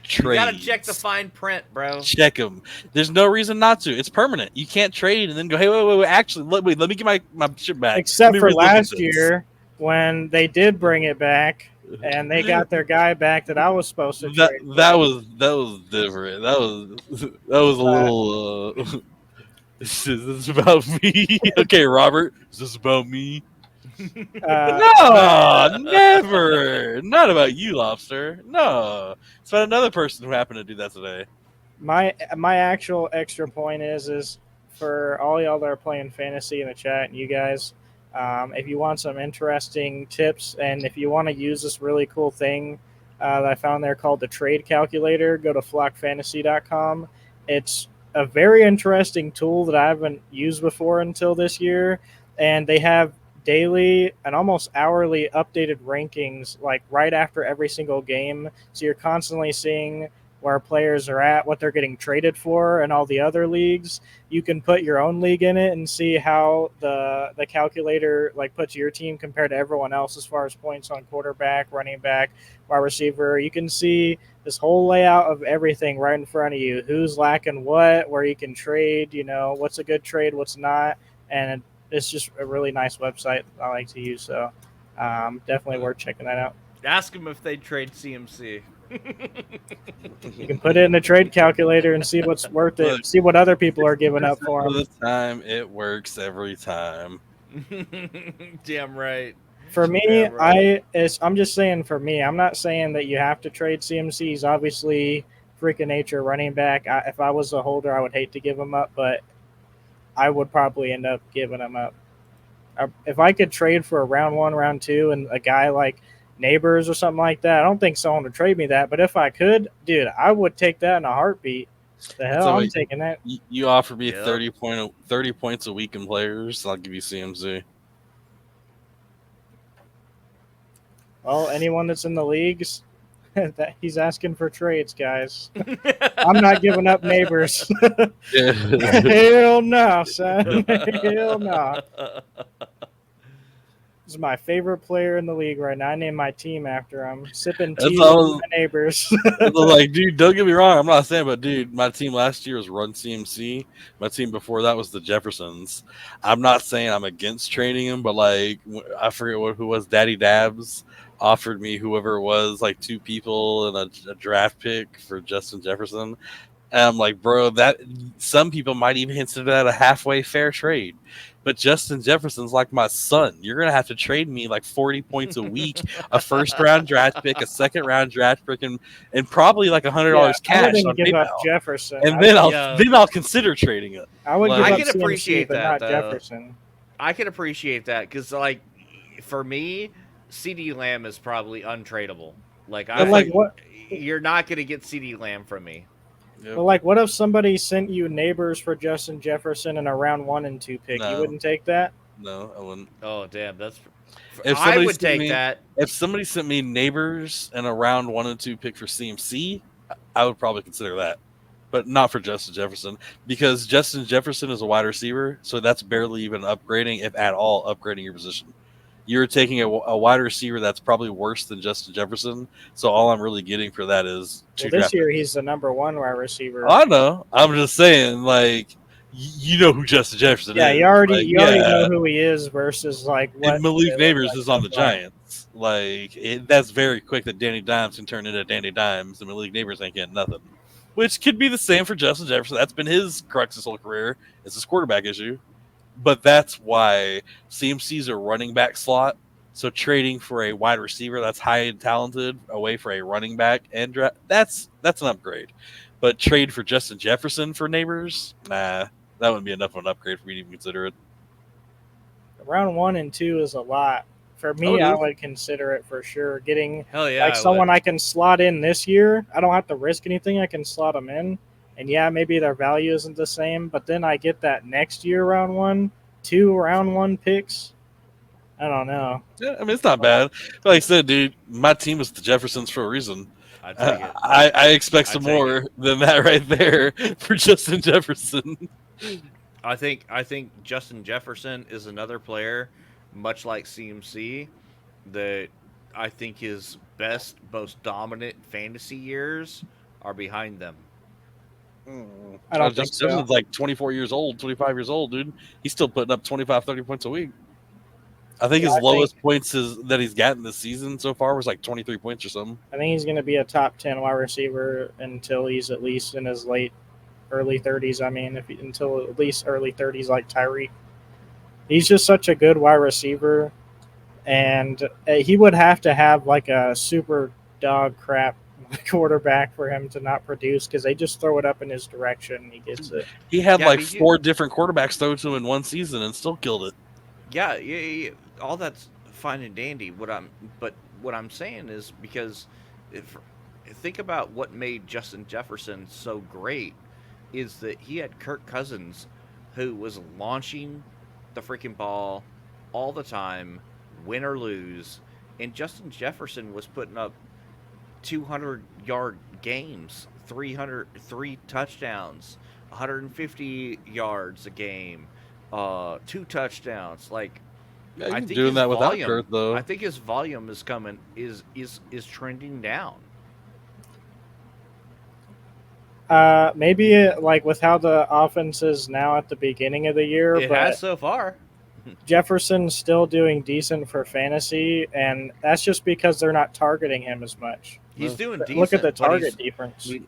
B: trades.
A: You gotta check the fine print, bro.
B: Check them. There's no reason not to. It's permanent. You can't trade and then go, hey, wait. Actually, let me get my shit back.
C: Except for
B: relook at
C: last
B: this.
C: year when they did bring it back and they got their guy back that I was supposed to trade.
B: That was different. That was a little. This is about me. Okay, Robert. Is this about me? No, never. Not about you, Lobster. No, it's about another person who happened to do that today.
C: My actual extra point is for all y'all that are playing fantasy in the chat and you guys, if you want some interesting tips and if you want to use this really cool thing that I found there called the trade calculator, go to flockfantasy.com. It's a very interesting tool that I haven't used before until this year, and they have daily and almost hourly updated rankings like right after every single game, so you're constantly seeing where players are at, what they're getting traded for, and all the other leagues. You can put your own league in it and see how the calculator like puts your team compared to everyone else as far as points on quarterback, running back, wide receiver. You can see this whole layout of everything right in front of you, who's lacking what, where you can trade, what's a good trade, what's not, and it's just a really nice website I like to use. So definitely worth checking that out.
A: Ask them if they trade CMC.
C: You can put it in a trade calculator and see what's worth it.
B: Look,
C: See what other people are giving up for
B: Of
C: him.
B: the time, it works every time.
A: Damn right.
C: For me,
A: Yeah, right.
C: I'm just saying for me. I'm not saying that you have to trade CMC. He's obviously freaking nature running back. If I was a holder, I would hate to give him up, but I would probably end up giving him up. If I could trade for a round 1, round 2, and a guy like Neighbors or something like that, I don't think someone would trade me that. But if I could, dude, I would take that in a heartbeat. The hell,
B: So
C: I'm
B: wait,
C: taking that.
B: you offer me
A: Yep.
B: 30 points a week in players, I'll give you CMC.
C: Well, anyone that's in the leagues, that he's asking for trades, guys. I'm not giving up Neighbors.
B: Yeah.
C: Hell no, son. Hell no. This is my favorite player in the league right now. I named my team after him. Sipping
B: That's
C: tea
B: all-
C: with my Neighbors.
B: Like, dude, don't get me wrong. I'm not saying, but dude, my team last year was Run CMC. My team before that was the Jeffersons. I'm not saying I'm against trading him, but like, I forget who was Daddy Dabs offered me whoever it was, like 2 people and a draft pick for Justin Jefferson. And I'm like, bro, that some people might even consider that a halfway fair trade. But Justin Jefferson's like my son. You're gonna have to trade me like 40 points a week, a first round draft pick, a second round draft pick, and probably like $100
C: I
B: cash
C: wouldn't
B: on
C: give up
B: PayPal.
C: Jefferson.
B: And then
A: Yeah.
B: I'll consider trading it.
C: I would
B: Like-
C: give
A: I
C: up
A: can
C: CMC,
A: appreciate
C: but
A: that,
C: not
A: though.
C: Jefferson.
A: I can appreciate that because, like, for me, CD Lamb is probably untradeable. Like,
C: But like what?
A: You're not gonna get CD Lamb from me.
B: Yep.
C: But like, what if somebody sent you Neighbors for Justin Jefferson and a round 1 and 2 pick? You
B: No.
C: wouldn't take that?
B: No, I wouldn't.
A: Oh, damn, that's.
B: If
A: I
B: somebody
A: would
B: sent
A: take
B: me-
A: that.
B: If somebody sent me Neighbors and a round 1 and 2 pick for CMC, I would probably consider that. But not for Justin Jefferson, because Justin Jefferson is a wide receiver, so that's barely even upgrading, if at all, upgrading your position. You're taking a wide receiver that's probably worse than Justin Jefferson, so all I'm really getting for that is 2
C: Well, this
B: draft
C: year
B: picks.
C: he's the number 1 wide receiver.
B: I know. I'm just saying, like, you know who Justin Jefferson
C: Yeah,
B: is.
C: you already
B: Like,
C: know who he is versus like what.
B: And Malik
C: they look
B: Neighbors
C: like
B: is
C: so
B: on the
C: far.
B: Giants. Like, that's very quick that Danny Dimes can turn into Danny Dimes, and Malik Neighbors ain't getting nothing. Which could be the same for Justin Jefferson. That's been his crux his whole career. It's his quarterback issue. But that's why CMC's a running back slot. So trading for a wide receiver that's high and talented away for a running back and that's an upgrade. But trade for Justin Jefferson for Neighbors, nah, that wouldn't be enough of an upgrade for me to even consider it.
C: Round 1 and 2 is a lot. For me,
B: Oh, it
C: I
B: is.
C: would consider it for sure. Getting
A: Hell yeah,
C: like someone I can slot in this year. I don't have to risk anything. I can slot them in. And yeah, maybe their value isn't the same, but then I get that next year round 1, 2 round 1 picks. I don't know.
B: Yeah, I mean, it's not bad. Like I said, dude, my team is the Jeffersons for a reason.
A: I take it.
B: I expect
A: I
B: some
A: take
B: more than that right there for Justin Jefferson.
A: I think Justin Jefferson is another player, much like CMC, that I think his best, most dominant fantasy years are behind them.
C: I don't think so.
B: Jefferson's like 24 years old, 25 years old, dude. He's still putting up 25, 30 points a week. I think his lowest points that he's gotten this season so far was like 23 points or something.
C: I think he's going to be a top 10 wide receiver until he's at least in his early 30s. I mean, until at least early 30s, like Tyreek. He's just such a good wide receiver, and he would have to have like a super dog crap quarterback for him to not produce, because they just throw it up in his direction and he gets it.
B: He had
A: Yeah,
B: like
A: but
B: 4 different quarterbacks throw to him in one season and still killed it.
A: Yeah, all that's fine and dandy. What I'm saying is, because think about what made Justin Jefferson so great is that he had Kirk Cousins, who was launching the freaking ball all the time, win or lose, and Justin Jefferson was putting up 200-yard games, 3 touchdowns, 150 yards a game, 2 touchdowns. Like,
B: Yeah,
A: I
B: he's
A: think
B: doing
A: his
B: that without
A: volume,
B: Kurt, though.
A: I think his volume is trending down.
C: Maybe like with how the offense is now at the beginning of the year,
A: It
C: but
A: has so far.
C: Jefferson's still doing decent for fantasy, and that's just because they're not targeting him as much.
A: He's doing decent.
C: Look at the
A: but
C: target difference.
B: This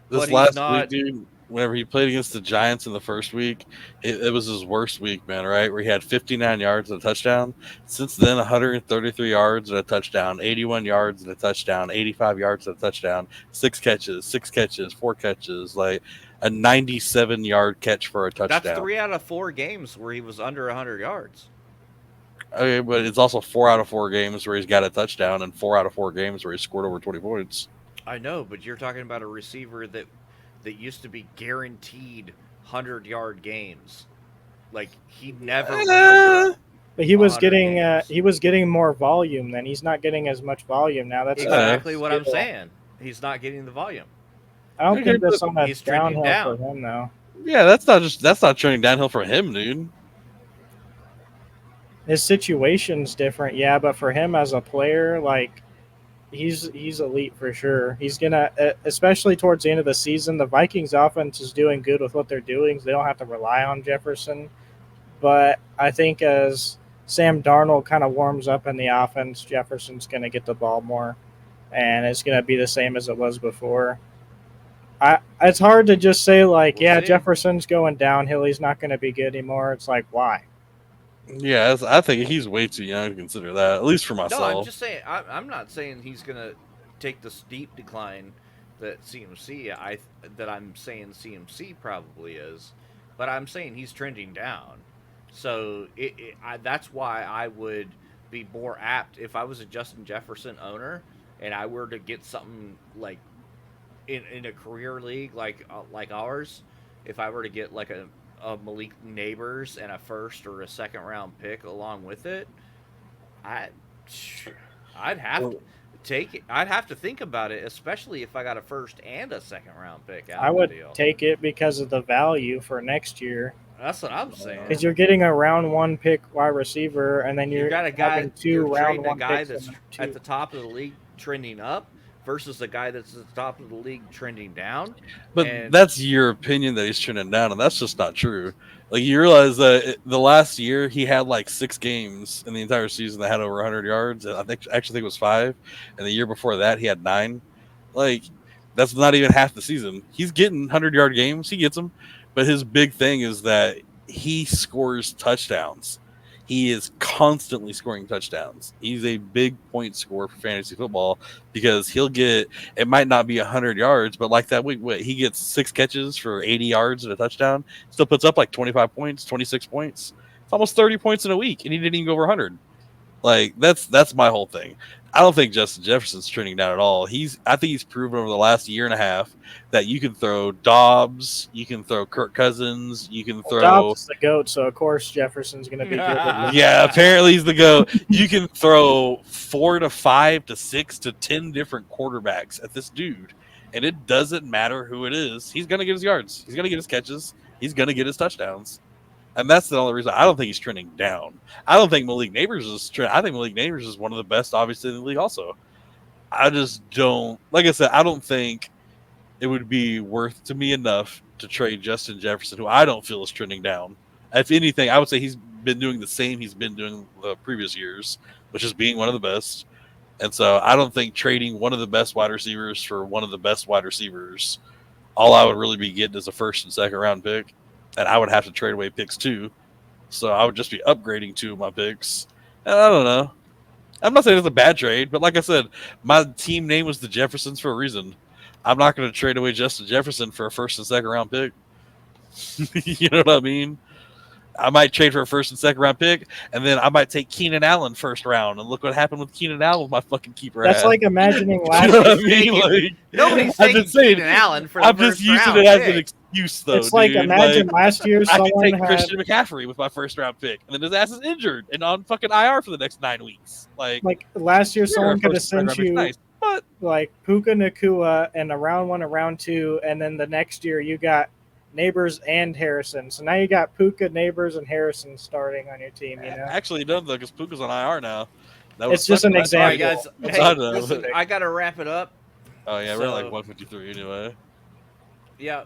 A: But he's
B: last
A: not-
B: week, dude, whenever he played against the Giants in the first week, it was his worst week, man, right? Where he had 59 yards and a touchdown. Since then, 133 yards and a touchdown, 81 yards and a touchdown, 85 yards and a touchdown, 6 catches, 4 catches, like a 97-yard catch for a touchdown.
A: That's 3 out of 4 games where he was under 100 yards.
B: Okay, but it's also 4 out of 4 games where he's got a touchdown and 4 out of 4 games where he scored over 20 points.
A: I know, but you're talking about a receiver that used to be guaranteed 100-yard games. Like he never. went over
C: But he was
A: 100
C: getting
A: games.
C: more volume then. He's not getting as much volume now. That's
A: exactly what I'm saying. He's not getting the volume.
C: I don't think that's something
A: He's
C: that's
A: trending
C: downhill
A: down.
C: for him though.
B: Yeah, that's not trending downhill for him, dude.
C: His situation's different, yeah, but for him as a player, like he's elite for sure. He's gonna, especially towards the end of the season, the Vikings offense is doing good with what they're doing. So they don't have to rely on Jefferson. But I think as Sam Darnold kind of warms up in the offense, Jefferson's gonna get the ball more, and it's gonna be the same as it was before. It's hard to just say like,
A: We'll see.
C: Jefferson's going downhill. He's not going to be good anymore. It's like, why?
B: Yeah, I think he's way too young to consider that, at least for myself.
A: No, I'm just saying. I'm not saying he's gonna take the steep decline that I'm saying CMC probably is, but I'm saying he's trending down. So that's why I would be more apt if I was a Justin Jefferson owner and I were to get something like in a career league like ours. If I were to get like a Malik Neighbors and a first or a second round pick along with it, I'd have to take it. I'd have to think about it, especially if I got a first and a second round pick out
C: I
A: of
C: would
A: the deal.
C: take it because of the value for next year.
A: That's what I'm saying.
C: Because you're getting a round 1 pick wide receiver, and then
A: You got a guy.
C: having 2
A: You're
C: round
A: trading a
C: 1
A: guy
C: picks
A: that's
C: and
A: at the top of the league trending up versus a guy that's at the top of the league trending down.
B: But
A: And
B: that's your opinion that he's trending down, and that's just not true. Like, you realize that the last year he had like 6 games in the entire season that had over 100 yards. And I actually think it was 5, and the year before that he had 9. Like, that's not even half the season. He's getting 100-yard games. He gets them, but his big thing is that he scores touchdowns. He is constantly scoring touchdowns. He's a big point scorer for fantasy football because he'll get, it might not be 100 yards, but like that week, he gets 6 catches for 80 yards and a touchdown. Still puts up like 25 points, 26 points. It's almost 30 points in a week, and he didn't even go over 100. Like, that's my whole thing. I don't think Justin Jefferson's trending down at all. I think he's proven over the last year and a half that you can throw Dobbs, you can throw Kirk Cousins, you can throw.
C: Dobbs is the GOAT, so of course Jefferson's going to be good.
B: Yeah, apparently he's the GOAT. You can throw 4 to 5 to 6 to 10 different quarterbacks at this dude, and it doesn't matter who it is. He's going to get his yards. He's going to get his catches. He's going to get his touchdowns. And that's the only reason I don't think he's trending down. I don't think Malik Neighbors is I think Malik Neighbors is one of the best, obviously, in the league also. I just don't, like I said, I don't think it would be worth to me enough to trade Justin Jefferson, who I don't feel is trending down. If anything, I would say he's been doing the same he's been doing the previous years, which is being one of the best. And so I don't think trading one of the best wide receivers for one of the best wide receivers, all I would really be getting is a first and second round pick. And I would have to trade away picks too. So I would just be upgrading 2 of my picks. And I don't know. I'm not saying it's a bad trade, but like I said, my team name was the Jeffersons for a reason. I'm not going to trade away Justin Jefferson for a first and second round pick. You know what I mean? I might trade for a first and second round pick, and then I might take Keenan Allen first round. And look what happened with Keenan Allen with my fucking keeper.
C: That's like imagining last
B: You know what I
C: year.
B: mean? Like,
A: Nobody's
B: I'm
A: taking
B: just saying,
A: Keenan Allen for the
B: I'm just
A: first
B: using
A: round
B: it as
A: pick.
B: an excuse, though.
C: It's like
B: dude.
C: imagine
B: Like,
C: last year
B: I could
C: someone
B: take
C: had
B: Christian McCaffrey with my first round pick, and then his ass is injured and on fucking IR for the next 9 weeks. Like
C: last year
B: sure,
C: someone
B: a
C: could have
B: first and
C: sent
B: second round
C: you
B: pick's nice, but
C: like Puka Nakua and a round 1, a round 2, and then the next year you got Neighbors and Harrison. So now you got Puka, Neighbors, and Harrison starting on your team. You know,
B: actually done though because Puka's on IR now. That
C: It's just an
A: All right,
C: example.
A: guys.
B: It's
A: Hey,
B: not a-
A: listen, I gotta wrap it up.
B: Oh yeah, we're like
A: So-
B: 153 anyway.
A: Yeah.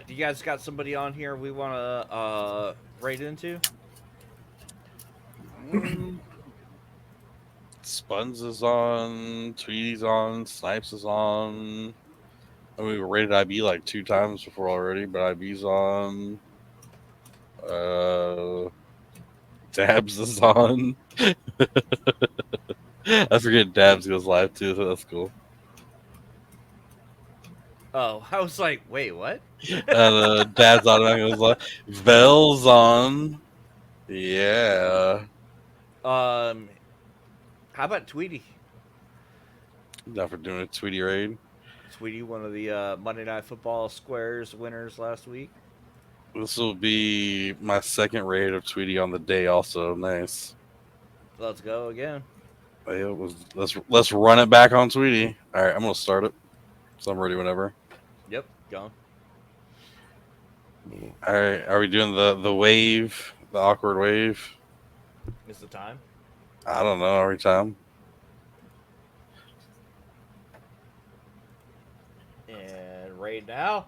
A: You guys got somebody on here we want to raid into?
B: Spuns is on, Tweety's on, Snipes is on. And we rated IB like 2 times before already, but IB's on. Dabs is on. I forget Dabs goes live too, so that's cool.
A: Oh, I was like, wait, what?
B: And Dabs automatically goes live. Vel's on. Yeah.
A: How about Tweety?
B: Not for doing a Tweety raid.
A: Tweety, one of the Monday Night Football Squares winners last week.
B: This will be my second raid of Tweety on the day. Also, nice.
A: Let's go again.
B: Let's run it back on Tweety. All right, I'm gonna start it, so I'm ready whenever.
A: Yep, gone.
B: All right, are we doing the wave, the awkward wave?
A: Is the time?
B: I don't know. Every time.
A: And right now.